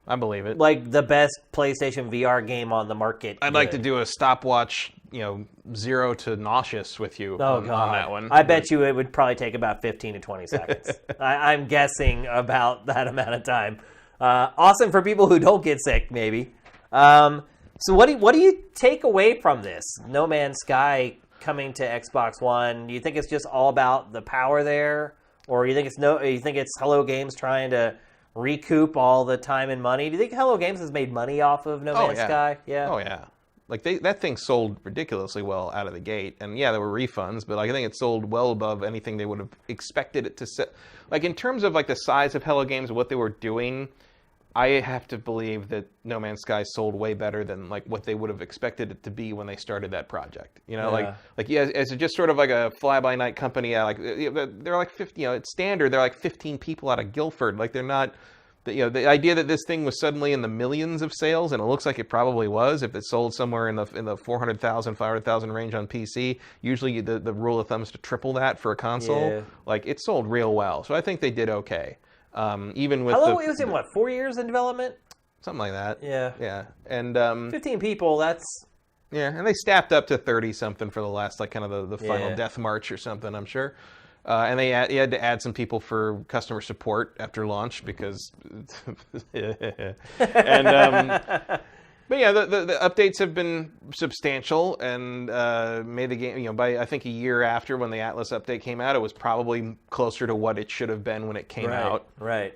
I believe it. Like the best PlayStation VR game on the market. I'd like to do a stopwatch, 0 to nauseous with you on that one. I bet you it would probably take about 15 to 20 seconds. I'm guessing about that amount of time. Awesome for people who don't get sick, maybe. So what do you take away from this? No Man's Sky coming to Xbox One. Do you think it's just all about the power there, or you think it's Hello Games trying to recoup all the time and money? Do you think Hello Games has made money off of No Man's Sky? Yeah. Oh yeah. Like that thing sold ridiculously well out of the gate, and yeah, there were refunds, but like I think it sold well above anything they would have expected it to sell. Like in terms of like the size of Hello Games and what they were doing, I have to believe that No Man's Sky sold way better than like what they would have expected it to be when they started that project. As just sort of like a fly-by-night company. They're like 50. It's standard. They're like 15 people out of Guilford. Like they're not. The idea that this thing was suddenly in the millions of sales, and it looks like it probably was if it sold somewhere in the 400,000, 500,000 range on PC. Usually the rule of thumb is to triple that for a console. Yeah. Like it sold real well, so I think they did okay. Even with it was in 4 years in development? Something like that. Yeah. Yeah. And 15 people, that's... Yeah, and they staffed up to 30-something for the last, like, kind of the final death march or something, I'm sure. And they had to add some people for customer support after launch because... But yeah, the updates have been substantial and made the game, by I think a year after when the Atlas update came out, it was probably closer to what it should have been when it came out. Right.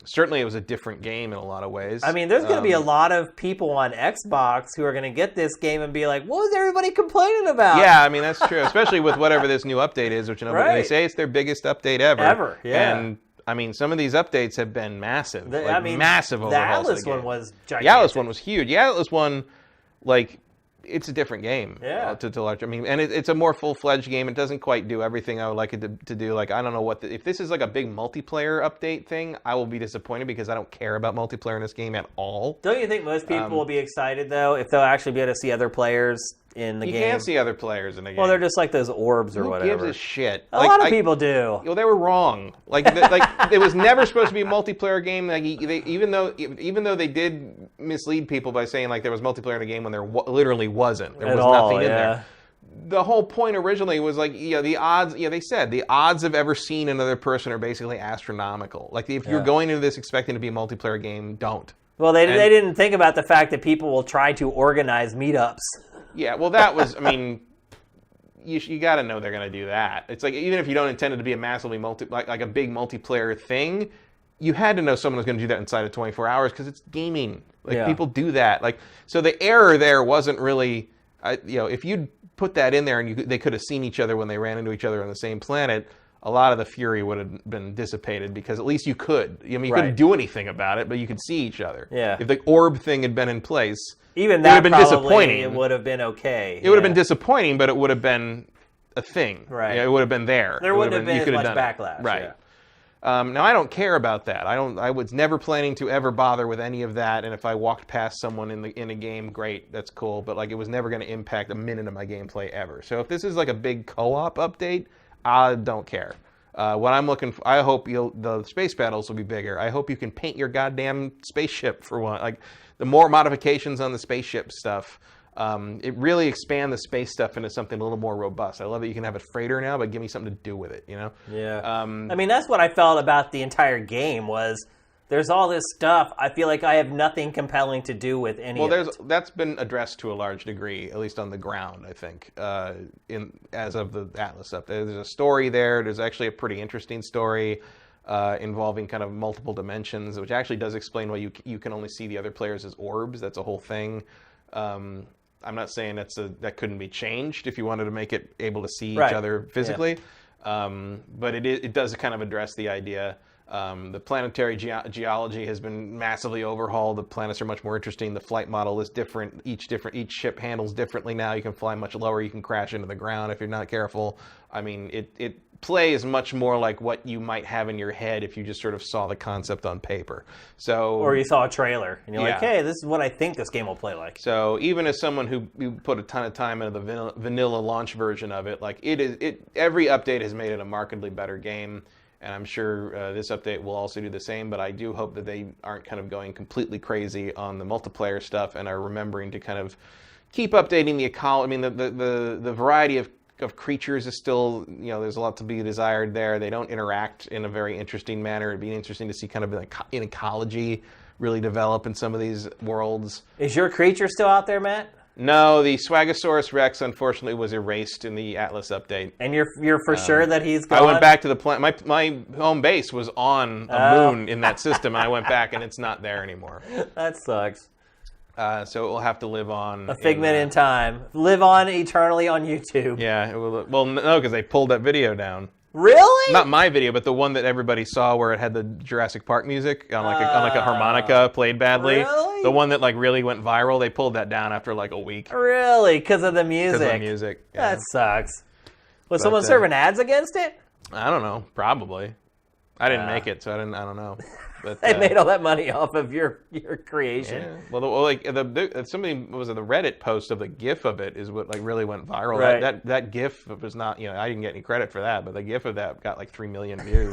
Certainly it was a different game in a lot of ways. I mean, there's going to be a lot of people on Xbox who are going to get this game and be like, what was everybody complaining about? Yeah, I mean, that's true, especially with whatever this new update is, which they say it's their biggest update ever. Ever, yeah. And I mean, some of these updates have been massive. Massive overhauls. The Atlas one was gigantic. The Atlas one was huge. The Atlas one, it's a different game. Yeah. To large. I mean, and it's a more full-fledged game. It doesn't quite do everything I would like it to do. Like, I don't know if this is like a big multiplayer update thing, I will be disappointed because I don't care about multiplayer in this game at all. Don't you think most people will be excited, though, if they'll actually be able to see other players in the game? You can't see other players in the game. Well, they're just like those orbs or whatever. Who gives a shit? A lot of people do. Well, they were wrong. It was never supposed to be a multiplayer game. Even though they did mislead people by saying like there was multiplayer in the game when there literally wasn't. There was nothing in there. The whole point originally was like, the odds. They said the odds of ever seeing another person are basically astronomical. Like if you're going into this expecting to be a multiplayer game, don't. Well, they didn't think about the fact that people will try to organize meetups. Yeah, well, that was, I mean, you got to know they're going to do that. It's like, even if you don't intend it to be a massively like a big multiplayer thing, you had to know someone was going to do that inside of 24 hours because it's gaming. People do that. So the error there wasn't really, if you'd put that in there and they could have seen each other when they ran into each other on the same planet, a lot of the fury would have been dissipated because at least you could. I mean, you couldn't do anything about it, but you could see each other. Yeah. If the orb thing had been in place, even that would have been disappointing. It would have been okay. It would have been disappointing, but it would have been a thing. Right. It would have been there. There wouldn't have been as much backlash. Right. Yeah. Now I don't care about that. I was never planning to ever bother with any of that. And if I walked past someone in a game, great, that's cool. But it was never going to impact a minute of my gameplay ever. So if this is like a big co-op update, I don't care. What I'm looking for, I hope the space battles will be bigger. I hope you can paint your goddamn spaceship for one. The more modifications on the spaceship stuff, it really expand the space stuff into something a little more robust. I love that you can have a freighter now, but give me something to do with it, Yeah. I mean, that's what I felt about the entire game was there's all this stuff. I feel like I have nothing compelling to do with any of it. That's been addressed to a large degree, at least on the ground, I think, as of the Atlas update. There's a story there. There's actually a pretty interesting story involving kind of multiple dimensions, which actually does explain why you can only see the other players as orbs. That's a whole thing. I'm not saying that couldn't be changed if you wanted to make it able to see each other physically, but it does kind of address the idea. The planetary geology has been massively overhauled. The planets are much more interesting. The flight model is different. Each ship handles differently now. You can fly much lower. You can crash into the ground if you're not careful. I mean, plays much more like what you might have in your head if you just sort of saw the concept on paper. So, or you saw a trailer and you're like, hey, this is what I think this game will play like. So even as someone who put a ton of time into the vanilla launch version of it, like every update has made it a markedly better game. And I'm sure this update will also do the same, but I do hope that they aren't kind of going completely crazy on the multiplayer stuff and are remembering to kind of keep updating the ecology. I mean, the variety of creatures is still, there's a lot to be desired there. They don't interact in a very interesting manner. It'd be interesting to see kind of an ecology really develop in some of these worlds. Is your creature still out there, Matt? No, the Swagosaurus Rex unfortunately was erased in the Atlas update. And you're for sure that he's gone? I went back to the planet. My home base was on a moon in that system, and I went back and it's not there anymore. That sucks. So it will have to live on. A figment in time. Live on eternally on YouTube. Yeah. It will, well, no, because they pulled that video down. Really? Not my video, but the one that everybody saw where it had the Jurassic Park music on like a harmonica played badly. Really? The one that like really went viral, they pulled that down after like a week. Really? Because of the music? Because of the music. Yeah. That sucks. Was someone serving ads against it? I don't know. Probably. I didn't make it, so I don't know. But, they made all that money off of your creation. Yeah. Well, somebody was the Reddit post of the GIF of it is what like really went viral. Right. That GIF was not, I didn't get any credit for that, but the GIF of that got like 3 million views.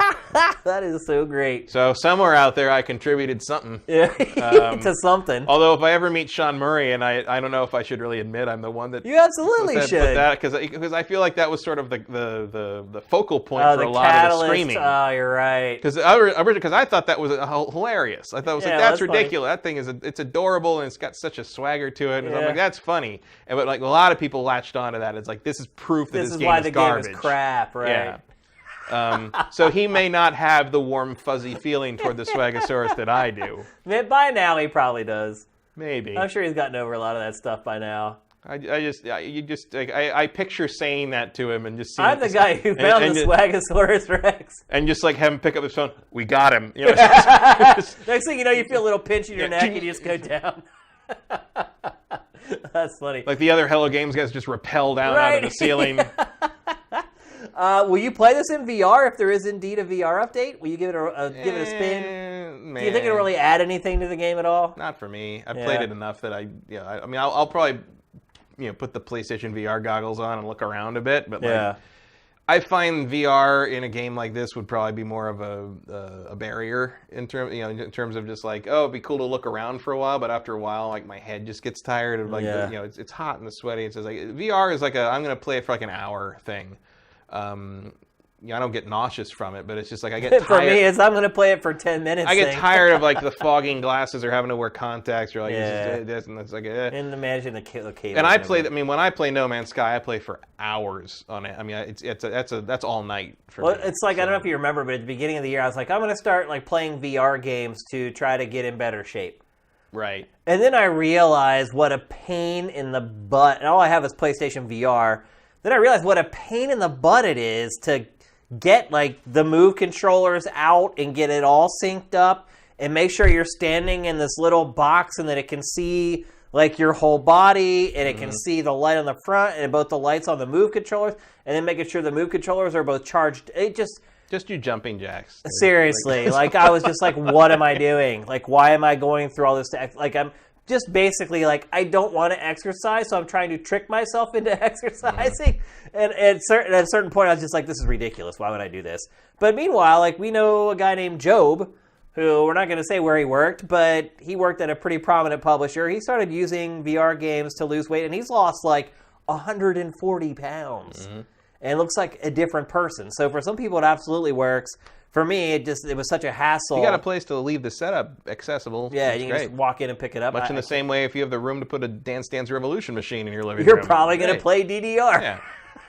That is so great. So somewhere out there, I contributed something. Yeah, to something. Although if I ever meet Sean Murray, and I don't know if I should really admit I'm the one that you absolutely should, because I feel like that was sort of the focal point for a lot catalyst. Of the screaming. Oh, you're right. Because I thought that was hilarious. I thought it was like that's ridiculous. Funny. That thing it's adorable and it's got such a swagger to it. And I'm like, that's funny. But like a lot of people latched onto that. It's like this is proof that this game why is the garbage. Game is crap, right? Yeah. So he may not have the warm fuzzy feeling toward the Swagosaurus that I do. By now he probably does. Maybe. I'm sure he's gotten over a lot of that stuff by now. I picture saying that to him and just. I'm the guy who found the Swagosaurus Rex. And just like have him pick up his phone. We got him. Next thing you know, you feel a little pinch in your neck and you just go down. That's funny. Like the other Hello Games guys just rappel down out of the ceiling. Will you play this in VR if there is indeed a VR update? Will you give it a spin? Man. Do you think it'll really add anything to the game at all? Not for me. I've played it enough that I'll probably put the PlayStation VR goggles on and look around a bit. But I find VR in a game like this would probably be more of a barrier in terms of just like, it'd be cool to look around for a while, but after a while, like my head just gets tired of like it's hot and sweaty. It's just like VR is like I'm gonna play it for like an hour thing. I don't get nauseous from it, but it's just like I get tired. For me, it's I'm going to play it for 10 minutes. I get tired of like the fogging glasses or having to wear contacts. You're like, this and it's like, And imagine the cable. And I play. When I play No Man's Sky, I play for hours on it. I mean, that's all night for me. It's like, I don't know if you remember, but at the beginning of the year, I was like, I'm going to start like playing VR games to try to get in better shape. Right. And then I realized what a pain in the butt. And all I have is PlayStation VR. Then I realized what a pain in the butt it is to get like the Move controllers out and get it all synced up and make sure you're standing in this little box and that it can see like your whole body and it can see the light on the front and both the lights on the Move controllers and then making sure the Move controllers are both charged. It just do jumping jacks. Seriously, like I was just like, what am I doing? Like, why am I going through all this? Like I'm just basically like, I don't want to exercise, so I'm trying to trick myself into exercising. And at a certain point, I was just like, this is ridiculous. Why would I do this? But meanwhile, like we know a guy named Job, who we're not going to say where he worked, but he worked at a pretty prominent publisher. He started using VR games to lose weight, and he's lost like 140 pounds. And looks like a different person. So for some people, it absolutely works. For me, it was such a hassle. You got a place to leave the setup accessible. Yeah, you can just walk in and pick it up. Much in the same way if you have the room to put a Dance Dance Revolution machine in your living room. You're probably going to play DDR. Yeah.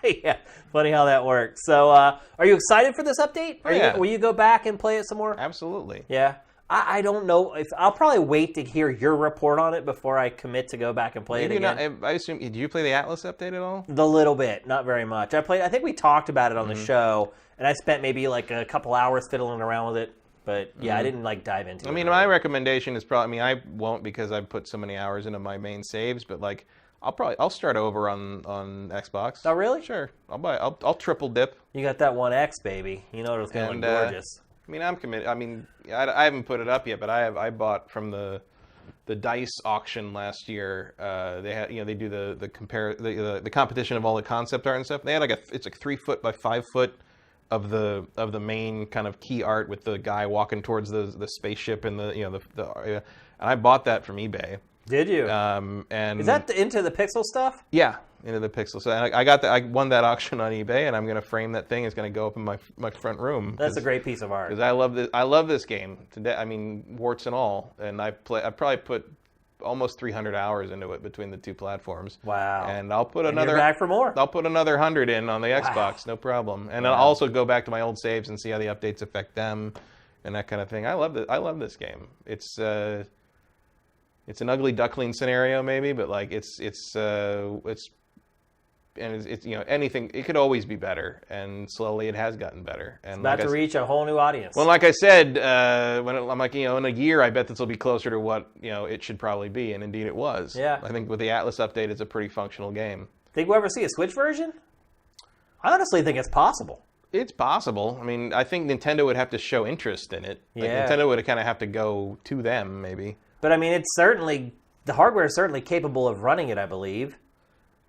Yeah, funny how that works. So are you excited for this update? Will you go back and play it some more? Absolutely. Yeah. I don't know. I'll probably wait to hear your report on it before I commit to go back and play it again. I assume, did you play the Atlas update at all? The little bit, not very much. I think we talked about it on the show, and I spent maybe like a couple hours fiddling around with it. But yeah, I didn't like dive into it. I mean, my recommendation is probably, I won't because I've put so many hours into my main saves, but like I'll start over on Xbox. Oh, really? Sure. I'll triple dip. You got that One X, baby. You know it's going to look gorgeous. I mean, I'm committed. I mean, I haven't put it up yet, but I bought from the DICE auction last year. They had, they do the competition of all the concept art and stuff. They had it's like 3 foot by 5 foot of the main kind of key art with the guy walking towards the spaceship and and I bought that from eBay. Did you? And is that into the pixel stuff? Yeah, into the pixel. So I won that auction on eBay, and I'm going to frame that thing. It's going to go up in my front room. That's a great piece of art. Because I love this game today. I mean, warts and all. And I probably put almost 300 hours into it between the two platforms. Wow. And I'll put another. You're back for more. I'll put another 100 in on the Xbox, no problem. And I'll also go back to my old saves and see how the updates affect them, and that kind of thing. I love this game. It's an ugly duckling scenario, maybe, but like it's anything. It could always be better, and slowly it has gotten better. And it's about to reach a whole new audience. Well, like I said, I'm like, in a year, I bet this will be closer to what it should probably be, and indeed it was. Yeah. I think with the Atlas update, it's a pretty functional game. Think we'll ever see a Switch version? I honestly think it's possible. It's possible. I mean, I think Nintendo would have to show interest in it. Like, yeah. Nintendo would kind of have to go to them, maybe. But I mean, the hardware is certainly capable of running it, I believe.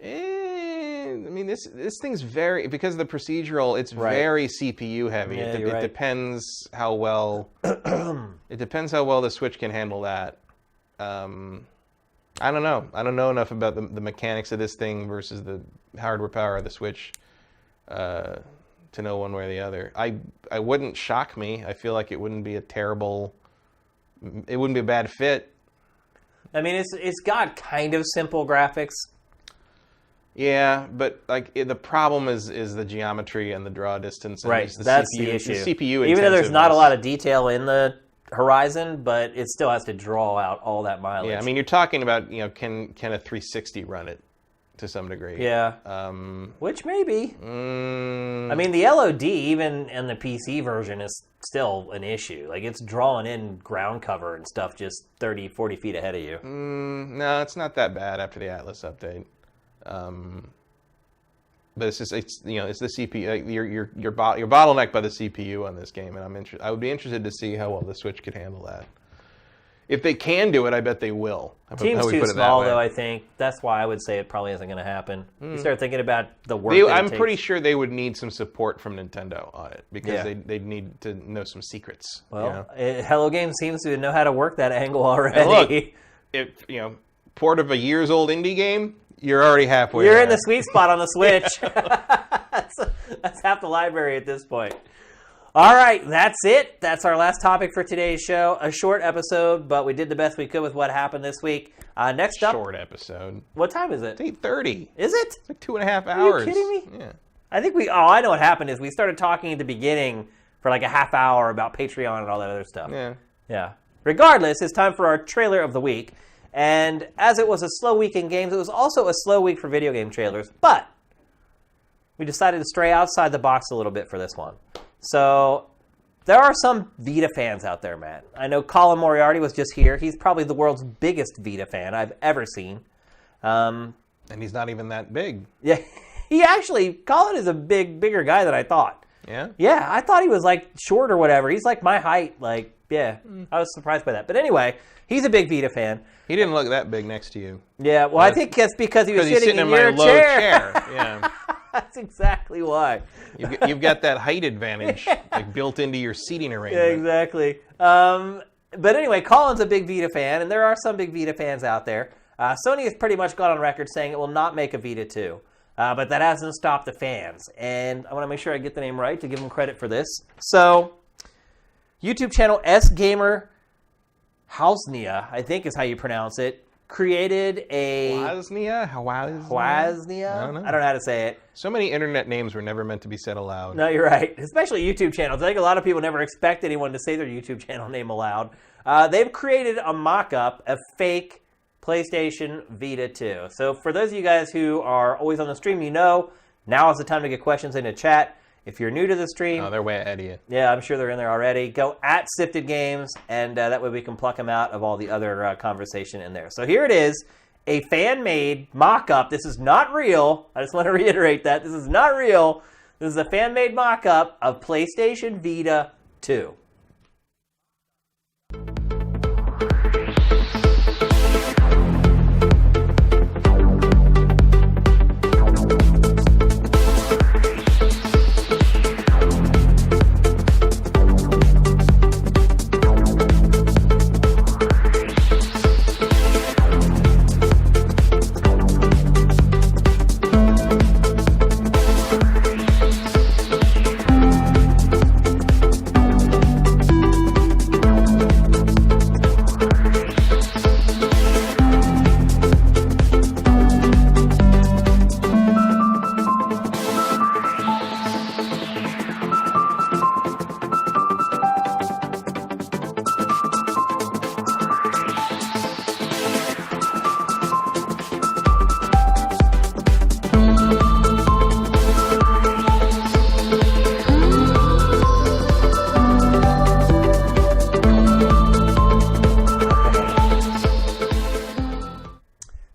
I mean, this thing's because of the procedural, it's very CPU heavy. Yeah, it depends how well the Switch can handle that. I don't know. I don't know enough about the mechanics of this thing versus the hardware power of the Switch to know one way or the other. I wouldn't shock me. I feel like it wouldn't be a bad fit. I mean, it's got kind of simple graphics. Yeah, but like the problem is the geometry and the draw distance. And right, that's the issue. The CPU, even though there's not a lot of detail in the horizon, but it still has to draw out all that mileage. Yeah, I mean, you're talking about can a 360 run it to some degree? Yeah, which maybe. I mean, the LOD even in the PC version is still an issue. Like it's drawing in ground cover and stuff just 30, 40 feet ahead of you. No, it's not that bad after the Atlas update. But it's the CPU. You're bottlenecked by the CPU on this game, and I would be interested to see how well the Switch could handle that. If they can do it, I bet they will. Team's too small, though, I think. That's why I would say it probably isn't going to happen. You start thinking about the work I'm pretty sure they would need some support from Nintendo on it, because they'd need to know some secrets. Well, Hello Games seems to know how to work that angle already. And look, port of a years-old indie game, you're already halfway You're there. in the sweet spot on the Switch. That's half the library at this point. All right, that's it. That's our last topic for today's show. A short episode, but we did the best we could with what happened this week. Next up... Short episode. What time is it? It's 8:30. Is it? It's like 2.5 hours. Are you kidding me? Yeah. I think I know what happened is we started talking at the beginning for like a half hour about Patreon and all that other stuff. Yeah. Yeah. Regardless, it's time for our trailer of the week. And as it was a slow week in games, it was also a slow week for video game trailers. But we decided to stray outside the box a little bit for this one. So there are some Vita fans out there, Matt. I know Colin Moriarty was just here. He's probably the world's biggest Vita fan I've ever seen. And he's not even that big. Yeah, Colin is a bigger guy than I thought. Yeah? Yeah, I thought he was like short or whatever. He's like my height. Like, yeah, I was surprised by that. But anyway, he's a big Vita fan. He didn't look that big next to you. Yeah, well, I think that's because he was sitting in my your low chair. Yeah. That's exactly why. You've got that height advantage like built into your seating arrangement. Yeah, exactly. But anyway, Colin's a big Vita fan, and there are some big Vita fans out there. Sony has pretty much gone on record saying it will not make a Vita 2. But that hasn't stopped the fans. And I want to make sure I get the name right to give them credit for this. So, YouTube channel S Gamer Hausnia, I think is how you pronounce it, created a... Hausnia? I don't know how to say it. So many internet names were never meant to be said aloud. No, you're right. Especially YouTube channels. I think a lot of people never expect anyone to say their YouTube channel name aloud. They've created a mock-up, a fake PlayStation Vita 2. So for those of you guys who are always on the stream, now is the time to get questions into chat. If you're new to the stream... Oh, they're way ahead of you. Yeah, I'm sure they're in there already. Go at Sifted Games, and that way we can pluck them out of all the other conversation in there. So here it is, a fan-made mock-up. This is not real. I just want to reiterate that. This is not real. This is a fan-made mock-up of PlayStation Vita 2.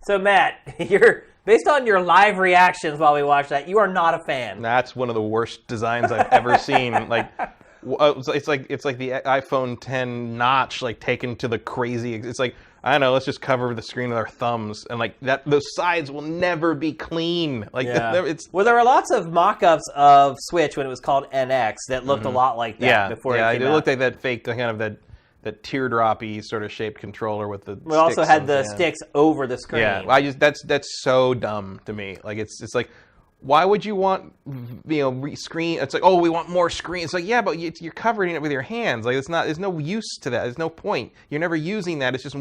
So Matt, based on your live reactions while we watched that, you are not a fan. That's one of the worst designs I've ever seen. Like, it's like the iPhone 10 notch, like taken to the crazy. It's like, I don't know, let's just cover the screen with our thumbs, and like that, those sides will never be clean. Like, well, there were lots of mock-ups of Switch when it was called NX that looked a lot like that before it came out. It looked like that fake kind of that teardrop-y sort of shaped controller with the. We also had the sticks over the screen. Yeah, that's so dumb to me. Like it's like, why would you want screen? It's like, oh, we want more screen. It's like, yeah, but you're covering it with your hands. Like there's no use to that. There's no point. You're never using that. It's just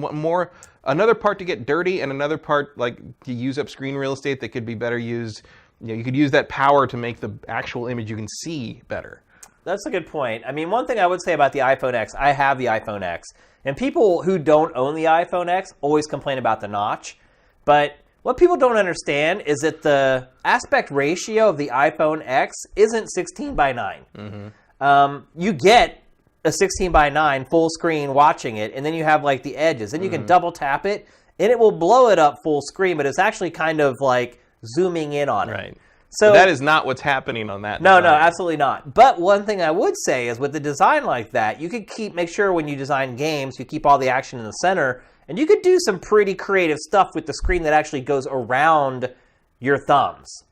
another part to get dirty and another part like to use up screen real estate that could be better used. You could use that power to make the actual image you can see better. That's a good point. I mean, one thing I would say about the iPhone X, I have the iPhone X, and people who don't own the iPhone X always complain about the notch. But what people don't understand is that the aspect ratio of the iPhone X isn't 16 by 9. Mm-hmm. You get a 16 by 9 full screen watching it, and then you have like the edges. Then you can double tap it, and it will blow it up full screen, but it's actually kind of like zooming in on it. Right. So that is not what's happening on that design. No, absolutely not. But one thing I would say is with the design like that, you could make sure when you design games, you keep all the action in the center, and you could do some pretty creative stuff with the screen that actually goes around your thumbs.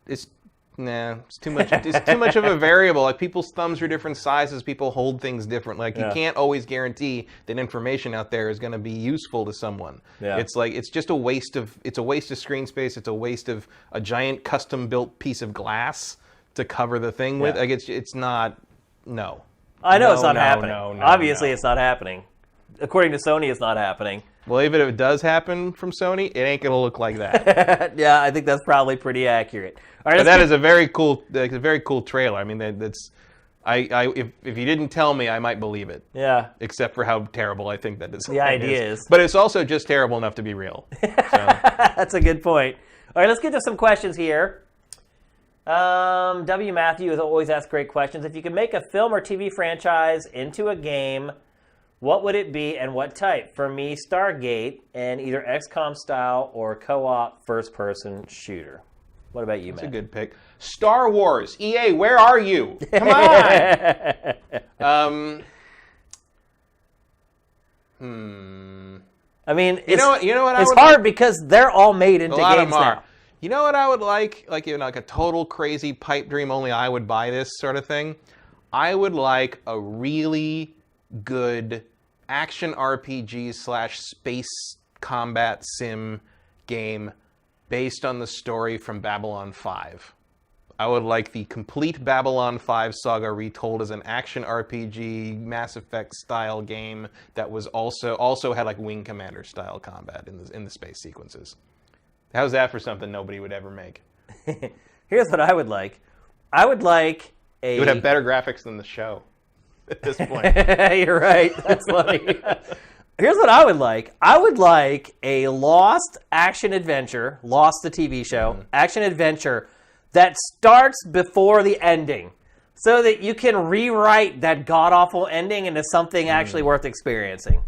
It's too much. It's too much of a variable. Like people's thumbs are different sizes. People hold things different. Like you can't always guarantee that information out there is going to be useful to someone. Yeah. It's like it's just a waste of screen space. It's a waste of a giant custom built piece of glass to cover the thing with. Like it's not. No. I know it's not happening. Obviously, it's not happening. According to Sony, it's not happening. Well, even if it does happen from Sony, it ain't going to look like that. Yeah, I think that's probably pretty accurate. All right, but that is a very cool trailer. I mean, if you didn't tell me, I might believe it. Yeah. Except for how terrible I think that the idea is. But it's also just terrible enough to be real. So. That's a good point. All right, let's get to some questions here. W. Matthew has always asked great questions. If you could make a film or TV franchise into a game, what would it be and what type? For me, Stargate and either XCOM style or co-op first-person shooter. What about you, Matt? That's a good pick. Star Wars. EA, where are you? Come on. I mean, it's hard because they're all made into games now. You know what I would like? Like a total crazy pipe dream, only I would buy this sort of thing? I would like a really good action RPG / space combat sim game based on the story from Babylon 5. I would like the complete Babylon 5 saga retold as an action RPG, Mass Effect style game that was also had like Wing Commander style combat in the space sequences. How's that for something nobody would ever make? Here's what I would like. I would like It would have better graphics than the show at this point. You're right. That's funny. Here's what I would like. I would like a Lost action adventure, Lost the TV show, action adventure that starts before the ending so that you can rewrite that god-awful ending into something actually worth experiencing.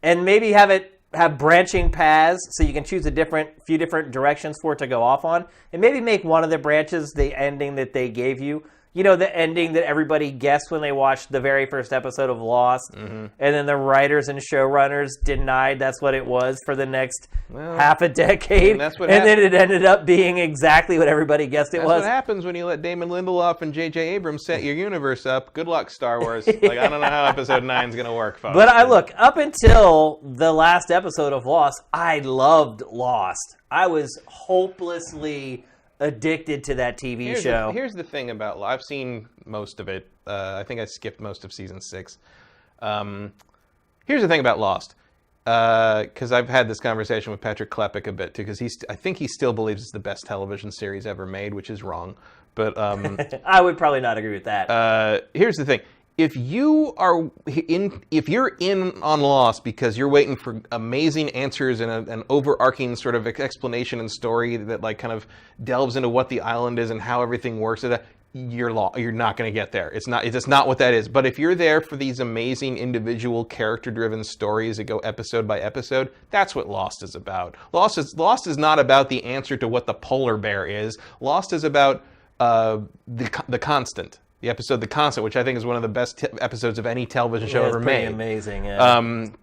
And maybe have have branching paths so you can choose few different directions for it to go off on, and maybe make one of the branches the ending that they gave you. You know, the ending that everybody guessed when they watched the very first episode of Lost, and then the writers and showrunners denied that's what it was for the next half a decade, and then it ended up being exactly what everybody guessed it was. That's what happens when you let Damon Lindelof and J.J. Abrams set your universe up. Good luck, Star Wars. Like, I don't know how Episode 9 is going to work, folks. But look, up until the last episode of Lost, I loved Lost. I was hopelessly addicted to that TV show. Here's the thing about I've seen most of it. I think I skipped most of season 6. Here's the thing about Lost, because I've had this conversation with Patrick Klepek a bit too, because I think he still believes it's the best television series ever made, which is wrong. But I would probably not agree with that. Here's the thing. If you're in on Lost because you're waiting for amazing answers and an overarching sort of explanation and story that like kind of delves into what the island is and how everything works, you're not going to get there. It's just not what that is. But if you're there for these amazing individual character-driven stories that go episode by episode, that's what Lost is about. Lost is not about the answer to what the polar bear is. Lost is about the constant. The episode The Constant, which I think is one of the best episodes of any television show ever made. Amazing, yeah.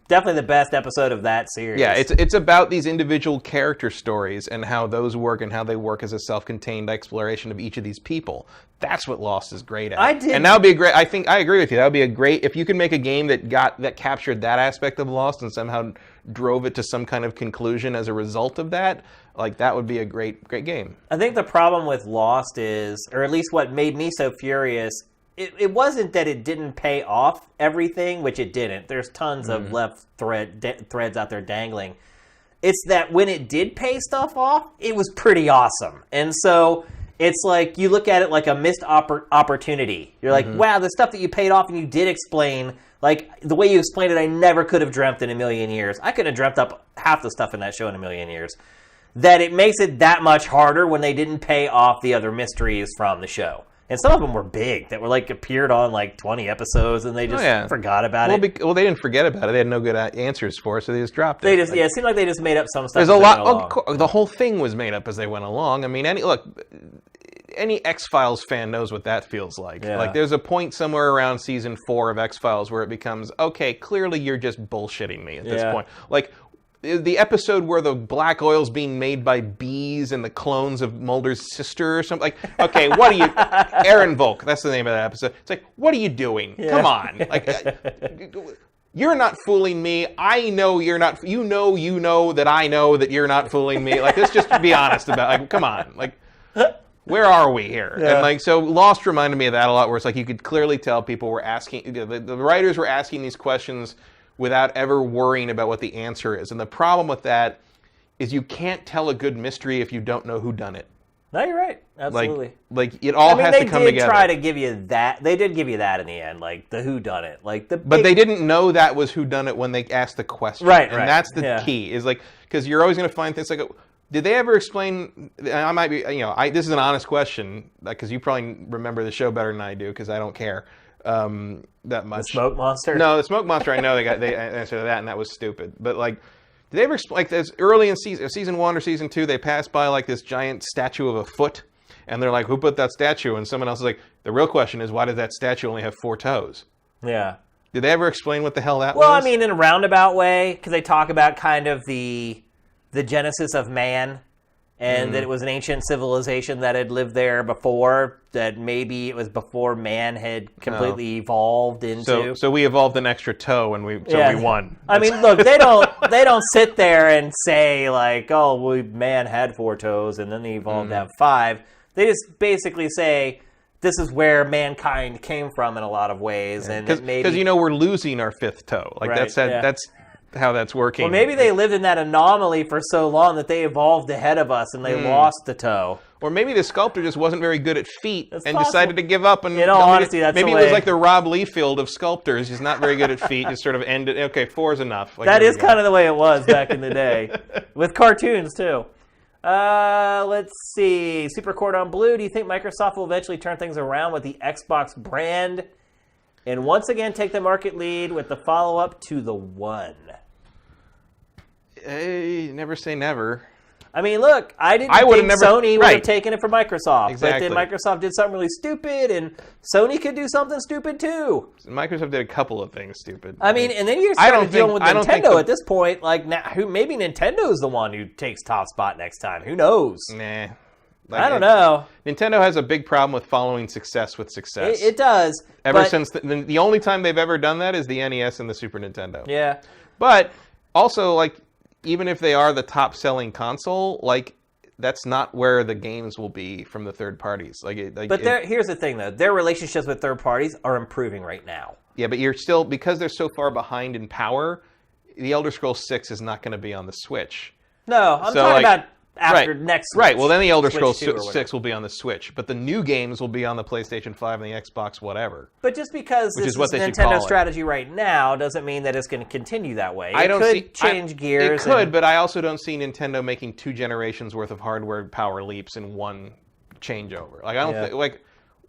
Definitely the best episode of that series. Yeah, it's about these individual character stories and how those work and how they work as a self-contained exploration of each of these people. That's what Lost is great at. And that would be a great. I think I agree with you. That would be a great if you could make a game that captured that aspect of Lost and somehow drove it to some kind of conclusion as a result of that. Like, that would be a great game. I think the problem with Lost is, or at least what made me so furious, it wasn't that it didn't pay off everything, which it didn't. There's tons of left threads out there dangling. It's that when it did pay stuff off, it was pretty awesome. And so it's like you look at it like a missed opportunity. You're like, wow, the stuff that you paid off and you did explain, like the way you explained it, I never could have dreamt in a million years. I couldn't have dreamt up half the stuff in that show in a million years. That it makes it that much harder when they didn't pay off the other mysteries from the show. And some of them were big, that were like appeared on like 20 episodes, and they just forgot about it. Well, they didn't forget about it. They had no good answers for it, so they just dropped it. It seemed like they just made up some stuff. There's a lot. The whole thing was made up as they went along. I mean, any X-Files fan knows what that feels like. Yeah. Like, there's a point somewhere around season 4 of X-Files where it becomes, okay, clearly you're just bullshitting me at this point. Like, the episode where the black oil's being made by bees and the clones of Mulder's sister or something. Like, okay, what are you... Aaron Volk, that's the name of that episode. It's like, what are you doing? Yeah. Come on. Like, you're not fooling me. I know you're not... You know that I know that you're not fooling me. Like, let's just be honest about... Like, come on. Like, where are we here? Yeah. And, like, so Lost reminded me of that a lot, where it's like you could clearly tell people were asking... The writers were asking these questions without ever worrying about what the answer is. And the problem with that is you can't tell a good mystery if you don't know who done it. No, you're right. Absolutely. Like it all has to come together. They did try to give you that. They did give you that in the end, like the who done it. But they didn't know that was who done it when they asked the question. Right, and that's the key. Is like, because you're always going to find things like, did they ever explain? I might be, this is an honest question, because you probably remember the show better than I do, because I don't care that much. The smoke monster? No, the smoke monster. I know they answered that, and that was stupid. But like, did they ever like this early in season 1 or season 2? They passed by like this giant statue of a foot, and they're like, "Who put that statue?" And someone else is like, "The real question is, why did that statue only have 4 toes?" Yeah. Did they ever explain what the hell that was? Well, I mean, in a roundabout way, because they talk about kind of the genesis of man. And that it was an ancient civilization that had lived there before, that maybe it was before man had completely evolved into. So we evolved an extra toe and we won. I mean, look, they don't sit there and say like, oh, man had 4 toes and then they evolved to have 5. They just basically say this is where mankind came from in a lot of ways, and because we're losing our 5th toe. Like that's how that's working. Well, maybe they lived in that anomaly for so long that they evolved ahead of us and they lost the toe. Or maybe the sculptor just wasn't very good at feet decided to give up. And in all honesty, that's maybe it was like the Rob Liefeld of sculptors. He's not very good at feet. Just sort of ended. Okay, 4 is enough. Like, that is kind of the way it was back in the day, with cartoons too. Let's see. Super Cordon Bleu. Do you think Microsoft will eventually turn things around with the Xbox brand and once again take the market lead with the follow-up to the One? Never say never. I mean, look, I didn't think Sony would have taken it from Microsoft. Exactly. But then Microsoft did something really stupid, and Sony could do something stupid too. Microsoft did a couple of things stupid. I mean, and then you're starting dealing with Nintendo at this point. Like, now, maybe Nintendo's the one who takes top spot next time. Who knows? Nah. I don't know. Nintendo has a big problem with following success with success. It does. Ever since the only time they've ever done that is the NES and the Super Nintendo. Yeah. But also, like, even if they are the top-selling console, like, that's not where the games will be from the third parties. Here's the thing, though. Their relationships with third parties are improving right now. Yeah, but you're still, because they're so far behind in power, the Elder Scrolls 6 is not going to be on the Switch. No, I'm talking about after next Switch. Right, well, then the Elder Scrolls 6 will be on the Switch, but the new games will be on the PlayStation 5 and the Xbox whatever. But just because this is Nintendo's strategy right now doesn't mean that it's going to continue that way. It could change gears. It could, but I also don't see Nintendo making 2 generations worth of hardware power leaps in one changeover. Like, I don't think, like,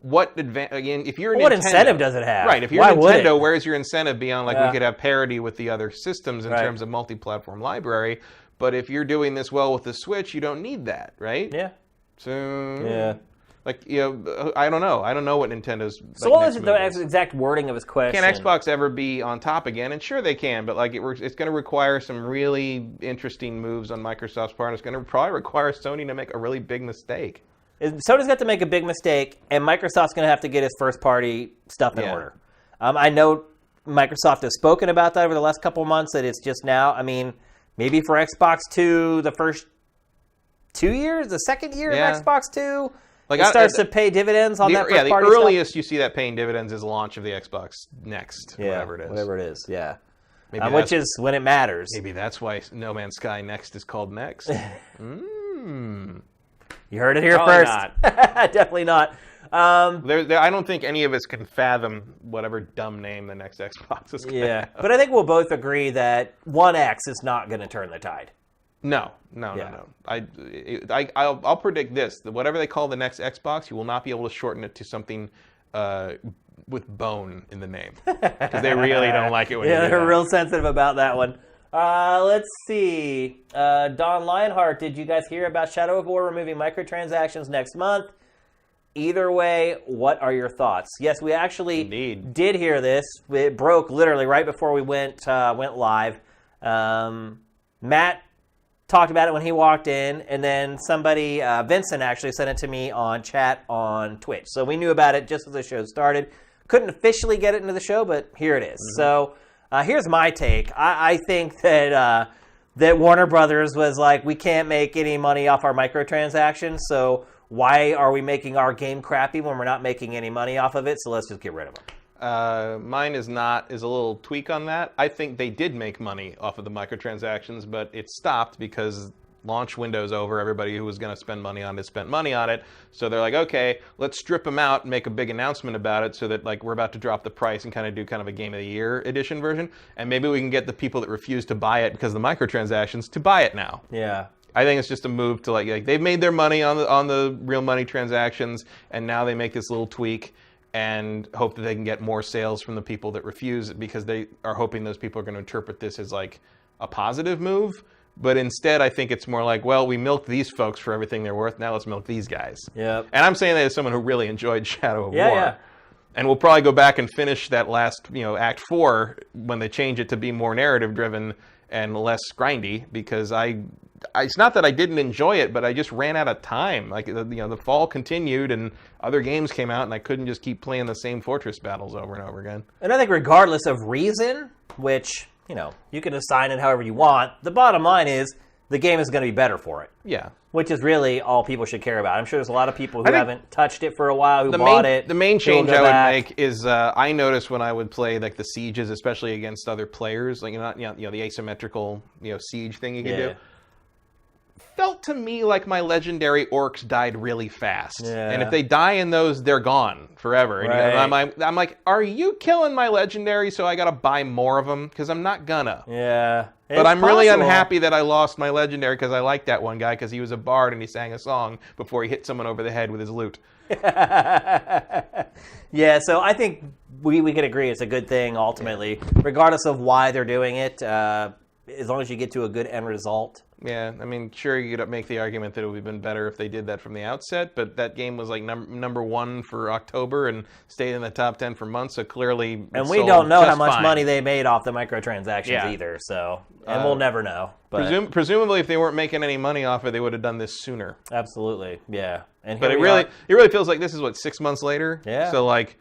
what again, if you're Nintendo, what incentive does it have? Right, if you're Nintendo, where's your incentive beyond, like, we could have parity with the other systems in terms of multi-platform library? But if you're doing this well with the Switch, you don't need that, right? Yeah. So, like, you know, I don't know. I don't know what Nintendo's. So what was the exact wording of his question? Can Xbox ever be on top again? And sure, they can, but like, it's going to require some really interesting moves on Microsoft's part. It's going to probably require Sony to make a really big mistake. Sony's got to make a big mistake, and Microsoft's going to have to get its first-party stuff in order. I know Microsoft has spoken about that over the last couple of months. That it's just now. I mean. Maybe for Xbox 2, the first 2 years, the second year of Xbox 2, like it starts to pay dividends on that first party the earliest you see that paying dividends is launch of the Xbox Next, whatever it is. Maybe which is when it matters. Maybe that's why No Man's Sky Next is called Next. You heard it here first. Not. Definitely not. I don't think any of us can fathom whatever dumb name the next Xbox is going to have. But I think we'll both agree that One X is not going to turn the tide. No. I'll predict this: that whatever they call the next Xbox, you will not be able to shorten it to something with bone in the name, because they really don't like it when you do they're that. Real sensitive about that one. Let's see. Don Lionheart, did you guys hear about Shadow of War removing microtransactions next month? Either way, what are your thoughts? Yes, we actually did hear this. It broke literally right before we went live. Matt talked about it when he walked in, and then somebody, Vincent, actually sent it to me on chat on Twitch. So we knew about it just as the show started. Couldn't officially get it into the show, but here it is. Mm-hmm. So here's my take. I think that Warner Brothers was like, we can't make any money off our microtransactions, so why are we making our game crappy when we're not making any money off of it? So let's just get rid of them. Mine is a little tweak on that. I think they did make money off of the microtransactions, but it stopped because launch window's over. Everybody who was going to spend money on it spent money on it. So they're like, okay, let's strip them out and make a big announcement about it so that, like, we're about to drop the price and kind of do kind of a Game of the Year edition version. And maybe we can get the people that refuse to buy it because of the microtransactions to buy it now. Yeah. I think it's just a move to like they've made their money on the real money transactions, and now they make this little tweak and hope that they can get more sales from the people that refuse, because they are hoping those people are going to interpret this as like a positive move. But instead, I think it's more like, well, we milked these folks for everything they're worth. Now let's milk these guys. Yep. And I'm saying that as someone who really enjoyed Shadow of War. Yeah. And we'll probably go back and finish that last, Act 4 when they change it to be more narrative driven and less grindy, because it's not that I didn't enjoy it, but I just ran out of time. Like, the fall continued and other games came out, and I couldn't just keep playing the same fortress battles over and over again. And I think regardless of reason, which, you can assign it however you want, the bottom line is the game is going to be better for it. Yeah. Which is really all people should care about. I'm sure there's a lot of people who haven't touched it for a while, who bought it. The main change I would make is I noticed when I would play like the sieges, especially against other players, like the asymmetrical siege thing you can do. Felt to me like my legendary orcs died really fast. Yeah. And if they die in those, they're gone forever. Right. And I'm like, are you killing my legendary so I got to buy more of them? Because I'm not gonna. Yeah. But I'm really unhappy that I lost my legendary, because I liked that one guy because he was a bard and he sang a song before he hit someone over the head with his lute. Yeah, so I think we can agree it's a good thing ultimately, regardless of why they're doing it. as long as you get to a good end result. Yeah, I mean, sure, you could make the argument that it would have been better if they did that from the outset, but that game was like number 1 for October and stayed in the top 10 for months, so clearly And we don't know how much money they made off the microtransactions either, so, and we'll never know. But presumably, if they weren't making any money off it, they would have done this sooner. Absolutely, yeah. And but it really feels like this is, 6 months later? Yeah. So, like,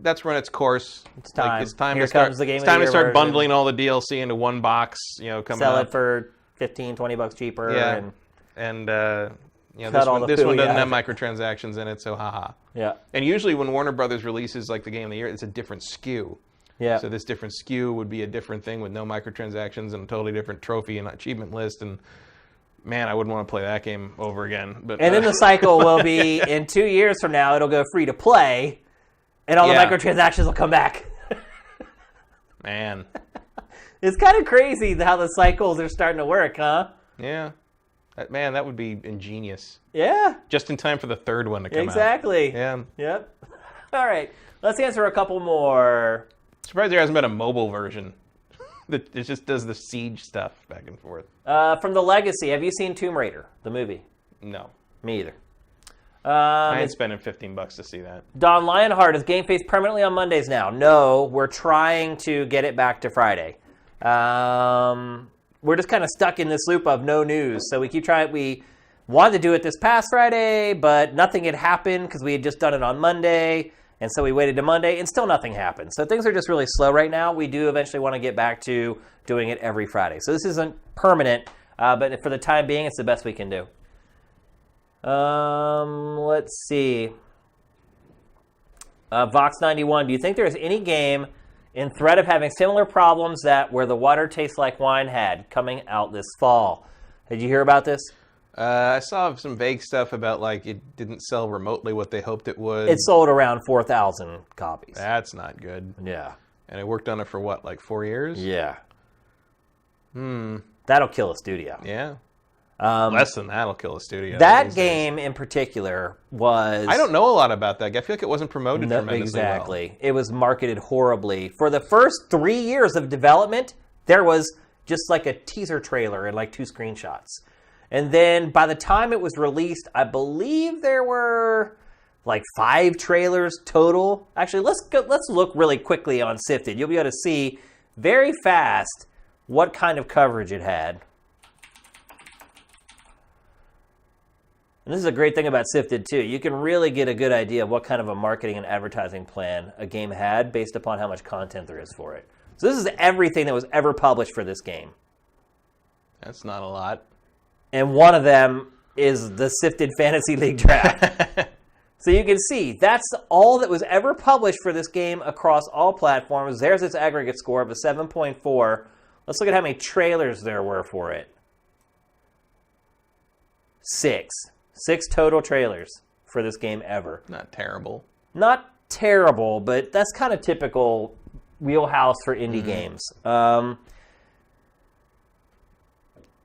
that's run its course. It's time. Like, it's time Here to start, comes the game it's of the time to year start version. bundling all the DLC into one box, coming Sell out. it for $15, $20 cheaper. Yeah. And this one doesn't have microtransactions in it, so haha. Yeah. And usually when Warner Brothers releases like the game of the year, it's a different SKU. Yeah. So this different SKU would be a different thing with no microtransactions and a totally different trophy and achievement list. And man, I wouldn't want to play that game over again. But then the cycle will be in 2 years from now, it'll go free to play, and all the microtransactions will come back. Man. It's kind of crazy how the cycles are starting to work, huh? Yeah. Man, that would be ingenious. Yeah. Just in time for the third one to come out. Exactly. Yeah. Yep. All right. Let's answer a couple more. Surprised there hasn't been a mobile version. That it just does the siege stuff back and forth. From the Legacy, have you seen Tomb Raider, the movie? No. Me either. I ain't spending $15 to see that. Don Lionheart, is GameFace permanently on Mondays now? No, we're trying to get it back to Friday. We're just kind of stuck in this loop of no news. So we keep trying. We wanted to do it this past Friday, but nothing had happened because we had just done it on Monday. And so we waited to Monday, and still nothing happened. So things are just really slow right now. We do eventually want to get back to doing it every Friday. So this isn't permanent, but for the time being, it's the best we can do. Let's see. Vox91, do you think there is any game in threat of having similar problems that Where the Water Tastes Like Wine had coming out this fall? Did you hear about this? I saw some vague stuff about like it didn't sell remotely what they hoped it would. It sold around 4,000 copies. That's not good. Yeah. And it worked on it for what, like 4 years? Yeah. That'll kill a studio. Yeah. Less than that'll kill a studio. That game in particular was... I don't know a lot about that. I feel like it wasn't promoted tremendously exactly. well. It was marketed horribly. For the first 3 years of development, there was just like a teaser trailer and like 2 screenshots. And then by the time it was released, I believe there were like 5 trailers total. Actually, let's look really quickly on Sifted. You'll be able to see very fast what kind of coverage it had. And this is a great thing about Sifted, too. You can really get a good idea of what kind of a marketing and advertising plan a game had based upon how much content there is for it. So this is everything that was ever published for this game. That's not a lot. And one of them is the Sifted Fantasy League Draft. So you can see, that's all that was ever published for this game across all platforms. There's its aggregate score of a 7.4. Let's look at how many trailers there were for it. 6 total trailers for this game ever. Not terrible. Not terrible, but that's kind of typical wheelhouse for indie games.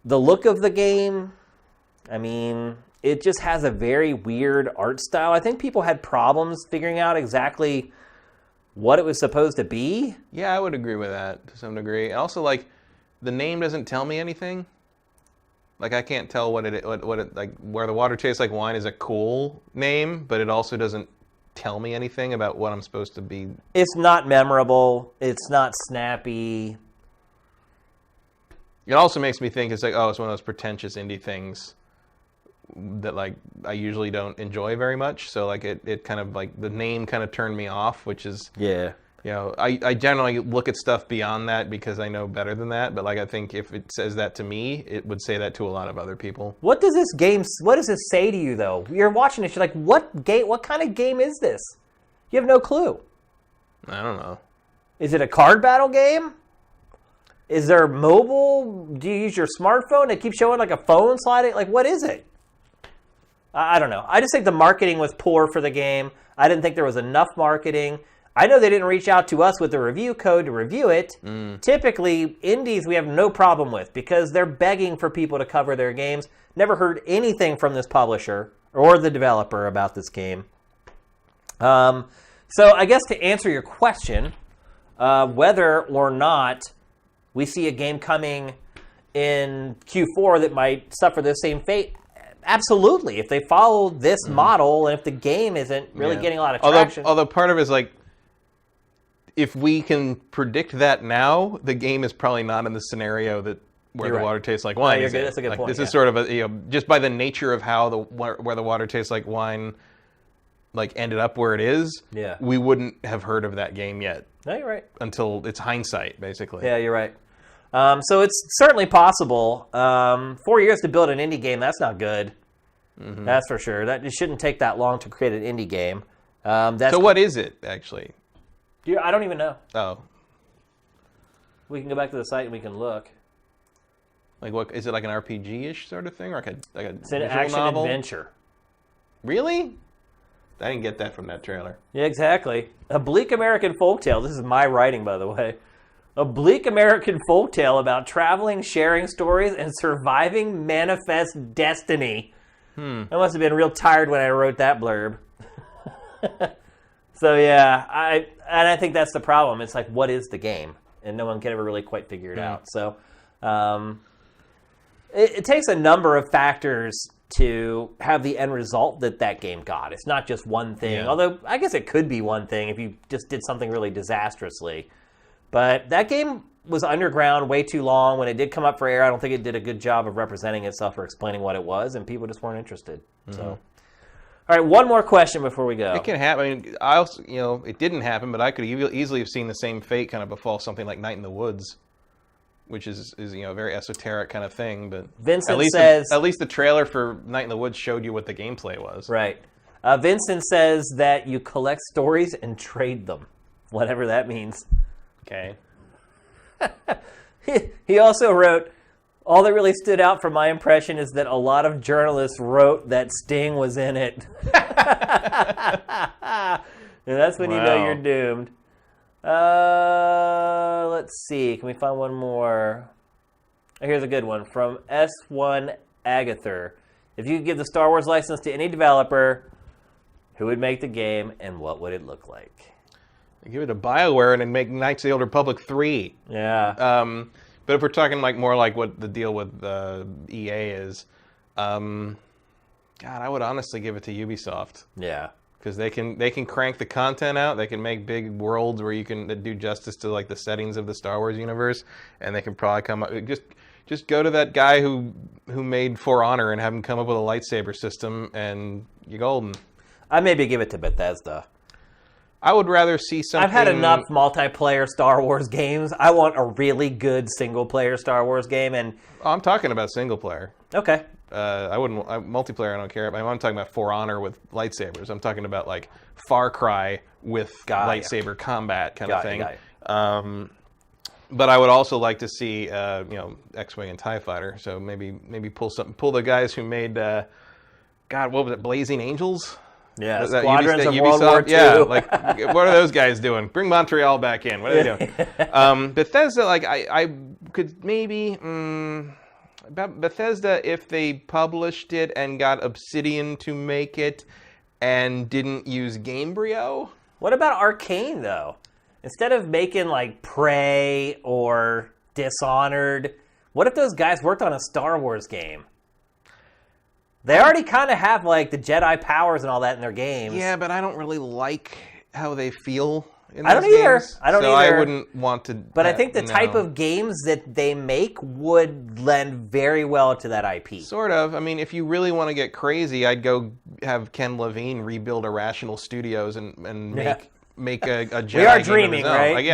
The look of the game, I mean, it just has a very weird art style. I think people had problems figuring out exactly what it was supposed to be. Yeah, I would agree with that to some degree. And also, like, the name doesn't tell me anything. Like, I can't tell what it like. Where the Water Tastes Like Wine is a cool name, but it also doesn't tell me anything about what I'm supposed to be. It's not memorable. It's not snappy. It also makes me think it's like, oh, it's one of those pretentious indie things that like I usually don't enjoy very much. So like it kind of like the name kind of turned me off, which is I generally look at stuff beyond that because I know better than that. But like I think if it says that to me, it would say that to a lot of other people. What does this say to you though? You're watching this, you're like, what kind of game is this? You have no clue. I don't know. Is it a card battle game? Is there mobile? Do you use your smartphone? It keeps showing like a phone sliding. Like, what is it? I don't know. I just think the marketing was poor for the game. I didn't think there was enough marketing. I know they didn't reach out to us with the review code to review it. Typically, indies we have no problem with because they're begging for people to cover their games. Never heard anything from this publisher or the developer about this game. So I guess to answer your question, whether or not we see a game coming in Q4 that might suffer the same fate? Absolutely. If they follow this model and if the game isn't really getting a lot of traction. Although part of it is like, if we can predict that now, the game is probably not in the scenario where the water tastes like wine. That's a good point. This is sort of just by the nature of how where the water tastes like wine, like ended up where it is. Yeah. We wouldn't have heard of that game yet. No, you're right. Until it's hindsight, basically. Yeah, you're right. So it's certainly possible. 4 years to build an indie game, that's not good. Mm-hmm. That's for sure. It shouldn't take that long to create an indie game. So what is it, actually? I don't even know. Oh. We can go back to the site and we can look. Like, what is it, like an RPG-ish sort of thing? Or like a it's an visual action novel? Adventure. Really? I didn't get that from that trailer. Yeah, exactly. A bleak American folktale. This is my writing, by the way. A bleak American folktale about traveling, sharing stories, and surviving manifest destiny. I must have been real tired when I wrote that blurb. So yeah, I think that's the problem. It's like, what is the game? And no one can ever really quite figure it out. So it takes a number of factors to have the end result that game got. It's not just one thing. Yeah. Although I guess it could be one thing if you just did something really disastrously. But that game was underground way too long. When it did come up for air, I don't think it did a good job of representing itself or explaining what it was, and people just weren't interested. So, all right, one more question before we go. It can happen. I mean, I also, it didn't happen, but I could easily have seen the same fate kind of befall something like Night in the Woods, which is a very esoteric kind of thing. But Vincent says at least the trailer for Night in the Woods showed you what the gameplay was. Right. Vincent says that you collect stories and trade them, whatever that means. Okay. He also wrote, all that really stood out from my impression is that a lot of journalists wrote that Sting was in it. And that's when you know you're doomed. Let's see. Can we find one more? Here's a good one from S1 Agather. If you could give the Star Wars license to any developer, who would make the game and what would it look like? Give it to BioWare and then make Knights of the Old Republic 3. Yeah. But if we're talking more like what the deal with EA is, God, I would honestly give it to Ubisoft. Yeah. Because they can crank the content out. They can make big worlds where you can do justice to like the settings of the Star Wars universe, and they can probably come up. Just go to that guy who made For Honor and have him come up with a lightsaber system, and you're golden. I'd maybe give it to Bethesda. I would rather see something... I've had enough multiplayer Star Wars games. I want a really good single-player Star Wars game, and... I'm talking about single-player. Okay. Multiplayer I don't care about. I'm talking about For Honor with lightsabers. I'm talking about, like, Far Cry with lightsaber combat kind of thing. But I would also like to see, X-Wing and TIE Fighter. So maybe pull the guys who made, what was it, Blazing Angels? Yeah, Squadrons of World War II. Yeah, like, what are those guys doing? Bring Montreal back in. What are they doing? Bethesda, like, I could maybe... Bethesda, if they published it and got Obsidian to make it and didn't use Gamebryo. What about Arcane, though? Instead of making, like, Prey or Dishonored, what if those guys worked on a Star Wars game? They already kind of have, like, the Jedi powers and all that in their games. Yeah, but I don't really like how they feel in I those don't either. games. I don't so either. I wouldn't want to... But I think the type of games that they make would lend very well to that IP. Sort of. I mean, if you really want to get crazy, I'd go have Ken Levine rebuild Irrational Studios and make a Jedi We are game dreaming, of his own. right? Like,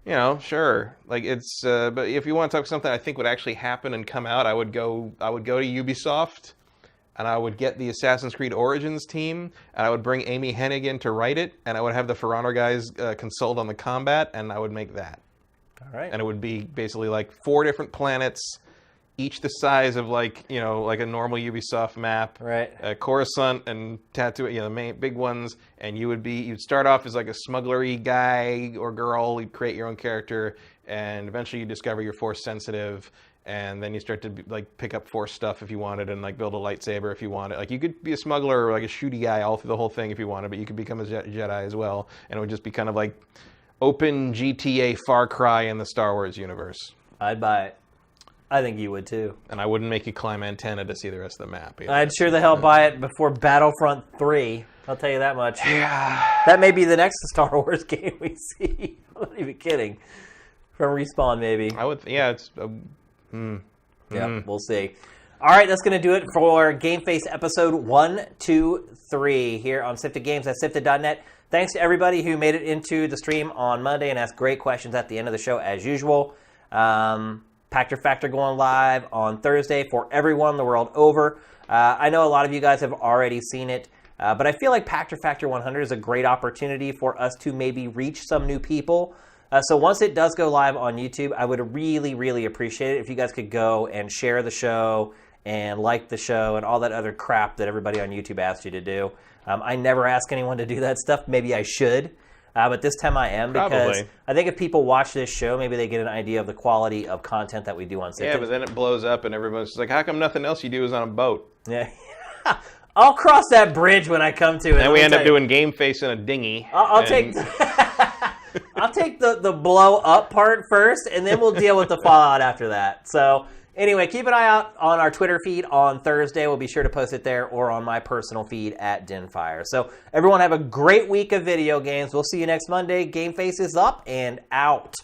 yeah, like, sure. Like, it's... but if you want to talk something I think would actually happen and come out, I would go to Ubisoft... And I would get the Assassin's Creed Origins team, and I would bring Amy Hennig in to write it, and I would have the For Honor guys consult on the combat, and I would make that. All right. And it would be basically like 4 different planets, each the size of like a normal Ubisoft map. Right. Coruscant and Tatooine, the main big ones, and you'd start off as like a smugglery guy or girl. You'd create your own character, and eventually you discover you're Force sensitive. And then you start to pick up Force stuff if you wanted, and like build a lightsaber if you wanted. Like you could be a smuggler or like a shooty guy all through the whole thing if you wanted, but you could become a Jedi as well, and it would just be kind of like open GTA Far Cry in the Star Wars universe. I'd buy it. I think you would too. And I wouldn't make you climb antenna to see the rest of the map either. I'd sure the hell buy it before Battlefront 3. I'll tell you that much. Yeah. That may be the next Star Wars game we see. I'm not even kidding. From Respawn, maybe. I would. Yeah, it's. Yeah, we'll see. All right, that's going to do it for GameFace episode 123 here on Sifted Games at Sifted.net. Thanks to everybody who made it into the stream on Monday and asked great questions at the end of the show, as usual. Pachter Factor going live on Thursday for everyone the world over. I know a lot of you guys have already seen it, but I feel like Pachter Factor 100 is a great opportunity for us to maybe reach some new people. So once it does go live on YouTube, I would really, really appreciate it if you guys could go and share the show and like the show and all that other crap that everybody on YouTube asked you to do. I never ask anyone to do that stuff. Maybe I should. But this time I am, because Probably. I think if people watch this show, maybe they get an idea of the quality of content that we do on Sifted. Yeah, but then it blows up and everyone's just like, how come nothing else you do is on a boat? Yeah. I'll cross that bridge when I come to it. And we end up doing GameFace in a dinghy. I'll take I'll take the blow up part first, and then we'll deal with the fallout after that. So anyway, keep an eye out on our Twitter feed on Thursday. We'll be sure to post it there, or on my personal feed at Dinfire. So everyone have a great week of video games. We'll see you next Monday. GameFace is up and out.